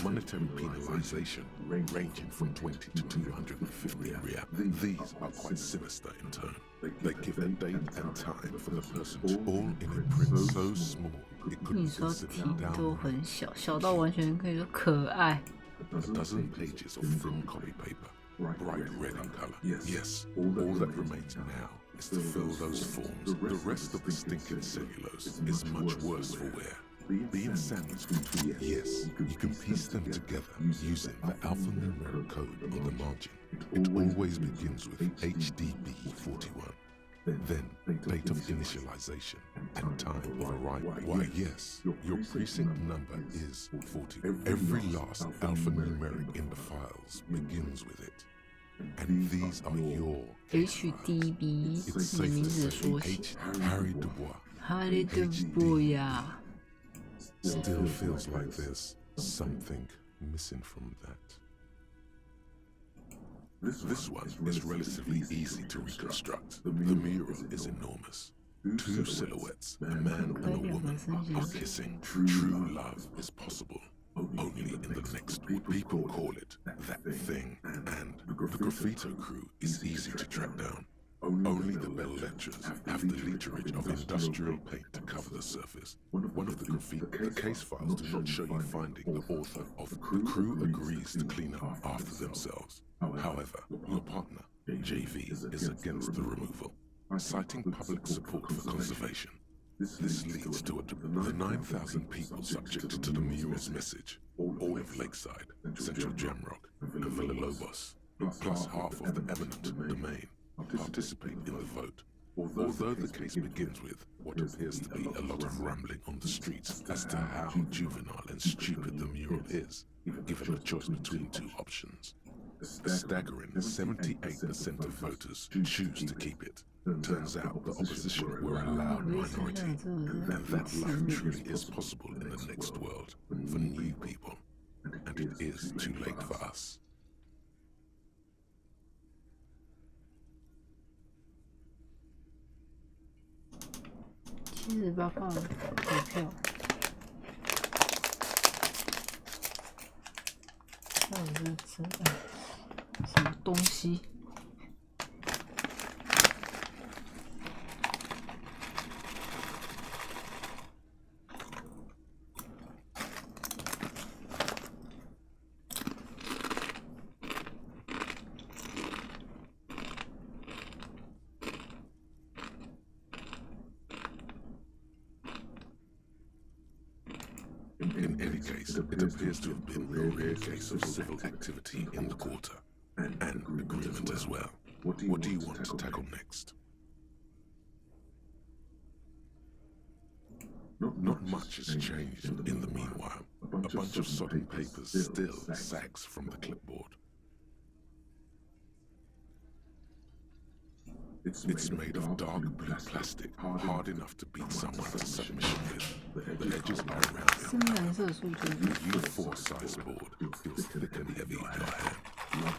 Monetary penalization ranging from 20 to 250 riyal. These are quite sinister in turn. They give a date and time for the person, all in a print so small it could be considered down. 很小，小到完全可以说可爱。A dozen pages of thin copy paper, bright red in color. Yes, all that remains now is to fill those forms. The rest of the stinking cellulose is much worse for wear. Being sandwiched between, yes, you can piece them together using the alphanumeric code on the margin. It always begins with HDB41. Then, date of initialization and time of arrival. Why, yes, your precinct number is 40. Every last alphanumeric in the files begins with it. And these are your HDB. It's safe to say Harry Dubois. Harry Dubois. Still feels like there's something missing from that. This one is relatively easy to reconstruct. The mural is enormous. 2 silhouettes, a man and a woman, are kissing. True love is possible only in the next week. People call it that thing, and The graffito crew is easy to track down. Only the bell ledgers have the literage of industrial paint to cover the surface. One of the case files do not show you finding the author of the crew agrees to clean up after themselves. However, your partner, JV, is against the removal, citing public support for conservation. This leads to the 9,000 people subjected to the mural's message, all of Lakeside, Central Jamrock, and Villa Lobos, plus half of the eminent domain, participate in the vote. Although the case begins with what appears to be a lot of rambling on the streets as to how juvenile and stupid the mural is, given a choice between two options. A staggering 78% of voters choose to keep it. Turns out the opposition were a loud minority, and that life truly is possible in the next world for new people, and it is too late for us.78号投票，到底是什么东西？In any case, it appears to have been a rare case of civil activity in the quarter, and agreement as well. What do you want to tackle next? Not much has changed in the meanwhile. A bunch of sodden papers still sags from the clipboard. It's made of dark blue plastic, hard enough to beat someone to submission with. The edges are rounded. The U4 size board feels thick and heavy in your hand,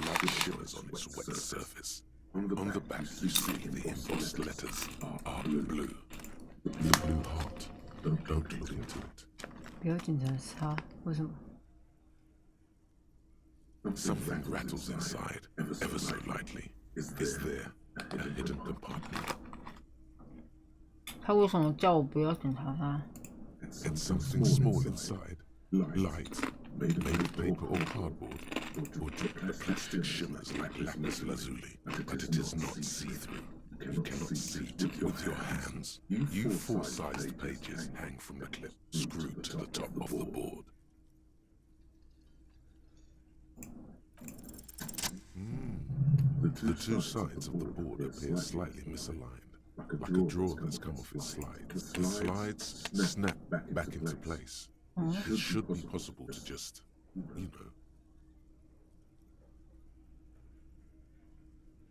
like shimmers on its wet surface. On the back you see the embossed letters are blue. The blue heart. Don't look into it. 不要警察查，为什么？ Something rattles inside, ever so lightly. Is there a hidden compartment? 他为什么叫我不要检查他？ It's something small inside, light, made of paper or cardboard, or the plastic shimmers like lapis lazuli, but it is not see-through. You cannot see it with your hands. U4-sized pages hang from the clip, screwed to the top of the board. The two sides of the board appear slightly misaligned, like a drawer that's come off its slide. The slides snap back into place. It should be possible to just, you know.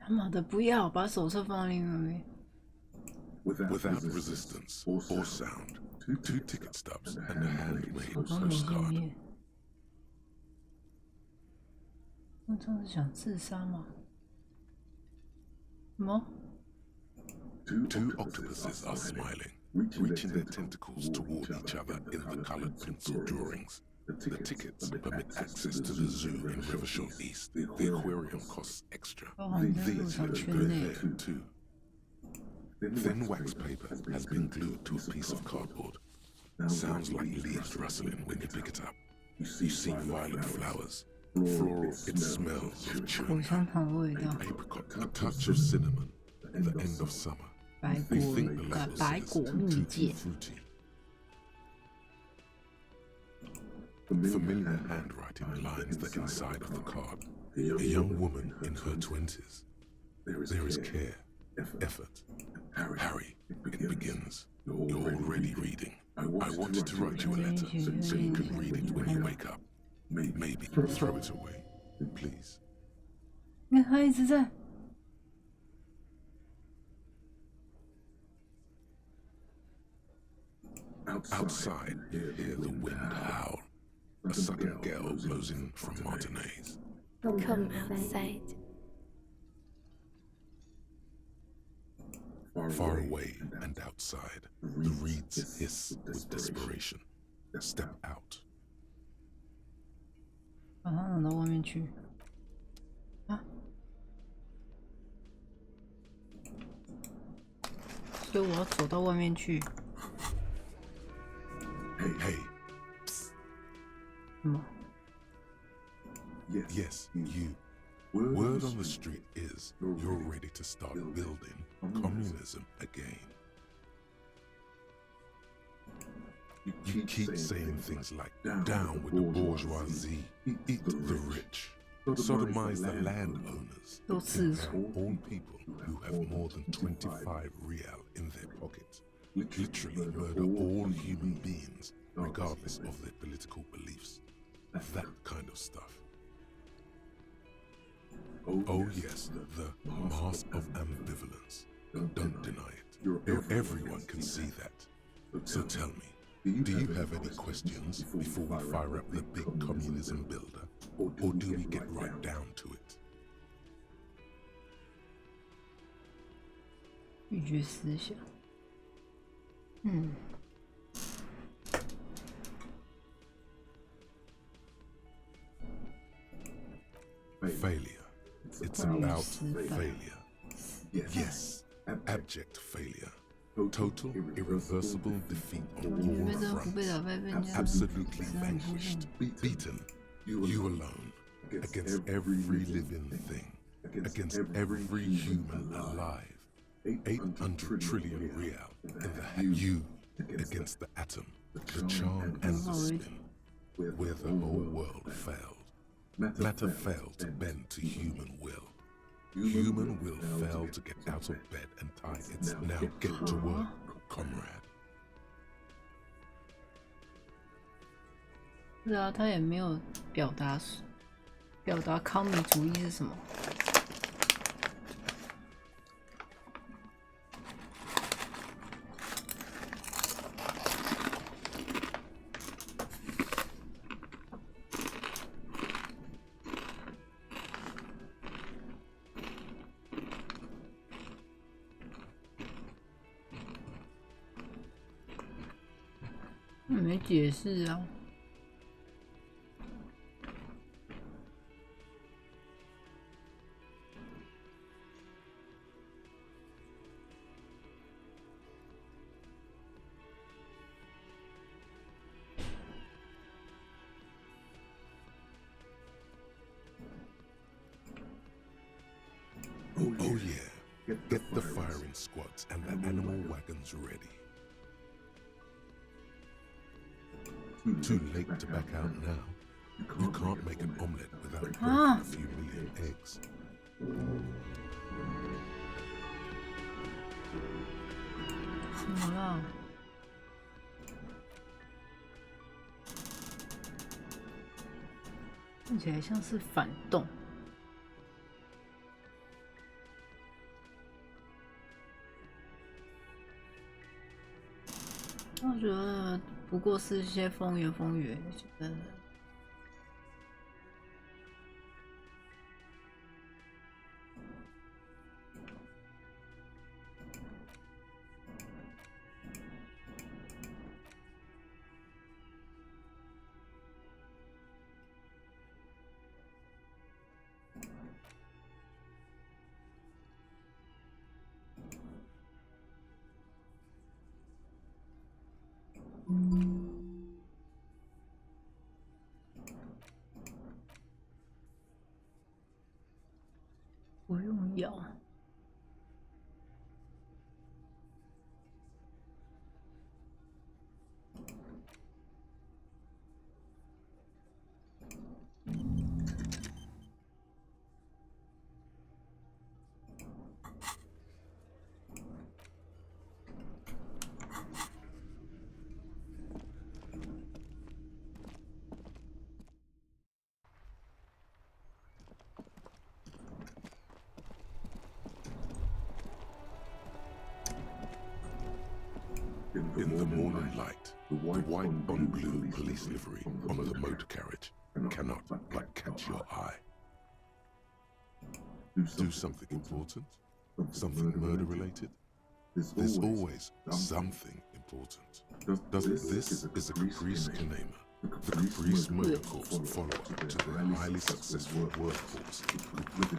他妈的，不要把手册放在另外一边。 Without resistance or sound, two ticket stubs and a handmade postcard. 我真的想自杀吗？什么？ Two octopuses are smiling, reaching their tentacles toward each other in the colored pencil drawings. The tickets permit access to the zoo in Rivershore East. The aquarium costs extra. These let you go there too. Thin wax paper has been glued to a piece of cardboard. Sounds like leaves rustling when you pick it up. You see violet flowers. Floral, it smells of chewing gum, and apricot, a touch of cinnamon, and the end of summer. They think the label says tutti frutti. Familiar handwriting lines the inside of the card. A young woman in her 20s. There is care, effort. Harry, it begins. You're already reading. I wanted to write you a letter so you can read it when you wake up. Maybe throw it away, please. 你看他一直在。 Outside, you hear the wind howl. A sudden gale blows in from Martinez. Come outside. Far away and outside, the reeds hiss with desperation. Step out. 把他拿到外面去。啊，所以我要走到外面去。Hey. 什么？ Yes, you. Word on the street is you're ready to start building communism again. You keep saying things like, down with the bourgeoisie, eat the rich, sodomize the landowners, and all people who have more than 25 real in their pocket, literally murder all human beings, regardless of their political beliefs. That kind of stuff. Oh yes, the mask of ambivalence. Don't deny it. Everyone can see that. So tell me, do you have any questions before we fire up the big communism builder? Or do we get right down to it? 拒绝思想。Failure. It's about failure. Yes, abject failure. Total, irreversible defeat on all fronts. Absolutely vanquished. Beaten. You alone. Against every living thing. Against every human alive. 800 trillion real in the you against the atom, the charm and the spin, where the whole world failed. Matter failed to bend to human will. Human will failed to get out of bed and tie its now get to work, comrade. 是啊，他也没有表达康米主义是什么。没解释啊。Oh yeah, get the firing squads and the animal wagons ready. Too late to back out now. You can't make an omelette without breaking a few million eggs. 怎么了？看起来像是反动。我觉得不过是一些风言风语，觉得。不用咬。In the morning light, the white on blue police livery on the motor carriage cannot but catch your eye. Do something important? Something murder related? There's always something important. This is a caprice Kanema. The Caprice Motor Corps follow-up to their highly successful workhorse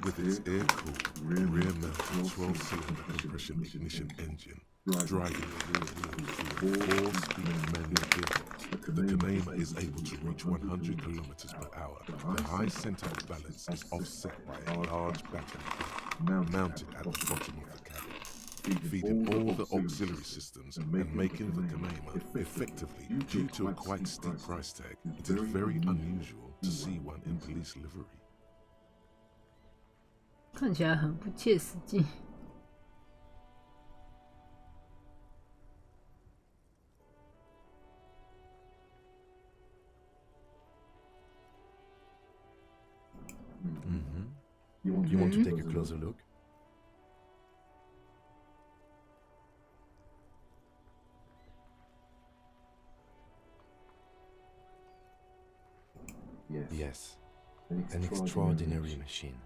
with its air-cooled, rear-mounted 12-cylinder compression ignition engine driving through 4-speed manual gearbox. The Kanema is able to reach 100 kilometers per hour. The high center of balance is offset by a large battery mounted at the bottom of the cabin, feeding all the auxiliary systems and making the Kanema effectively, due to a quite steep price tag, it is very unusual to see one in police livery. 看起来很不切实际。You want to take a closer look? Yes. An extraordinary machine.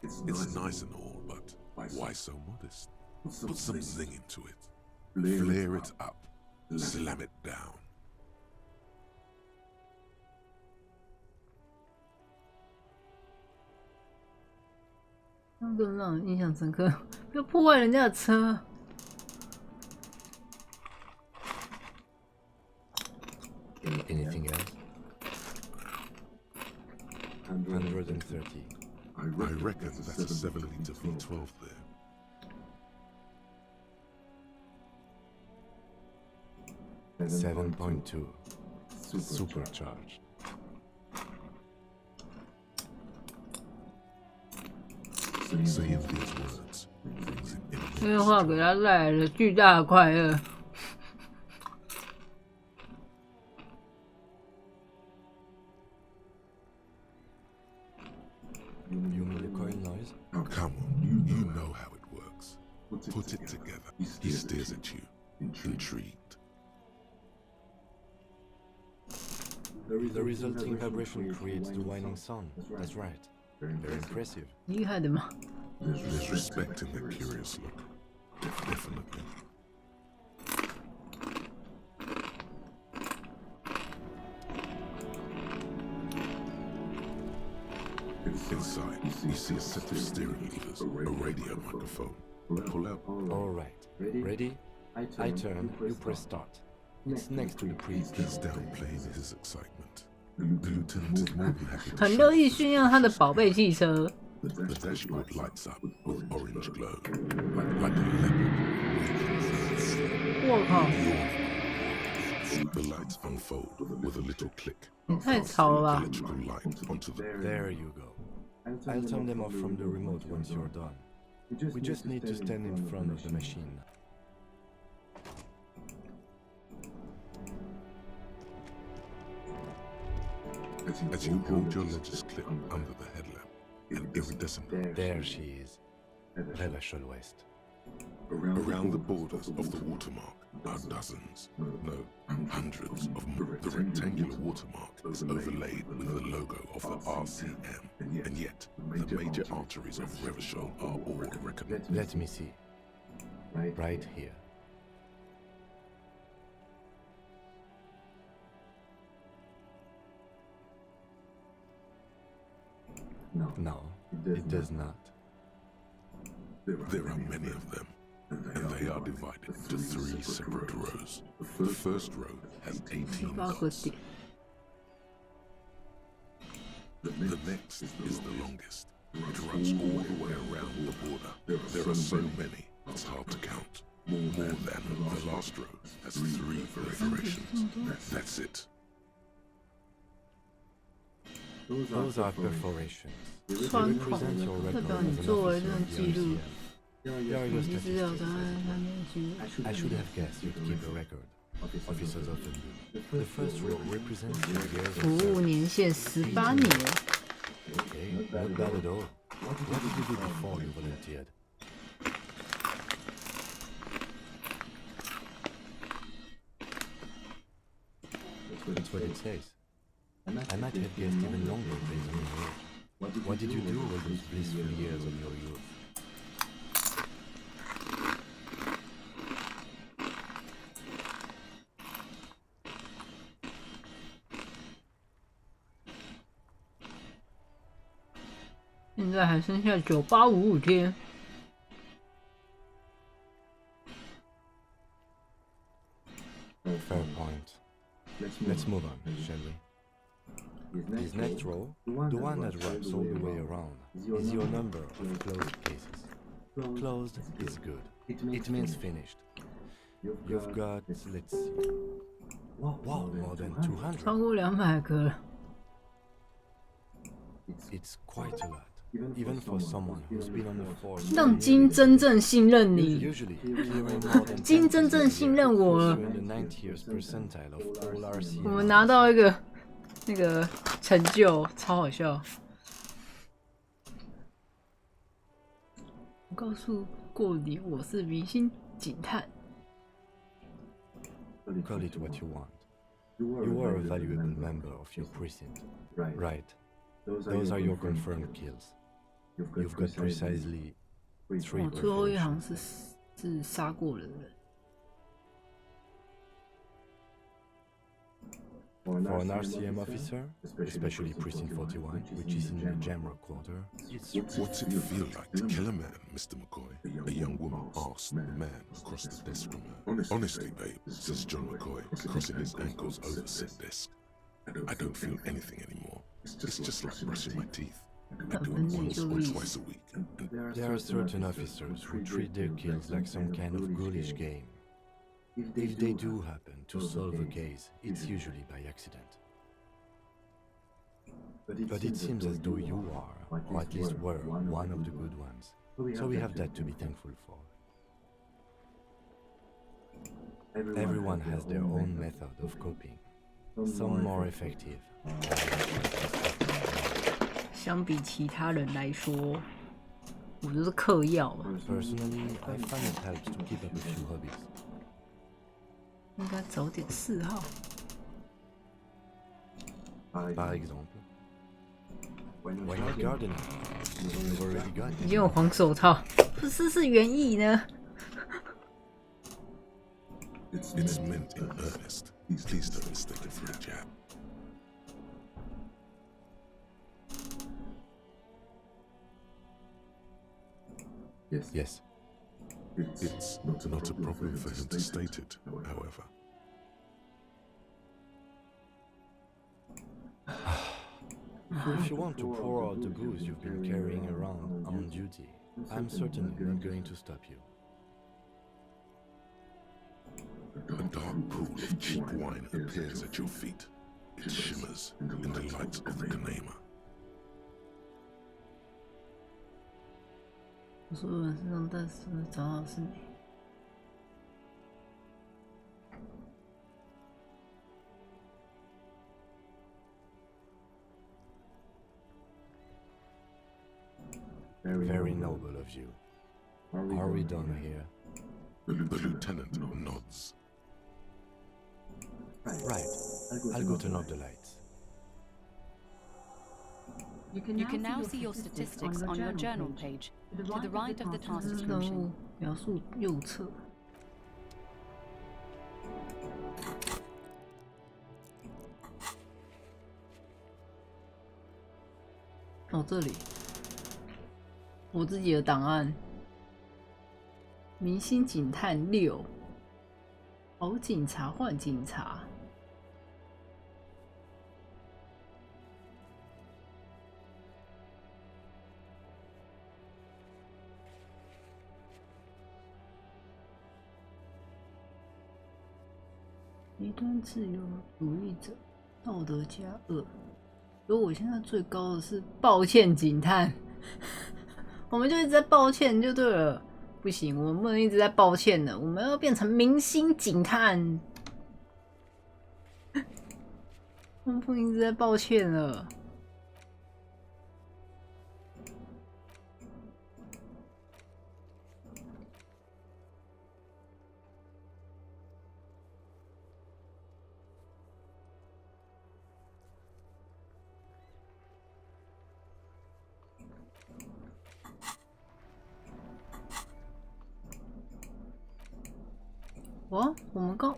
It's nice and all, but why so modest? Put some zing into it. Flare it up. Slam it down. 那个让人印象深刻，不要破坏人家的车。Anything else? 130. I reckon that's a 7-liter V12 there. .2 supercharged. Saying these words brings an 这句话给他带来了巨大的快乐。You mean the coin noise? Oh, come on, you know how it works. Put it together. He stares at you, intrigued. The resulting vibration creates the whining sound. That's right. Very impressive. 厉害的吗？ There's respect in the curious look. Definitely. Inside, you see a set of steering levers, a radio microphone. Pull out. All right. Ready? I turn, you press start. It's next to the priest. He's downplaying his excitement. The lieutenant is more than happy to 很乐意炫耀他的宝贝汽车。 The dashboard lights up with orange glow, like a leopard. 我靠！ The lights unfold with a little click. 你太吵了吧 Electrical light onto the. There you go. I'll turn them off from the remote once you're done. We just need to stand in front of the machine. As you hold your ledger's clip under the headlamp, an iridescent. There she is. Revachol West. Around the borders of the watermark are dozens, no, hundreds of the rectangular watermark is overlaid with the logo of the RCM, and yet the major arteries of Revachol are all recognized. Let me see. Right here. No, it does not. There are many of them, and they are divided into 3 separate rows. The first row has 18 dots. The next is the longest. It runs all the way around the border. There are so many, it's hard to count. More than the last row has 3 perforations. That's it. Those are perforations. They 穿孔 represent your 代 record 表 as 你 an 作为 officer 这种 of the 记录 RCM. 手机资料档案上面记录。 I should have guessed you'd keep a record. Officers often do. The first row represents your years 服 of 务 service. 年限18年。 Okay, not bad at all. What did you do before you volunteered? That's what it says. I might have guessed even longer based on your age. What did you do all those blissful years of your youth? 现在还剩下9855天。Fair point. Let's move on, shall we? This next row, the one that wraps all the way around, is your number of closed cases. Closed is good. It means finished. You've got, let's see. Wow, more than 200. 超过200个了。It's quite a lot, even for someone who's been on the force. 让金真正信任你，金真正信任我了。我们拿到一个那个成就，超好笑。我告诉过你，我是明星警探。Call it what you want. You are a valuable member of your precinct, right? Those are your confirmed kills. You've got precisely 3 最后一行是杀过人的。For an RCM officer, especially Precinct 41, which is in the Jamrock quarter, What's it feel like to kill a man, Mr. McCoy? A young woman asked the man across the desk from her. Honestly, babe, says John McCoy, crossing his ankles over said desk. I don't feel anything anymore. It's just like brushing my teeth. I do it once or twice a week. There are certain officers who treat their kills like some kind of ghoulish game. If they do happen to solve a case, it's usually by accident. But it seems as though you are, or at least were, one of the good ones. So we have that to be thankful for. Everyone has their own method of coping. Some more effective. 相比其他人来说，我就是嗑药嘛。 Personally, I find it helps to keep up a few hobbies. 应该找点嗜好。Par exemple, why not gardening? You've already got it. 已经有黄手套，不是园艺呢。It's meant in earnest. Please don't mistake it for a jab. Yes. It's not a problem for him to state it, however. If you want to pour out the booze you've been carrying around on duty, I'm certainly not going to stop you. A dark pool of cheap wine appears at your feet. It shimmers in the light of the Kanema. 我所有人身上，但是找到的是你。Very noble of you. Are we done here? The lieutenant nods. Right. I'll go turn off the lights. You can now see your statistics on your journal page, to the right of the task description. 描述右侧。哦，这里，我自己的档案。明星警探6，好警察换警察。极端自由主义者，道德加2。所以我现在最高的是抱歉警探，我们就一直在抱歉就对了。不行，我们不能一直在抱歉的，我们要变成明星警探。我们不能一直在抱歉了。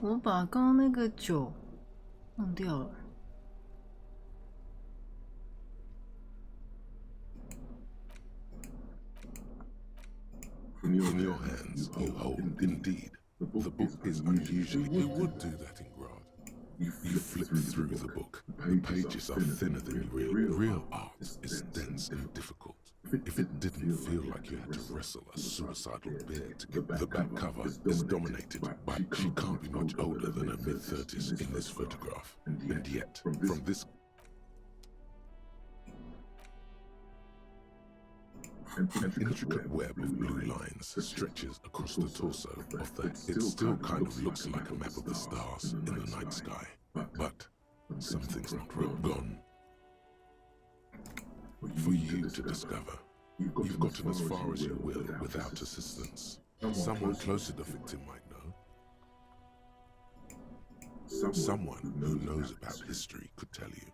我们把刚刚那个酒弄掉了。In your hands, you hold, indeed. The book is unusually. You would do that in Grad. You flip through the book. The pages are thinner than you realize. Real art is dense and difficult. If it didn't feel like you had to wrestle a suicidal bear to get the back cover is dominated by she can't be much older than her mid-30s in this photograph. And yet, from this an intricate web of blue lines stretches across the torso of the... It still kind of looks like a map of the stars in the night sky. But something's not right. Gone. For you to discover. You've gotten as far as you will without assistance. Someone close to the victim might know. Someone who knows about history could tell you.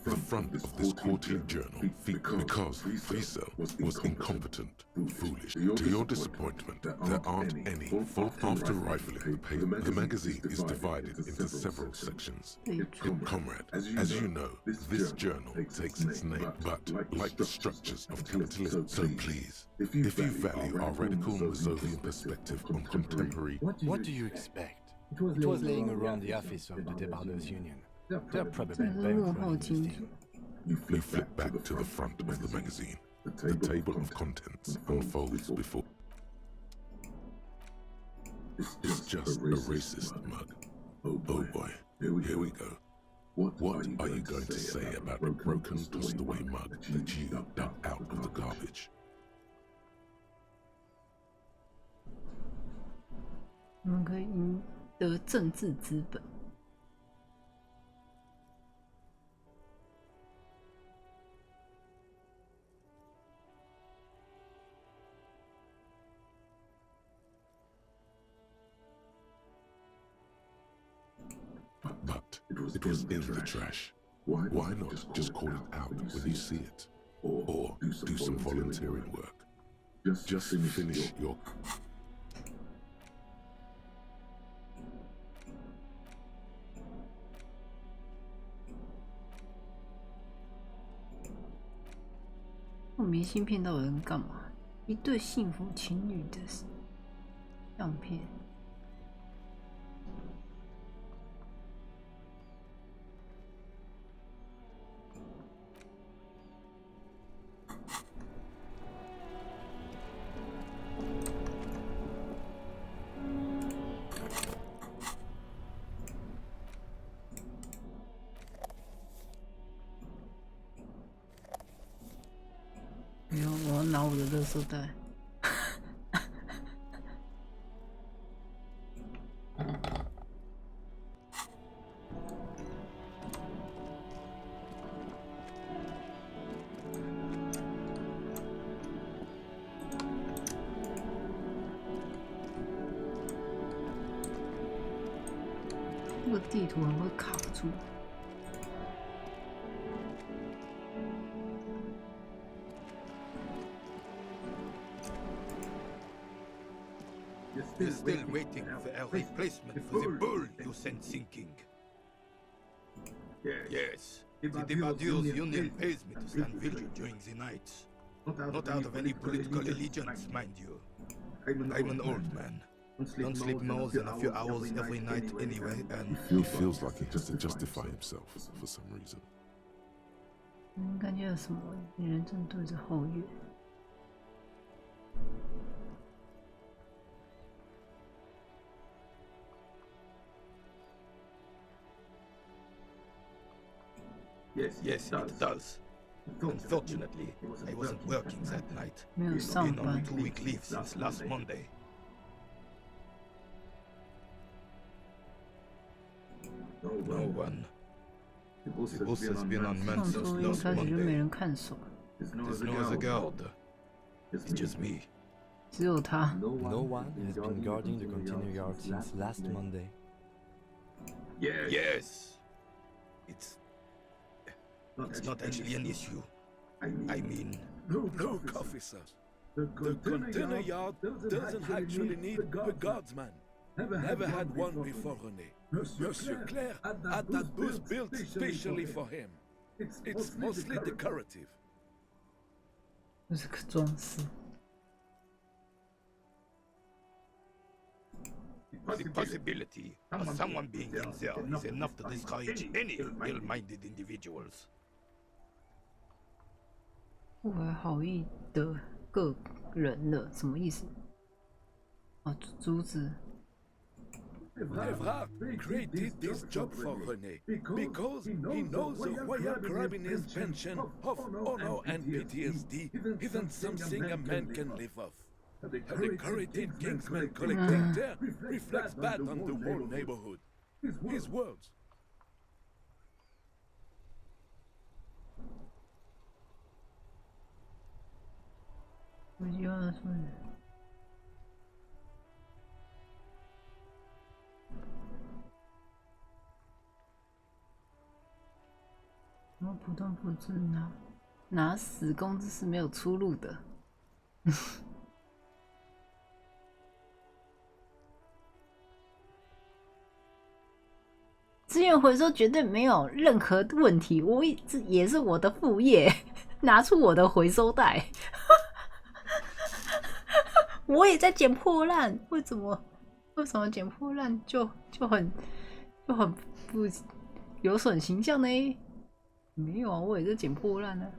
The front of this quarterly journal, because Fiesel was incompetent, foolish. To your disappointment, there aren't any. After rifling the paper, the magazine is divided into several sections. Comrade, as you know, this journal takes its name, but like the structures of capitalism. So please, if you value our radical Mazovian perspective on contemporary... What do you expect? It was laying around the office of the Debarders Union. They're probably bankrupt. You flip back to the front of the magazine. The table of contents unfolds before. It's just a racist mug. Oh boy, here we go. What are you going to say about a broken, tossed-away mug that you dug out of the garbage? But it was in the trash. Why not just call it out when you see it? Or do some volunteering work? Just finish your...我明信片到底能干嘛？一对幸福情侣的相片。没有，我要拿我的垃圾袋。这个地图很会卡住。We're still waiting for a replacement for the bull you sent sinking. Yes. The Debarders Union pays me to stand vigil during the nights. Not out of any political allegiance, mind you. I'm an old man. Don't sleep more than a few hours every night anyway, and... He feels like he has to justify himself for some reason. 感觉有什么女人正对着后院。Yes, it does. Unfortunately, I wasn't working that night. We've been on 2-week leave since last Monday. No one. The bus has been on man since last Monday. There's no other guard. It's just me. No one has been guarding the container yard since last Monday. Yes. It's not actually an issue. I mean... Look, officers. The container yard doesn't actually need a guardsman. Never had one before René. Monsieur Claire had that bus built specially for him. It's mostly decorative. 这是个装饰。The possibility of someone being in there is enough to discourage any ill-minded individuals. 不怀好意的个人了，什么意思？哦，珠子。Evrard created this job for René because he knows the royal carabinier's pension of honor and PTSD isn't something a man can live off. A decorated kingsman collecting dirt reflects bad on the whole neighborhood. His words. 我希望说。然后不断复制拿死工资是没有出路的。资源回收绝对没有任何问题，这也是我的副业，拿出我的回收袋。我也在捡破烂，为什么捡破烂就很不有损形象呢？没有啊，我也在捡破烂呢。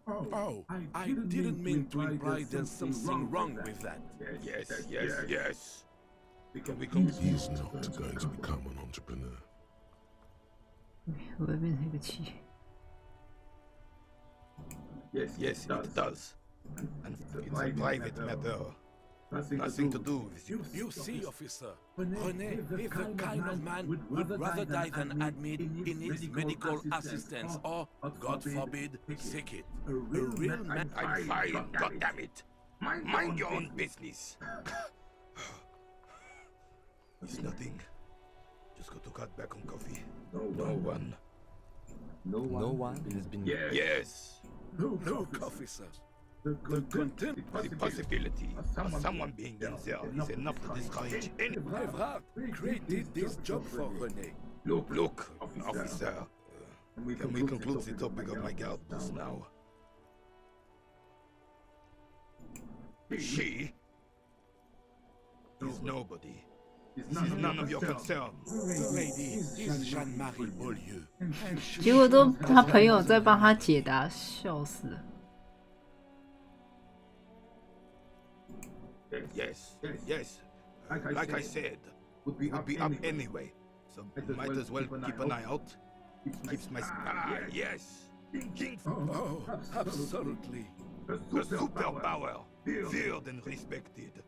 Oh, I didn't mean to imply there's something wrong with that. Yes. He's not going to become an entrepreneur. 我会变成一个企业。Yes, it does. And it's a private matter. Nothing to do with you. You see, officer, René is the kind of man who would rather die than admit he needs medical assistance or, God forbid, sick it. A real man. I'm fine, goddammit. Mind your own business. It's nothing. Just got to cut back on coffee. No one. No one has been... Yes. No coffee, sir. The possibility of someone being in there is enough to discourage any... Evrard created this job for René. Look, officer. Can we conclude the topic of my gardeners now? She is nobody. This is none of your concern. Lady is Jean-Marie Beaulieu. 结果都他朋友在帮他解答，笑死了。Yes. Like I said, would be up anyway, so might as well keep an eye out. Keeps my yes. King. Oh, absolutely. A superpower, feared and respected.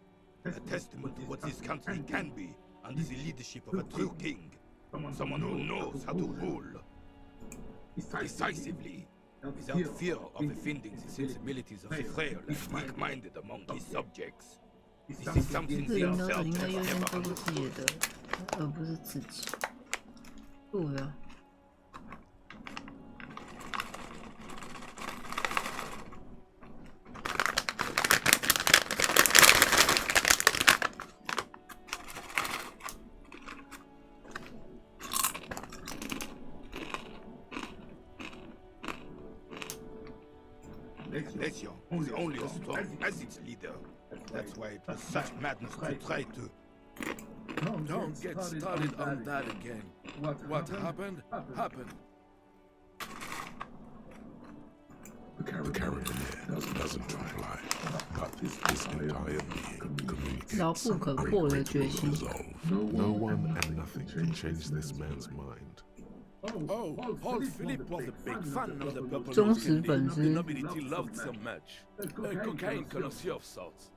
A testament to what this country can be under the leadership of a true king. Someone who knows how to rule decisively, without fear of offending the sensibilities of the frail and weak-minded among his subjects. This is something the himself has never understood. 而不是自己。对啊。Elysium is only as strong as its leader. That's why it was such madness to try to... Don't get started on that again. What happened, happened. The carabiner doesn't reply, but his entire being communicates with resolve. No one and nothing can change this man's mind. Oh, Paul Philippe was a big fan of the purple the nobility loved so much. A cocaine connoisseur of sorts.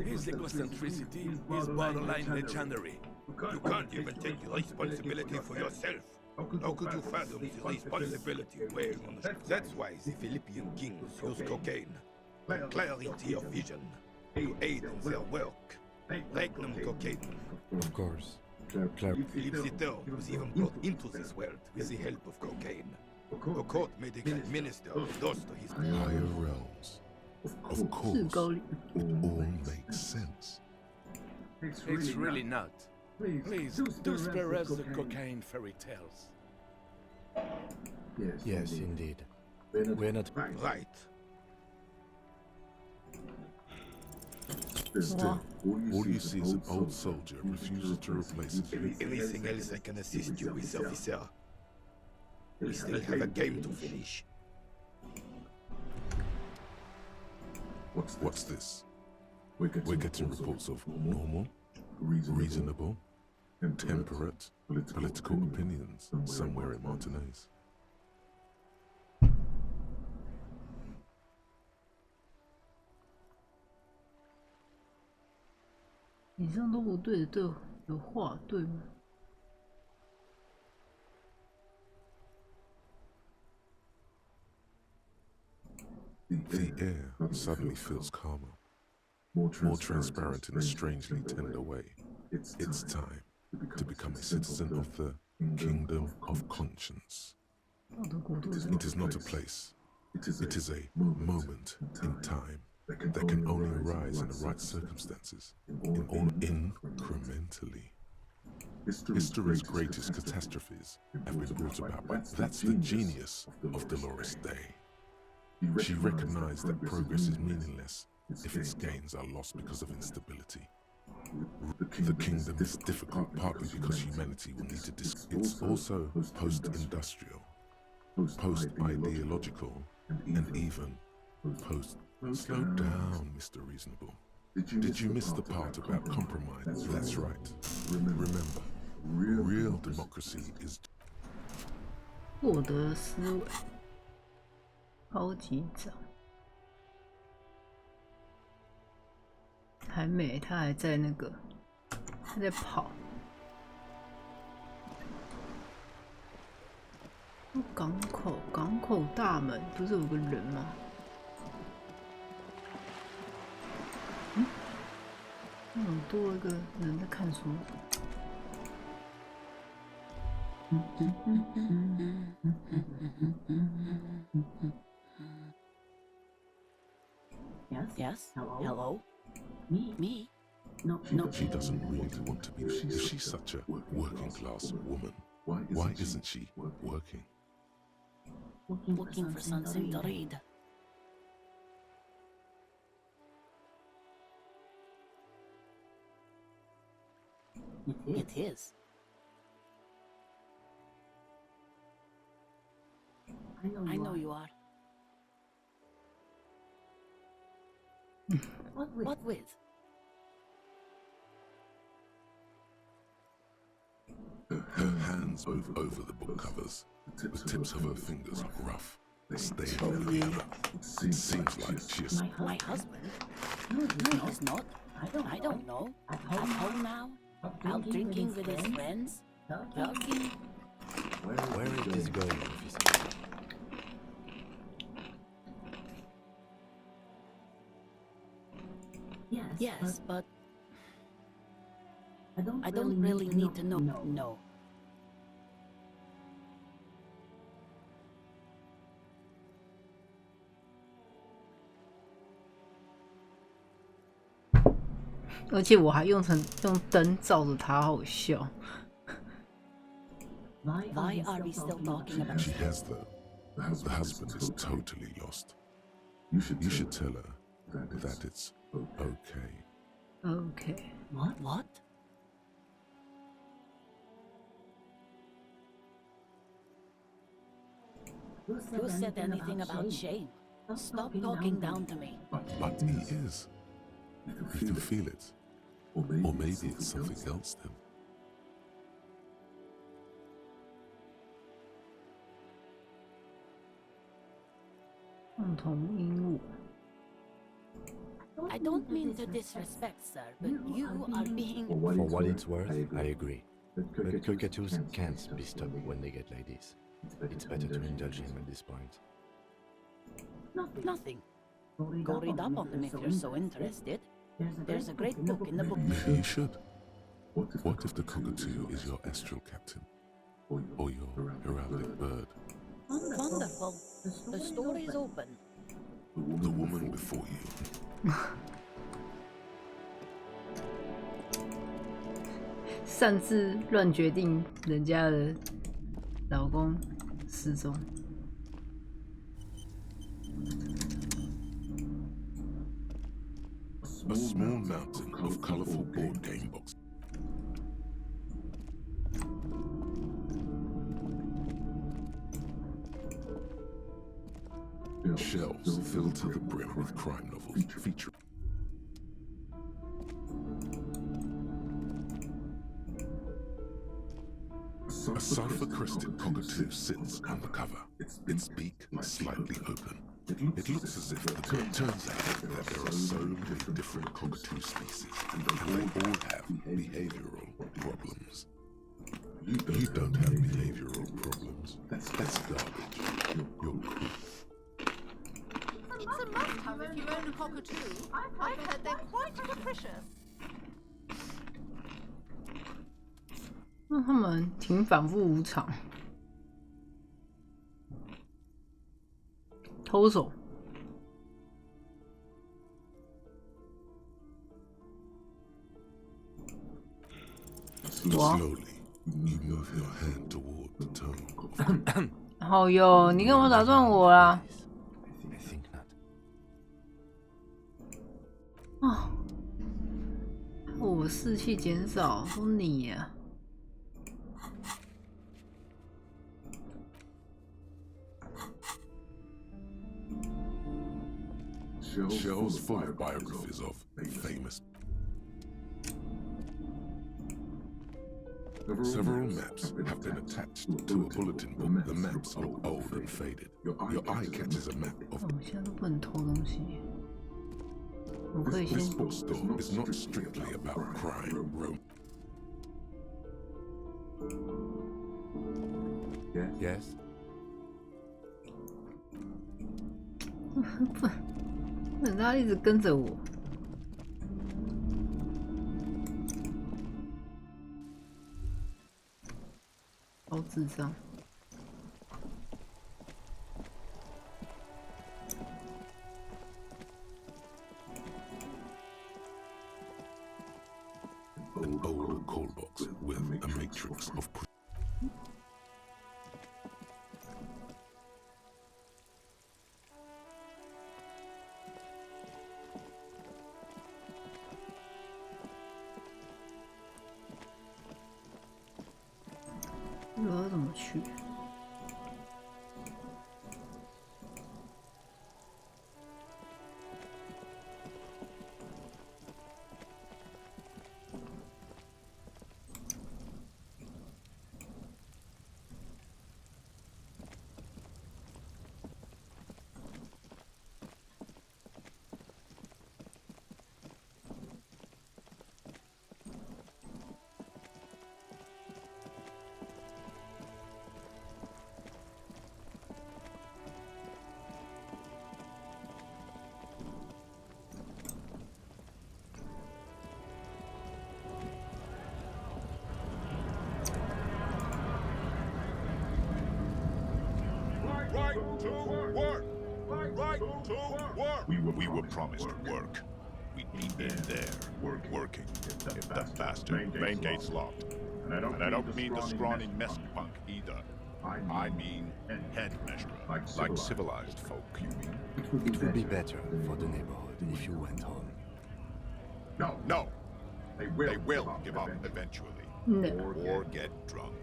His egocentricity is borderline legendary. You can't even take the responsibility for yourself. How could you fathom the responsibility weighing on the... That's why the Philippian kings use cocaine. For clarity of vision. To aid in their work. Regnum cocaine. Of course. Philippe III was even brought into this world with the help of cocaine. The court made a great minister endorsed to his... Higher realms. Of course, it all makes sense. It's really not. Please, do spare us the cocaine fairy tales. Yes, indeed. We're not right. Still, all you see is an old soldier refuses to replace his youth. Anything else I can assist you with, officer? We still have a game to finish. What's this? We're getting reports of normal, reasonable, temperate political opinions somewhere in Martinez. 以上都不对的，对有话对吗？ The air suddenly feels calmer, more transparent in a strangely tender way. It's time to become a citizen of the Kingdom of Conscience. It is not a place. It is a moment in time that can only arise in the right circumstances, incrementally. History's greatest catastrophes have been brought about by... That's the genius of Dolores Day. She recognized that progress is meaningless if its gains are lost because of instability. The kingdom is difficult partly because humanity will need to it's also post-industrial, post-ideological, and even post... Slow down, Mr. Reasonable. Did you miss the part about compromise? That's right. Remember, real democracy is... 获得思维，高级长还没，他还在那个，他在跑。港口大门不是有个人吗？怎么多一个人在看书？ Yes? Hello? Me? No. She doesn't really want to be. If she's such a working class woman, why isn't she working? Looking for something to read. It is. I know you are. What with? Her hands move over the book covers. The tips of her fingers are rough. They stay together. It seems like she is... My husband? No, he's not. I don't know. At home now? Out drinking with his friends? Talking? Where is this going, officer? Yes, but I don't really need to know. No. "而且我还用灯照着他，好笑。 Why are we still talking about? She has though. The husband is totally lost. You should tell her that it's okay. Okay. What? Who said anything about shame? Stop talking down to me. But he is. You can feel it. Or maybe it's something else then. I don't mean to disrespect, sir, but you are being... For what it's worth, I agree. But cockatoos can't be stopped when they get ladies. It's better to indulge him at this point. Nothing. Go read up on them if you're so interested. There's a great book in the book. Maybe you should. What if the cockatoo is your astral captain? Or your heraldic bird? Wonderful. The story's open. The woman before you. 擅自乱决定人家的老公失踪。a small mountain of colorful board game boxes. Shelves filled to the brim with crime novels featuring a cipher-crested cockatoo sits on the cover, its beak slightly open. It looks as if it turns out that there are so many different cockatoo species, and they all have behavioral problems. You don't have behavioral problems. That's garbage. You're cool. It's a must-have if you own a cockatoo. I've heard they're quite capricious. 那他们挺反复无常。偷手。Slowly, you move your hand toward the tone. 好哟，你干嘛打断我啦？啊！我士气减少，都你呀！ Shelves full of biographies of famous. Several maps have been attached to a bulletin book. The maps look old and faded. Your eye catches a map of. This bookstore is not strictly about crime, romance. Yes. 不能他一直跟着我。好智障。An old call box with a matrix of.我要怎么去？We were promised work. We'd be in there, working. If the bastard main gate's locked. And I don't mean the scrawny mess punk either. I mean head measurer, like civilized folk. It would be better for the neighborhood if you went home. No. They will give up eventually. Or get drunk.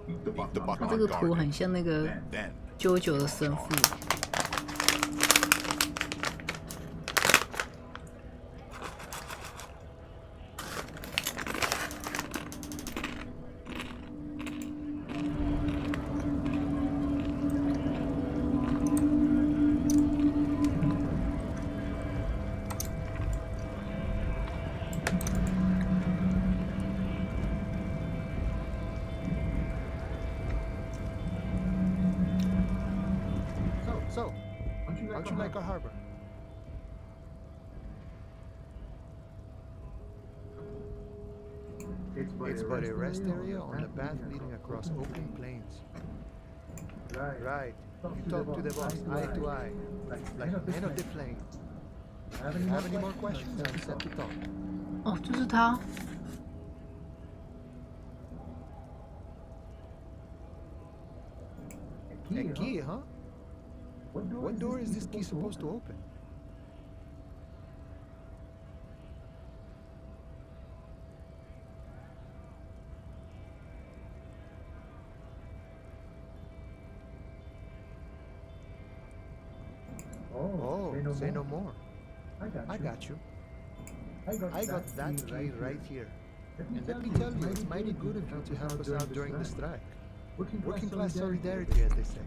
Leave the buck 这个 on 图 guard. 很像那个JoJo 的神父。So, how'd you like our harbor? It's but a rest area on the path leading across open plains. Right. You talk to the boss eye to eye, like men of the plain. If you have any more questions, I'm set to talk. 哦，就是他。A key, huh? What door is this key supposed to open? Oh, say no more. I got you. I got that key right here. And let me tell you, it's mighty good of you to help us out during the strike. Working class solidarity, as they say.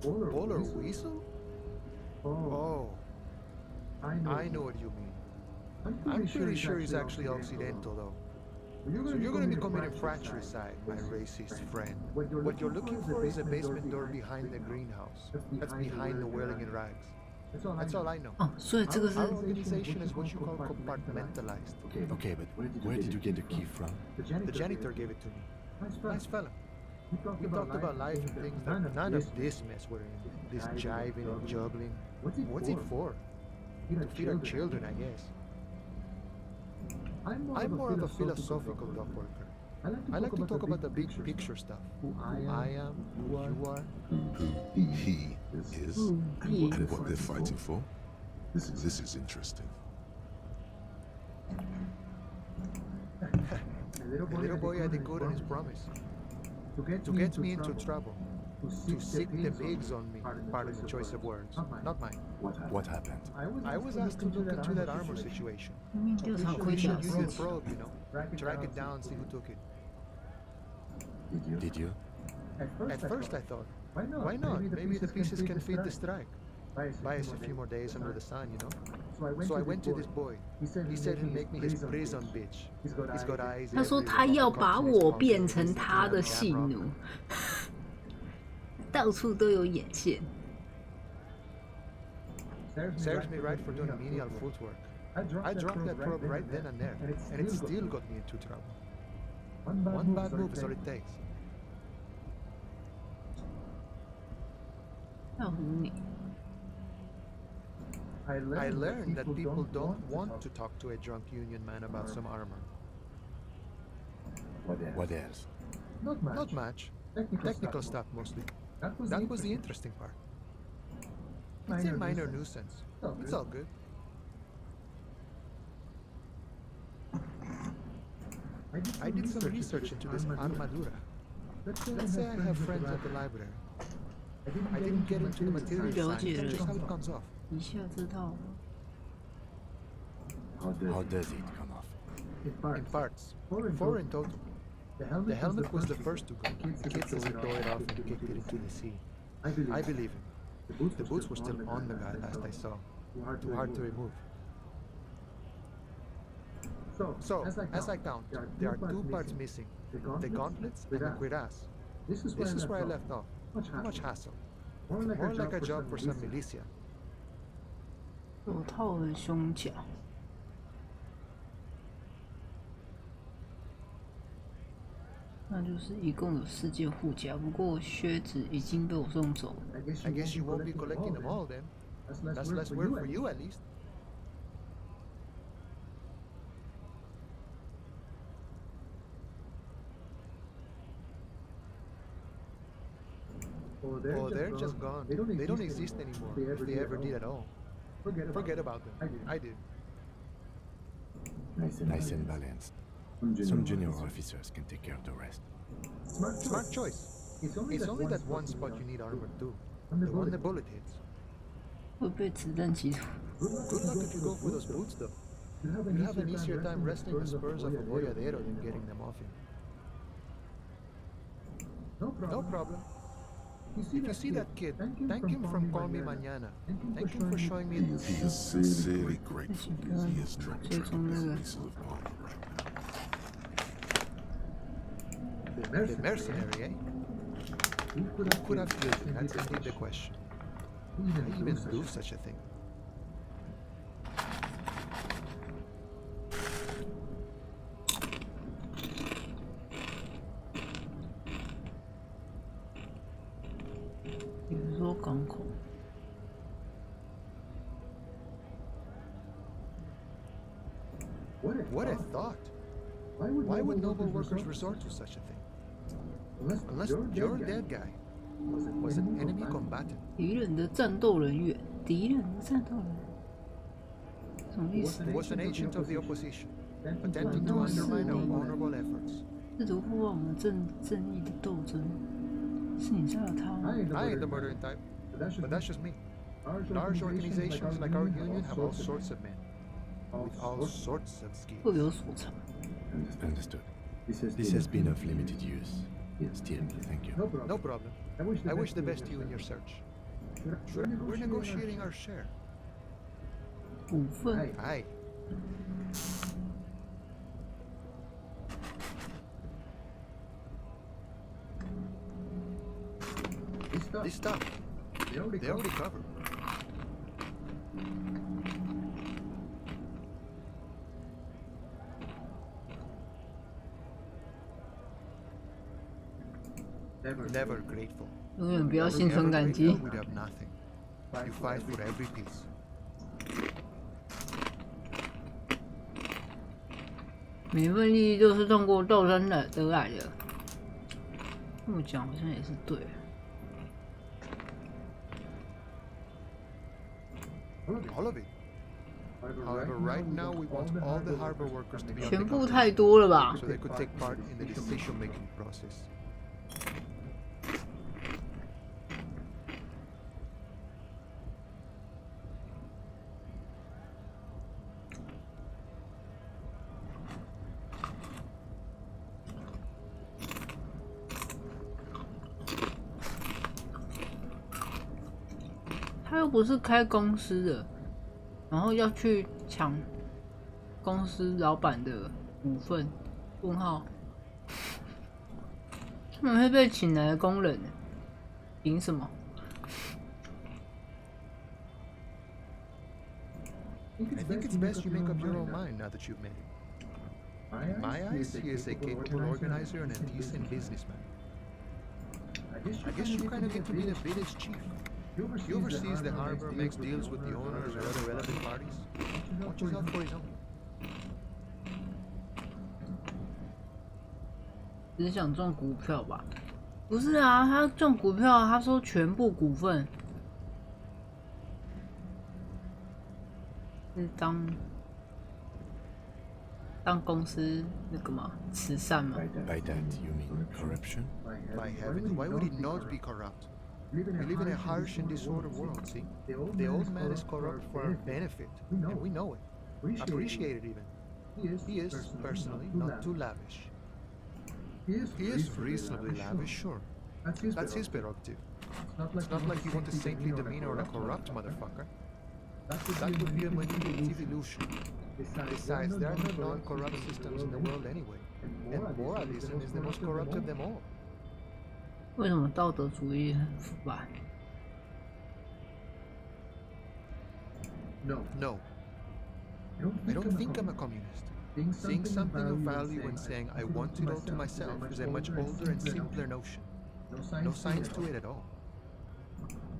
Polar weasel? Oh, I know what you mean. I'm pretty sure he's actually Occidental, though. So you're going to be committing fratricide, my racist friend. What you're looking for is a basement door behind the greenhouse. That's behind the whirling in rags. That's all I know. Our organization is what you call compartmentalized. Okay, but where did you get the key from? The janitor gave it to me. Nice fella. We talked about life and things that none of this mess we're in. This jiving and juggling. What's it for? To feed our children, I guess. I'm more of a philosophical dog worker. I like to talk about the big picture stuff. Who I am, who you are. Who he is, and what they're fighting for. This is interesting. The little boy had a good on his promise. To get me into trouble. To sick the bigs on me. Pardon the choice of words. Not mine. What happened? I was asked to look into that armor situation. We should use the probe, you know. Track it down, see who took it. Did you? At first I thought, why not? Maybe the pieces can feed the strike. Buy us a few more days under the sun, you know. So I went to this boy. He said he'd make me his prison bitch. He's got eyes. 他说他要把我变成他的戏奴，到处都有眼线。Serves me right for doing menial footwork. I dropped that probe right then and there, and it still got me into trouble. One bad move is all it takes. 要唬你。 I learned that people don't want to talk to a drunk union man about some armor. What else? Not much. Technical stuff mostly. That was the interesting part. It's a minor nuisance. It's all good. I did some research into this armadura. Let's say I have friends at the library. I didn't get into the material science, just how it comes off. 一下知道。 How does it come off? In parts. 4 in total. The helmet was the first to go. The kid says he tore it off and kicked it into the sea. I believe him. The boots were still on the guy last I saw. Too hard to remove. So, as I count, there are 2 parts missing. The gauntlets and the cuirass. This is where I left off. Much hassle. More like a job for some militia. 手套的胸甲，那就是一共有4件护甲，不过靴子已经被我送走了。I guess you won't be collecting them all then. That's less work for you at least. Oh, they're just gone. They don't exist anymore, if they ever did at all. Forget about them. I did. Nice and balanced. Some junior officers can take care of the rest. Smart choice. It's only that one spot you need armor too. The one the bullet hits. 会被子弹击中。 Good luck if you go for those boots though. You'll have an easier time wresting the spurs off a boyadero than getting them off him. No problem. If you see that kid, thank him from Call Me Mañana. Thank him for showing me the... He is sincerely grateful. He is not tracking these pieces of armor right now. The mercenary, eh? Who could have killed him? That's indeed the question. I even do such a thing. What a thought! Why would noble workers resort to such a thing? Unless your dead guy was an enemy combatant. 敌人的战斗人员，敌人的战斗人员。was an agent of the opposition, attempting to undermine our honorable efforts. 试图破坏我们正义的斗争，是你杀了他吗？ I ain't the murdering type, but that's just me. Large organizations like our union have all sorts of men, with all sorts of skills. 各有所长。 Understood. This has been of limited use. Still, thank you. No problem. I wish the best to you in your search. Sure, we're negotiating our share. 股份。Aye. This stuff, they already covered. Never grateful. 永远不要心存感激。 We'd have nothing. You fight for every piece. 每份利益都是通过斗争得来的。这么讲好像也是对的。 All of it. However, right now we want all the harbor workers to be on the 全部太多了吧 so they could take part in the decision-making process. 他又不是开公司的，然后要去抢公司老板的股份？问号？他们会被请来的工人，凭什么？ I think it's best you make up your own mind now that you've met him. In my eyes, he is a capable organizer and a decent businessman. I guess you kind of get to be the village chief. He oversees the harbor, makes deals with the owners or other relevant parties. Watches out for his own. 只是想中股票吧？不是啊，他中股票，他说全部股份是当公司那个嘛，慈善嘛。By that you mean corruption? By heavens, why would he not be corrupt? We live in a harsh and disordered world, see? The old man is corrupt for our benefit, and we know it. Appreciate it even. He is, personally, not too lavish. He is reasonably lavish, sure. That's his prerogative. It's not like you want a saintly demeanor or a corrupt motherfucker. That would be a manipulative illusion. Besides, there are no non-corrupt systems in the world anyway, and moralism is the most corrupt of them all. 为什么道德主义很腐败 No. I don't think I'm a communist. Seeing something of value and saying I want it all to myself is a much older and simpler notion. No science to it at all.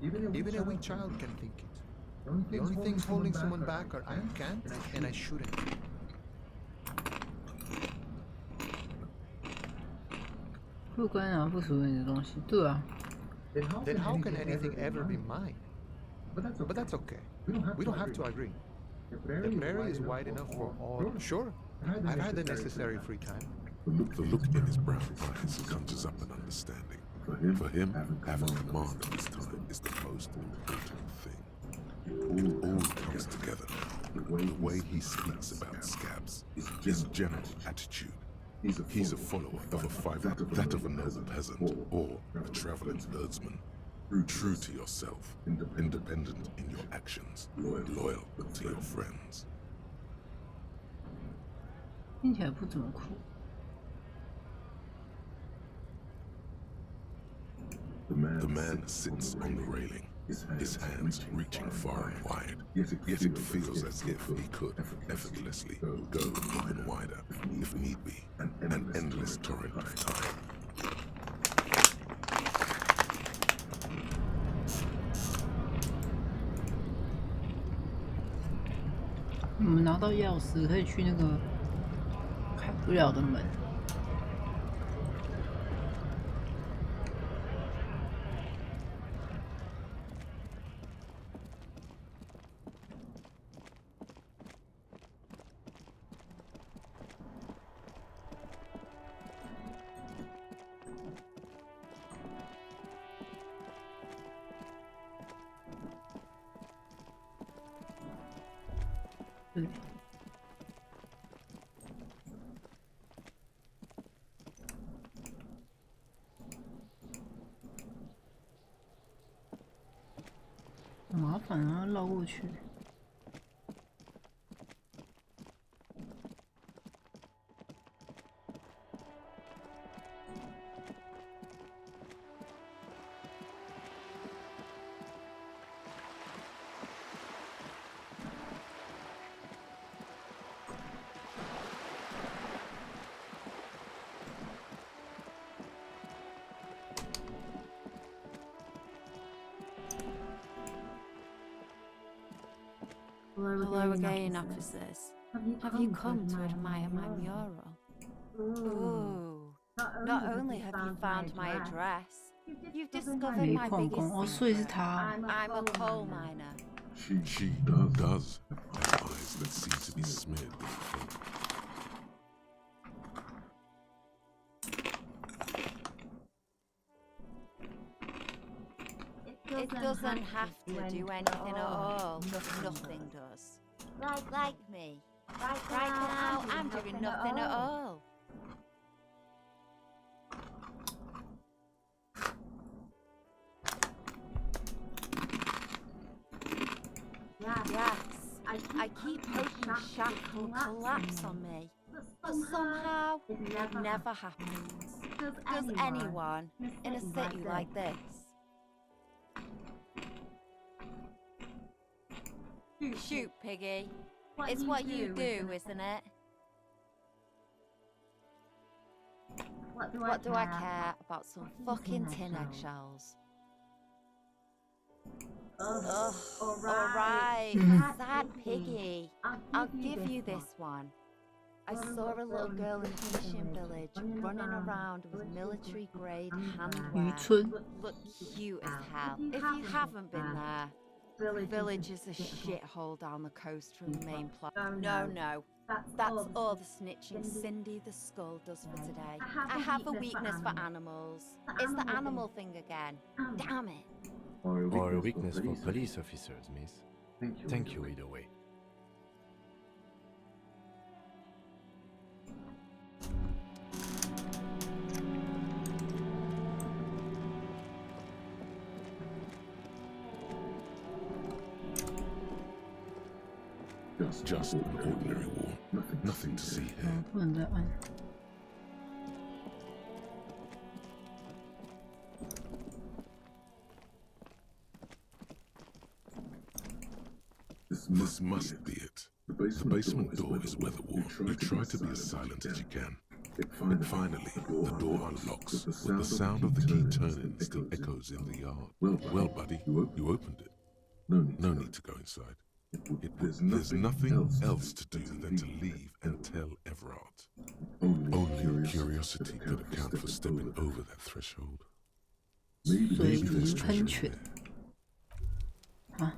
Even a weak child can think it. The only things holding someone back are I can't and I shouldn't. 不干扰不属于你的东西，对啊。Then how can anything ever be mine? But that's okay. We don't have to agree. The prairie is wide enough for all. Sure, I've had the necessary free time. The look in his brown eyes conjures up an understanding. For him, having command of his time is the most important thing. It all comes together now. The way he speaks about scabs, his general attitude. He's a follower of a fiver, that of a noble peasant, or a traveling herdsman. True to yourself, independent in your actions, loyal to your friends. 听起来不怎么酷。The man sits on the railing, his hands reaching far and wide, yet it feels as if he could effortlessly go even wider, if need be, an endless torrent of time. 我们拿到钥匙，可以去那个开不了的门。对。麻烦啊，绕过去。Hello again, officers. Have you come to admire my mural? Ooh. Not only have you found my address, you've discovered my biggest secret. I'm a coal miner. She does have eyes that seem to be smeared with paint. It doesn't have to do anything at all. Nothing does. Like me. Right now, I'm doing nothing at all. Yes, I keep hoping Shaq will collapse on me. But somehow, it never happens. Does anyone in a city like this? Shoot, Piggy. It's what you do, isn't it? What do I care about some fucking tin eggshells? Ugh, alright, sad Piggy. I'll give you this one. I saw a little girl in a fishing village running around with military-grade handwear. Look cute as hell. If you haven't been there, the village is a shithole down the coast from the main plot. No. That's all the snitching Cindy the Skull does for today. I have a weakness for animals. It's the animal thing again. Damn it. Or a weakness for police officers, miss. Thank you either way. Just an ordinary war. Nothing to see here. This must be it. The basement door is weather-worn. You try to be as silent as you can. And finally, the door unlocks, with the sound of the key turning still echoes in the yard. Well, buddy, you opened it. No need to go inside. There's nothing else to do than to leave and tell Everard. Only curiosity could account for stepping over that threshold. Maybe there's treasure in there.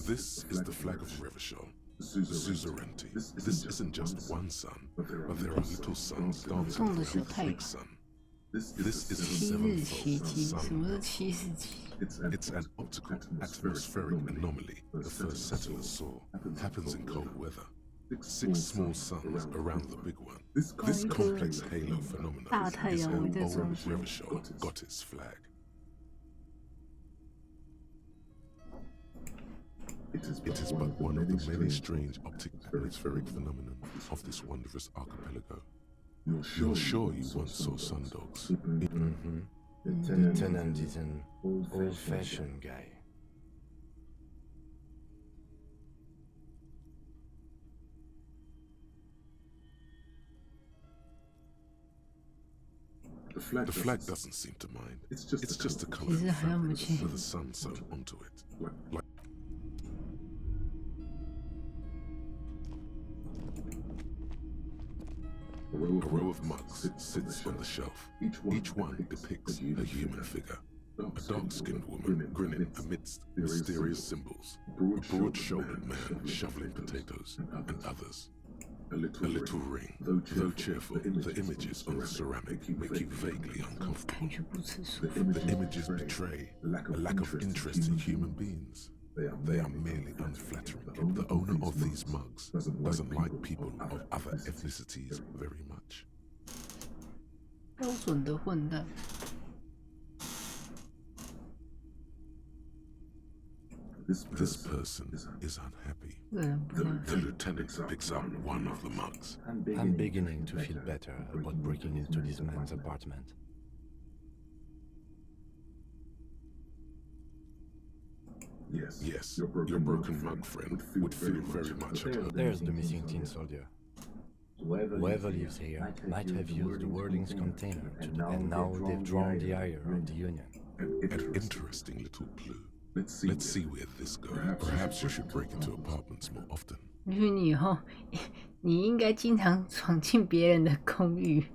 This is the flag of Revachol, suzerainty. This isn't just one sun, but there are little suns dancing around the big sun. This is the seventh sun. It's an optical atmospheric anomaly the first settlers saw. Happens in cold weather. 6 small suns around the big one. This complex halo phenomenon is how old Revachol got its flag. It is but one of the many strange optic atmospheric phenomena of this wondrous archipelago. You're sure you once saw sundogs? Mm-hmm. The tenant is an old-fashioned guy. The flag doesn't seem to mind. It's just a color with the sun sewn onto it. Like a row of mugs sits on the shelf. Each one depicts a human figure. A dark-skinned woman grinning amidst mysterious symbols. A broad-shouldered man shoveling potatoes, and others. A little ring, though cheerful, the images on the ceramic make you vaguely uncomfortable. The images betray a lack of interest in human beings. They are merely unflattering. The owner of these mugs doesn't like people of other ethnicities very much. 标准的混蛋。This person is unhappy. The lieutenant picks up one of the mugs. I'm beginning to feel better about breaking into this man's apartment. Yes, your broken mug friend would feel very much at home. There's the missing tin soldier. Whoever lives here might have used the Whirling's container and now they've drawn the ire of the Union. An interesting little clue. Let's see where this goes. Perhaps you should break into apartments more often. 就是你以后，你应该经常闯进别人的公寓。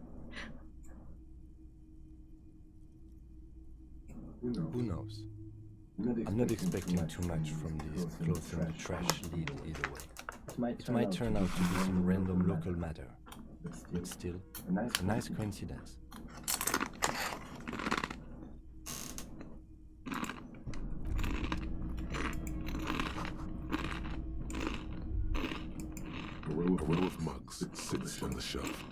Who knows? I'm not expecting too much from this clothes in the trash lead either way. It might turn out to be some random local matter, but still, a nice coincidence. A row of mugs sits on the shelf.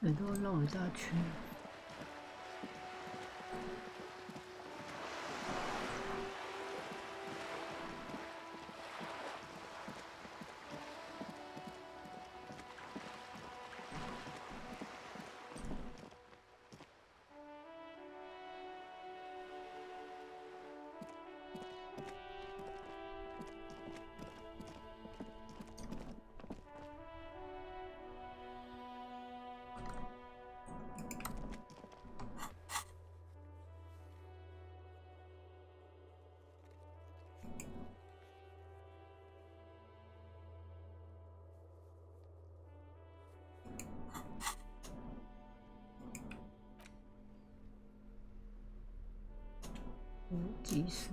耳朵绕一大圈。技术。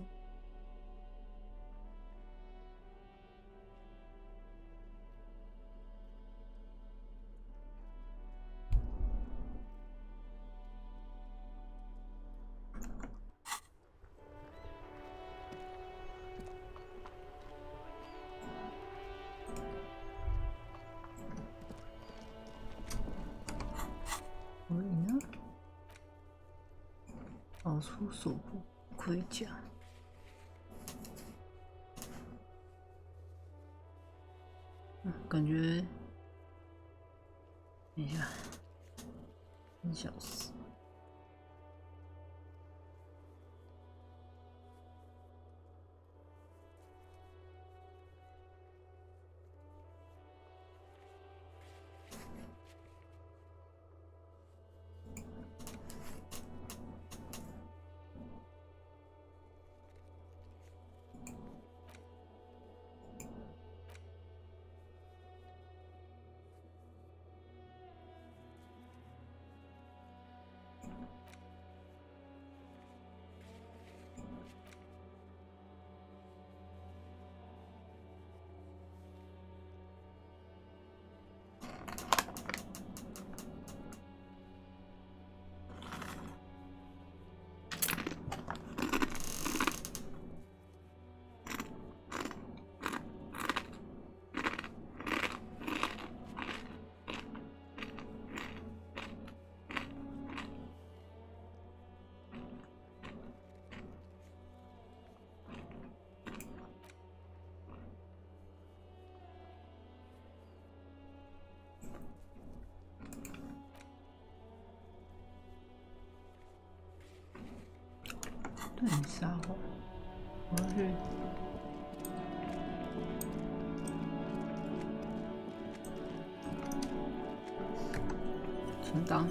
所以呢，找出手部盔甲。感觉，等一下，1小时。撒谎，我要去。存档。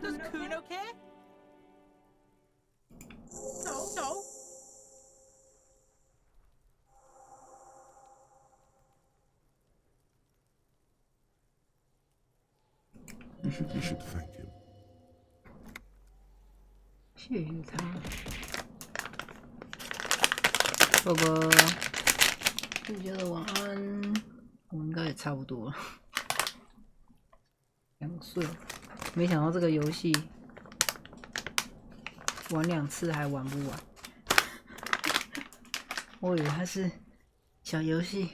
Does Kuno care? No. You should thank him. 谢谢他，宝宝，睡觉的晚安。我应该也差不多了，2岁。没想到这个游戏玩2次还玩不完，我以为它是小游戏。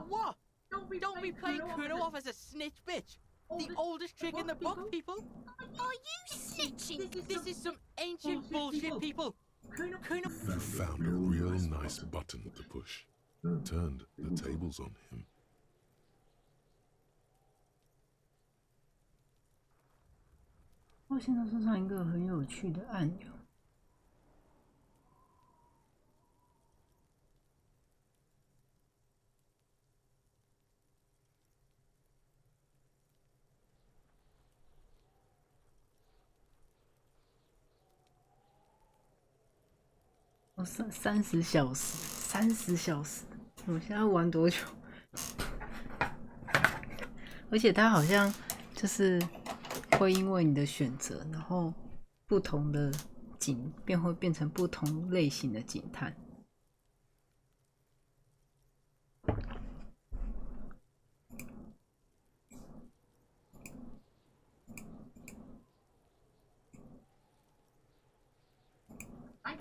What? Don't be playing Kuno off as a snitch bitch. The oldest trick in the book, people. Are you snitching? This is some ancient bullshit, people. Kuno. You found a real nice button to push. Turned the tables on him. 我现在身上一个很有趣的按钮。30小时，30小时，我现在玩多久？而且它好像就是会因为你的选择，然后不同的警会变成不同类型的警探。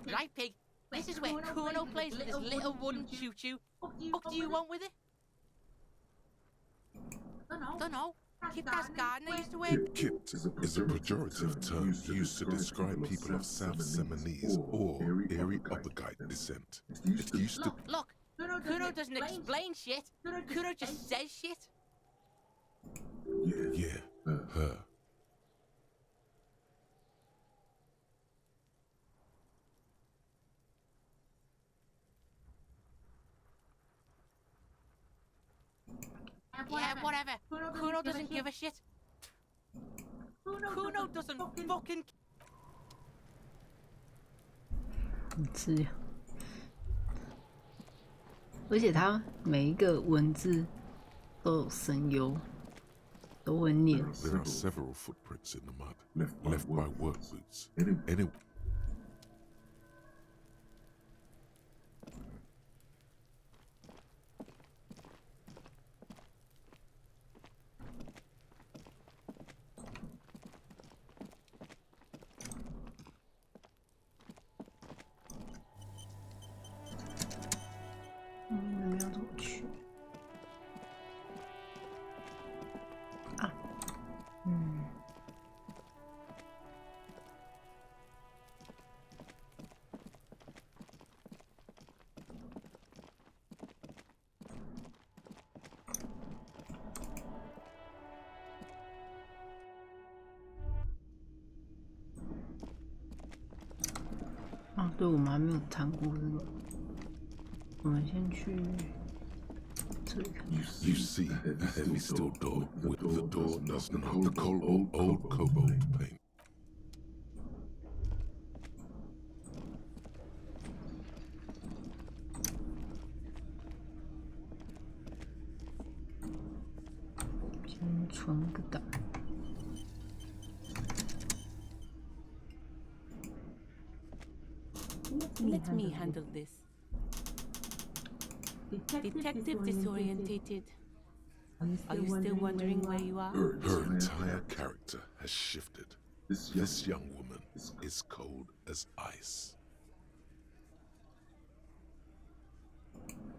Right, pig. This is where Kuno plays with his little wooden choo-choo. What do you want with it? Dunno. Kip das garden I used to wear. Kipped is a pejorative term used to describe people of South Seminese or Erie Uppergite descent. It used to... Look, Kuno doesn't explain shit. Kuno just says shit. Yeah, her. Yeah, whatever. Kuno doesn't give a shit. Kuno doesn't fucking... 很自由，而且它每一个文字都有声优，都会念。 There are several footprints in the mud, left by work boots. Anyway.对，我们还没有谈过这个。我们先去这里看。You see a heavy steel door with the door does not have the old cobalt paint. Let me handle this. Detective disorientated. Are you still wondering where you are? Her entire character has shifted. This young woman is cold as ice.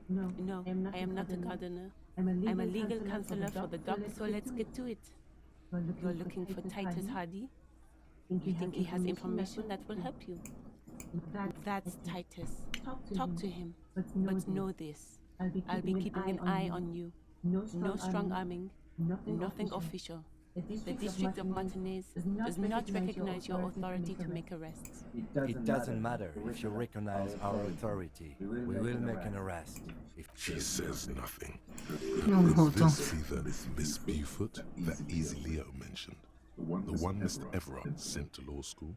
No, I am not a gardener. I'm a legal counselor for the dock, so let's get to it. You're looking for Titus Hardy? You think he has information that will help you? That's Titus. Talk to him. But know this. I'll be keeping an eye on you. No strong-arming. Nothing official. The District of Martinez does not recognize your authority to make arrests. It doesn't matter if you recognize our authority. We will make an arrest. If she says nothing. No, Is this either Miss Buford that Easy Leo mentioned? The one Mr. Everard sent to law school?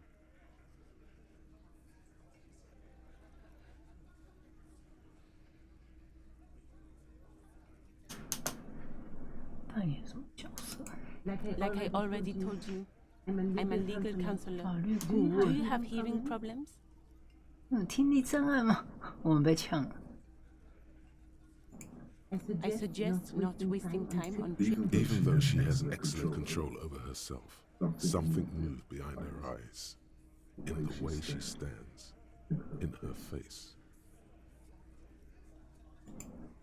Like I already told you, I'm a legal counselor. Do you have hearing problems? 听力障碍吗？我们被呛了。 I suggest not wasting time on Even though she has excellent control over herself, something moved behind her eyes, in the way she stands, in her face.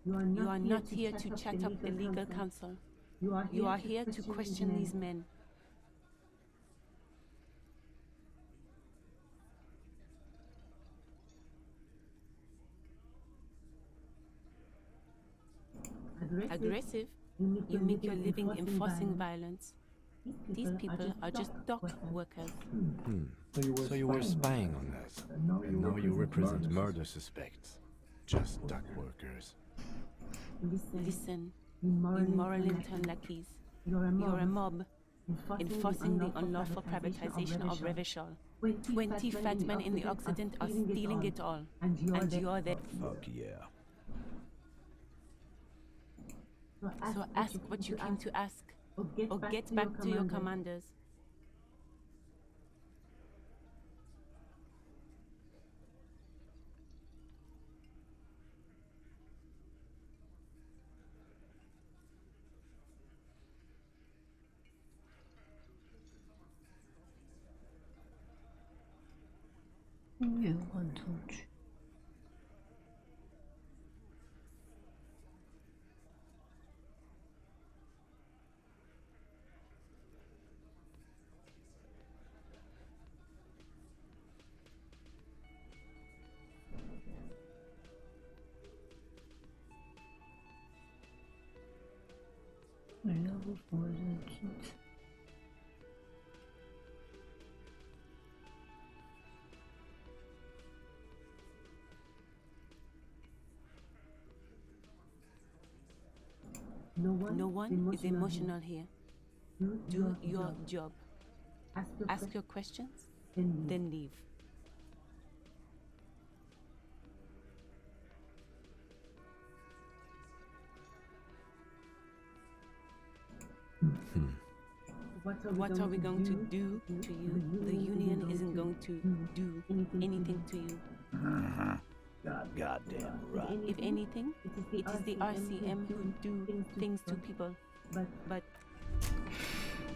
You are not here to chat up the legal counsel. You are here to question these men. Aggressive? You make your living enforcing violence. These people are just dock workers. So you were spying on us, and now you represent murder suspects. Just dock workers. Listen, you moral intern lackeys. You're a mob, enforcing the unlawful privatization of Revachol. 20 fat men in the Occident are stealing it all, and you're there. Fuck yeah. So ask what you came to ask, or get back to your commanders. No one is emotional here. Do your job. Ask your questions, then leave. What are we going to do to you? The Union isn't going to do anything to you. Goddamn right. If anything, it is the RCM who do things to people. But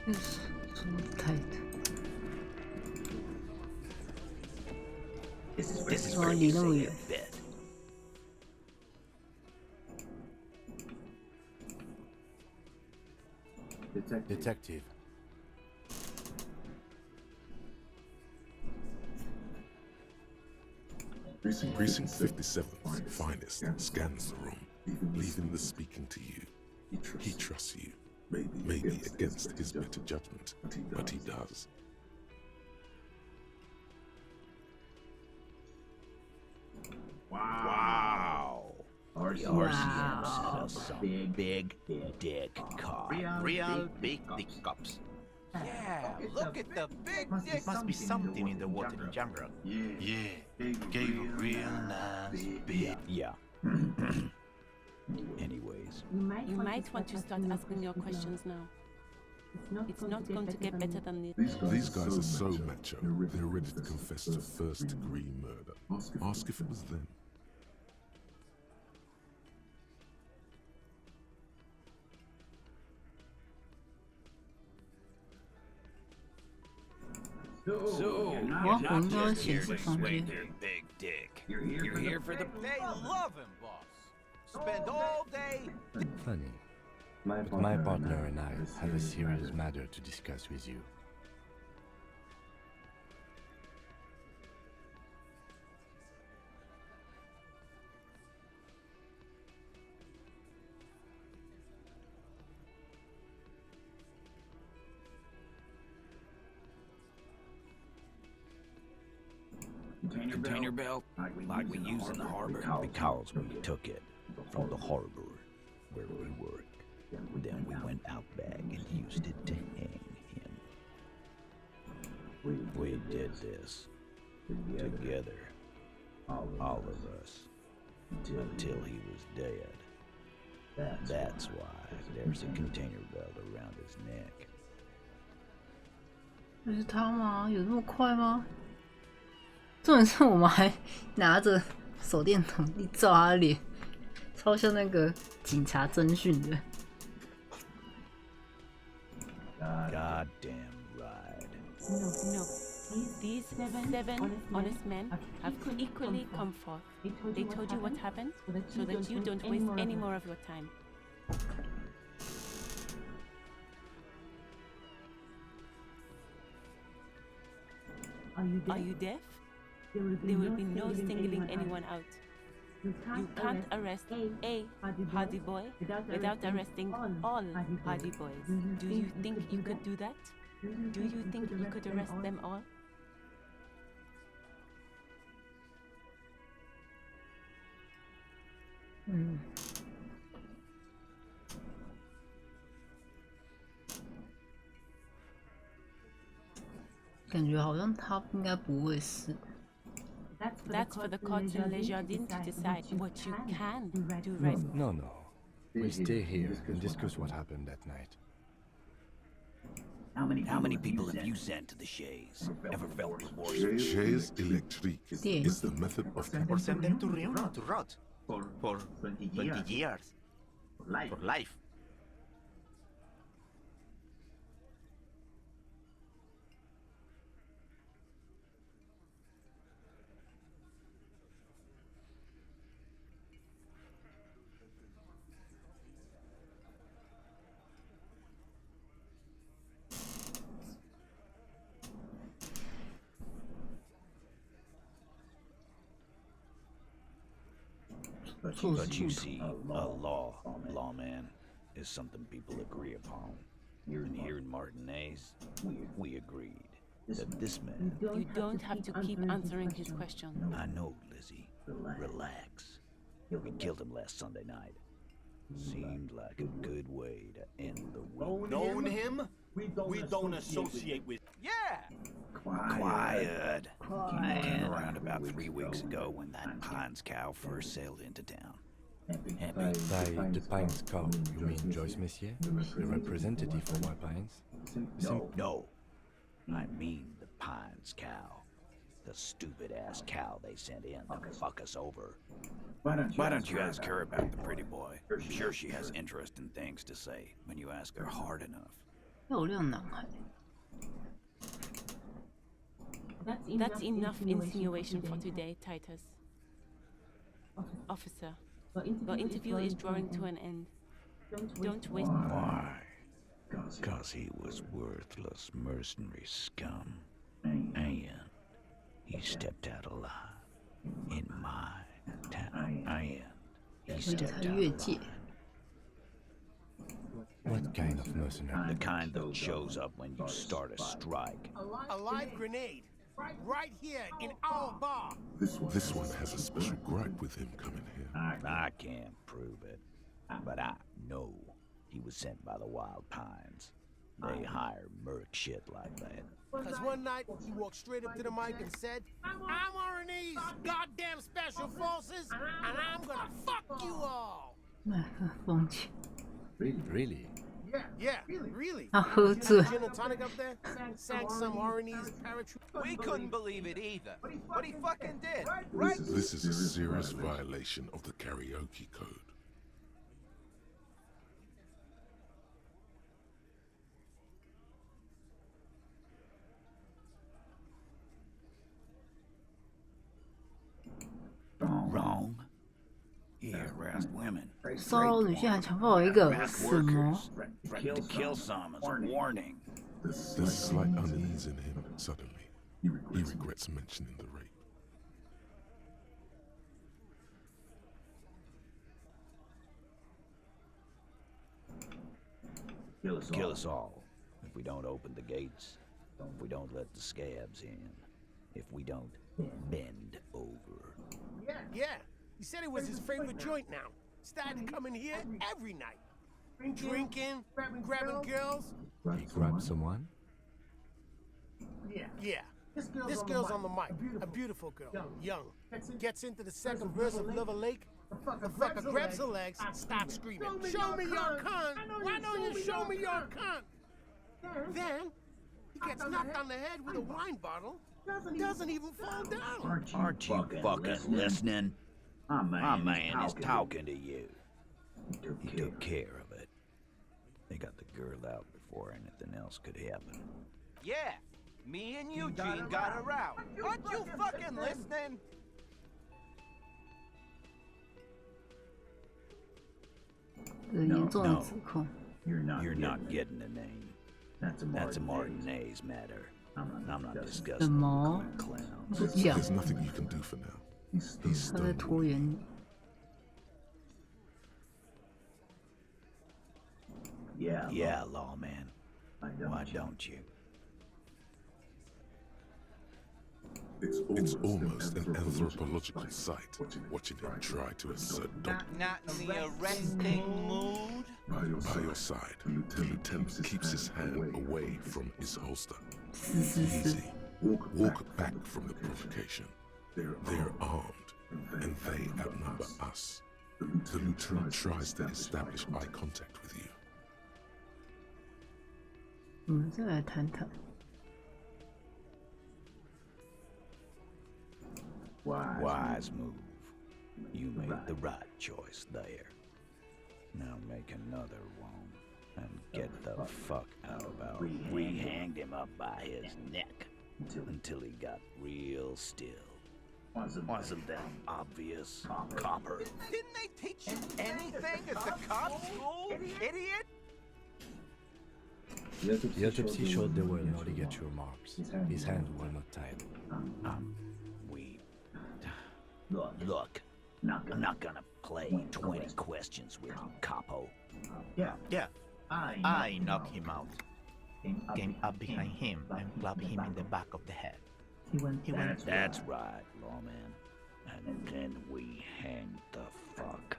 it's so tight. This is where you say a bit. Detective. Precinct 57's finest scans the room, leaving the speaking to you. He trusts you, maybe against his better judgment, but he does. Wow. The RCM sent us some big dick cops. Real big dick cops. Yeah, look at the big dick. Must be something in the water in Jamrock. Yeah, gave a real nice bit. Yeah. Anyways. You might want to start asking your questions now. It's not going to get better than this. These guys are so macho, they're ready to confess to first-degree murder. Ask if it was them. So, you're not just here to swing their big dick. You're here for the... They love him, boss. spend all day. Funny. But my partner and I have a serious matter to discuss with you. Container belt, like we use in the harbor. Because we took it from the harbor where we work. Then we went out back and used it to hang him. We did this together, all of us, until he was dead. That's why there's a container belt around his neck. 这是他吗？有这么快吗？重点是我们还拿着手电筒一照他的脸，超像那个警察侦讯的。Goddamn right. No. These seven honest men have equally come forth. They told you what happened so that you don't waste any more of your time. Are you deaf? There will be no singling anyone out. You can't arrest a hardy boy without arresting all hardy boys. Do you think you could do that? Do you think you could arrest them all? Mm. 感觉好像他应该不会是。That's for the court in Les Jardins to decide what you can do right. No. We stay here and discuss what happened that night. How many people have you sent to the Shays? Ever felt remorse? Shays Electric is the method of... Or send them to Riona to rot. For 20 years. For life. But you see, a lawman, is something people agree upon. And here in Martinez, we agreed that this man... You don't have to keep answering his question. I know, Lizzie. Relax. We killed him last Sunday night. Seemed like a good way to end the week. Known him? We don't associate with... Yeah! Quiet. He came around about 3 weeks ago when that Pines cow first sailed into town. By the Pines cow, you mean Joyce Messier, the representative for White Pines? No. I mean the Pines cow. The stupid-ass cow they sent in to fuck us over. Why don't you ask her about the pretty boy? I'm sure she has interesting things to say when you ask her hard enough. 漂亮男孩。 That's enough insinuation for today, Titus. Officer, your interview is drawing to an end. Don't waste... Why? 'Cause he was worthless mercenary scum. And he stepped out alive in my town. And he stepped out alive. What kind of mercenary? The kind that shows up when you start a strike. A live grenade. Right here in our bar. This one has a special gripe with him coming here. I can't prove it, but I know he was sent by the Wild Pines. They hire merc shit like that. Because one night he walked straight up to the mic and said, I'm RNE's goddamn special forces, and I'm gonna fuck you all. 风情。 Really? Yeah, really. 他喝醉。 Gin and tonic up there, sang some RNE's paratroop. We couldn't believe it either, but he fucking did, right? This is a serious violation of the karaoke code. Wrong. Here, harassed women. 骚扰女性还强暴一个 Harassed 什么？ workers. Threatened to kill some as a warning. There's slight unease in him suddenly. He regrets mentioning the rape. Kill us all if we don't open the gates, if we don't let the scabs in, if we don't bend over. Yeah. He said it was his favorite joint now. Started coming here every night. Drinking, grabbing girls. He grabbed someone? Yeah. This girl's on the mic. A beautiful girl. Young. Gets into the second verse of Liver Lake. The fucker grabs her legs, starts screaming, "Show me your cunt! Why don't you show me your cunt?" Then, he gets knocked on the head with a wine bottle. Doesn't even fall down. Aren't you fucking listening? My man is talking to you. He took care of it. They got the girl out before anything else could happen. Yeah, me and Eugene got her out. Aren't you fucking listening? No, you're not getting the name. That's a Martinez matter. I'm not discussing 什么？ clowns. 不讲。 There's nothing you can do for now. He's 他在 stonewalling. 拖延你。 Yeah, lawman. Why don't you? It's almost an anthropological sight, watching him try to assert dominance. Not in the arresting mood? By your side, the lieutenant keeps his hand away from his holster. Easy. Walk back from the provocation. They're armed, and they outnumber us. The lieutenant tries to establish eye contact with you. 我们再来谈谈。 Wise move. You made the right choice there. Now make another one and get the fuck out of our. We hanged him up by his neck until he got real still. Wasn't that obvious, Copper? Didn't they teach you anything at the cop school, idiot? The autopsy showed there were no ligature marks. His hands were not tied. Look, I'm not gonna play 20 questions with you, Capo. Yeah. I knocked him out. Came up behind him and clubbed him in the back of the head. He went. That's right, lawman. And then we hanged the fuck.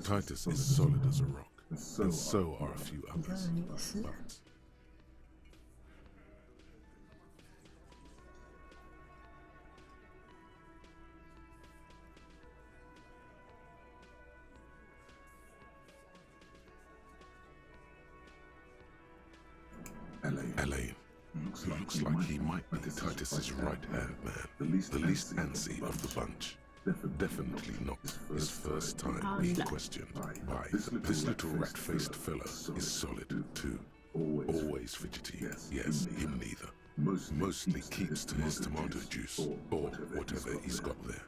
Titus is solid as a rock, and so are a few others. But Elaine looks like he might be Titus's right-hand man, the least antsy of the bunch. Definitely not his first time being questioned by this little rat-faced fella is solid too. Always fidgety. Yes, him neither. Mostly keeps to his tomato juice or whatever he's got there.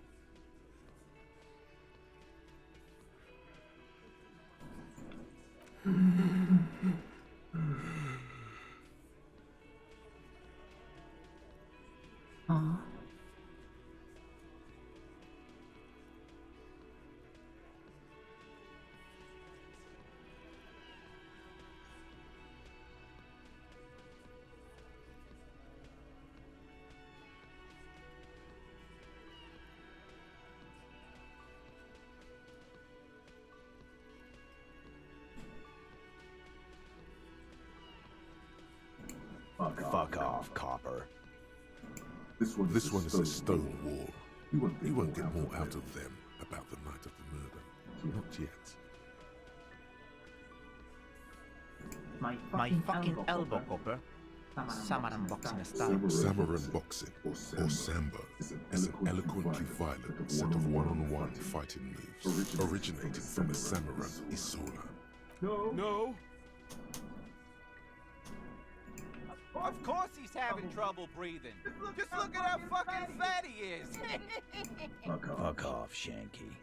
Fuck off, Copper. This one is a stone wall. You won't get more out of them about the night of the murder. Not yet. My fucking elbow, Copper. Samaran boxing style. Samaran boxing, or Sambo, is an eloquently violent set of one-on-one fighting moves originating from a Samaran Isola. No. Of course he's having trouble breathing. Just look at how fucking fat he is. Fuck off, Shanky.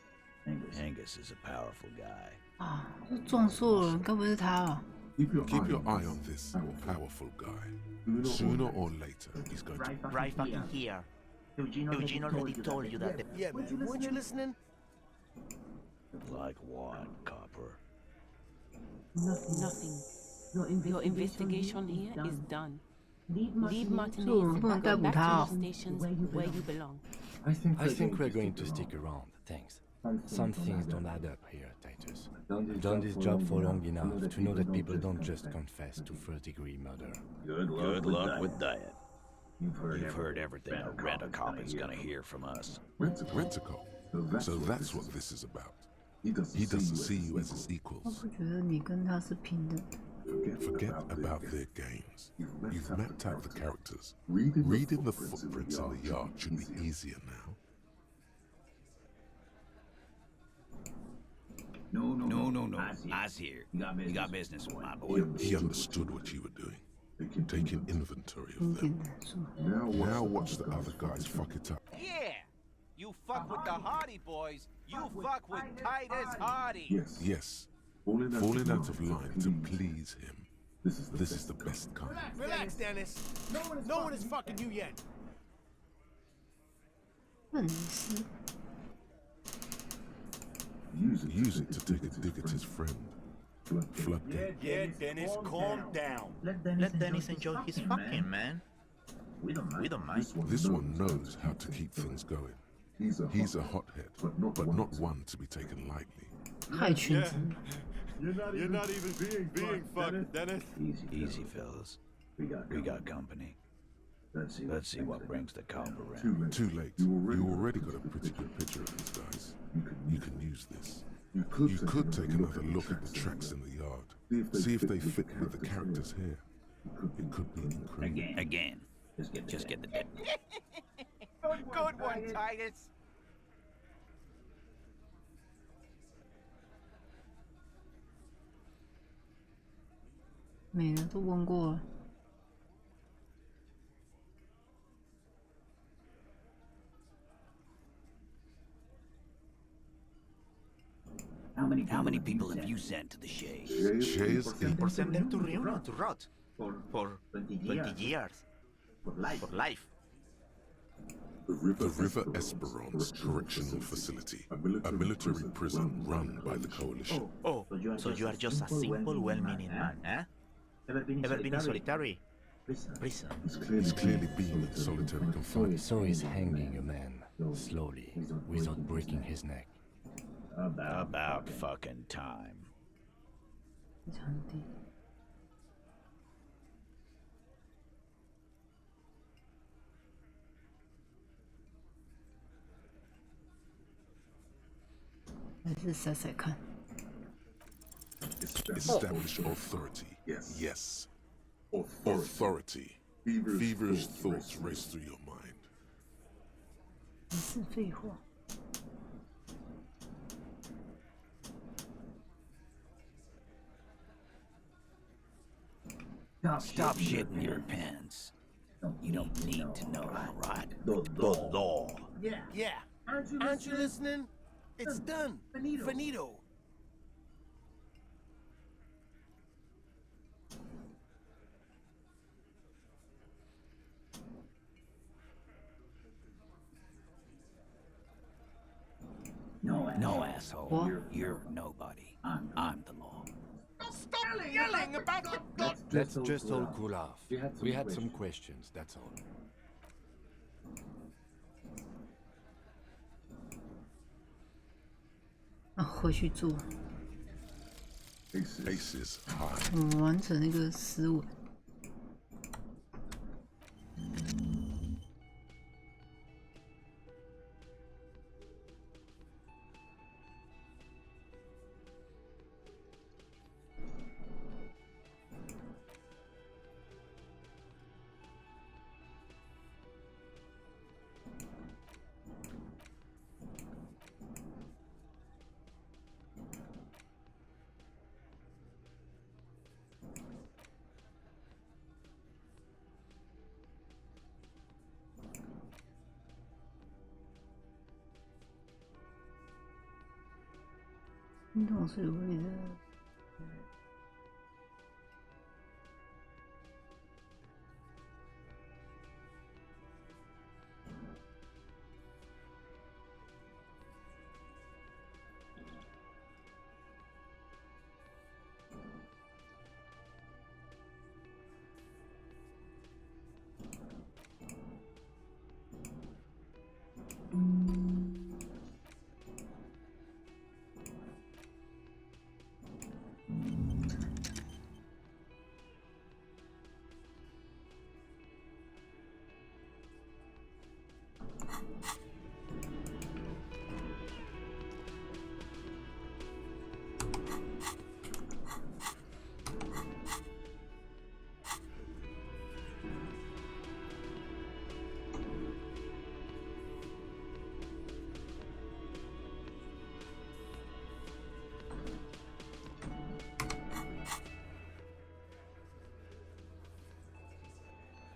Angus is a powerful guy. 啊，撞错了，该不会是他吧？ Keep your eye on this powerful guy. Sooner or later, he's going to... Right fucking here. Eugene already told you that. Yeah, man. Weren't you listening? Like what, Copper? Nothing. Your investigation here is done. Leave Martinez So, back逮捕他哦。 to your stations where you belong. I think we're going to stick around, thanks. Some things don't add up here, Titus. You've done this job for long enough to know that people don't just confess to first-degree murder. Good luck with that. You've heard everything a rent-a-cop is gonna hear from us. Rent-a-cop? So that's what this is about. He doesn't see you as his equals. 我觉得你跟他是平等的。 Forget about their games. You've mapped out the characters. Reading the footprints in the yard should be easier now. No. Eyes here. You got business with my boy. He understood what you were doing. Taking inventory of them. Now watch the other guys fuck it up. Yeah! You fuck with the Hardy boys, you fuck with Titus Hardy! Yes. Falling out of line to please him. This is the best kind. Relax, Dennis. No one is fucking you yet. 粉丝。 Use it to take a dig at his friend. Floodgate. Yeah, Dennis, calm down. Let Dennis enjoy his fucking, man. We don't mind. This one knows how to keep things going. He's a hothead, but not one to be taken lightly. 害群之 You're not even being fucked, Dennis. Easy, fellas. We got company. Let's see what brings the cop around. Too late. You already got a pretty good picture of these guys. You can use this. You could take another look at the tracks in the yard. See if they fit with the characters here. It could be incredible. Again. Just get the dead. Good one, Titus. 没了，都问过了。 How many people have you sent to the Shays? Shays Or send them to Reno to rot. For 20 years. For life. The River Esperance Correctional Facility, a military prison run by the Coalition. Oh, so you are just a simple, well-meaning man, eh? Ever been in solitary? Prison. He's clearly been in solitary confinement. So he's hanging a man, slowly, without breaking his neck. About fucking time. 场地。还是甩甩看。 Establish authority. Yes. Authority. Feverish thoughts race through your mind. 不是废话。 Stop shitting your pants. You don't need to know how to write the law. Yeah. Aren't you listening? It's done. Finito. No, asshole. You're nobody. I'm the law. Stop yelling about the... Let's just all cool off. We had some questions, that's all. Aces high. 完成那个思维。运动是有味的。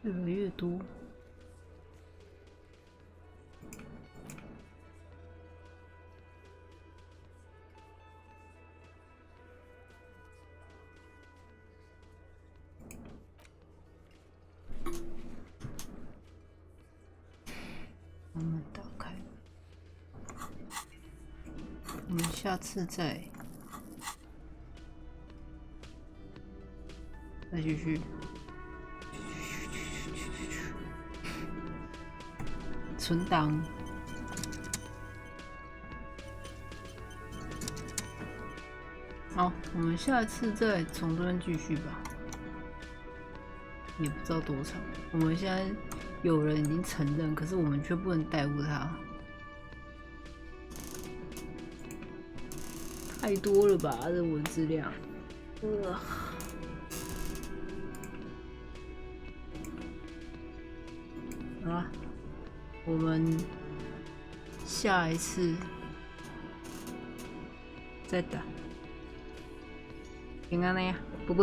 越来越多。慢慢打开。我们下次再继续。存档。好，我们下次再从这边继续吧。也不知道多长。我们现在有人已经承认，可是我们却不能逮捕他。太多了吧，这文字量。好啦。我们下一次再打，平安的呀，不。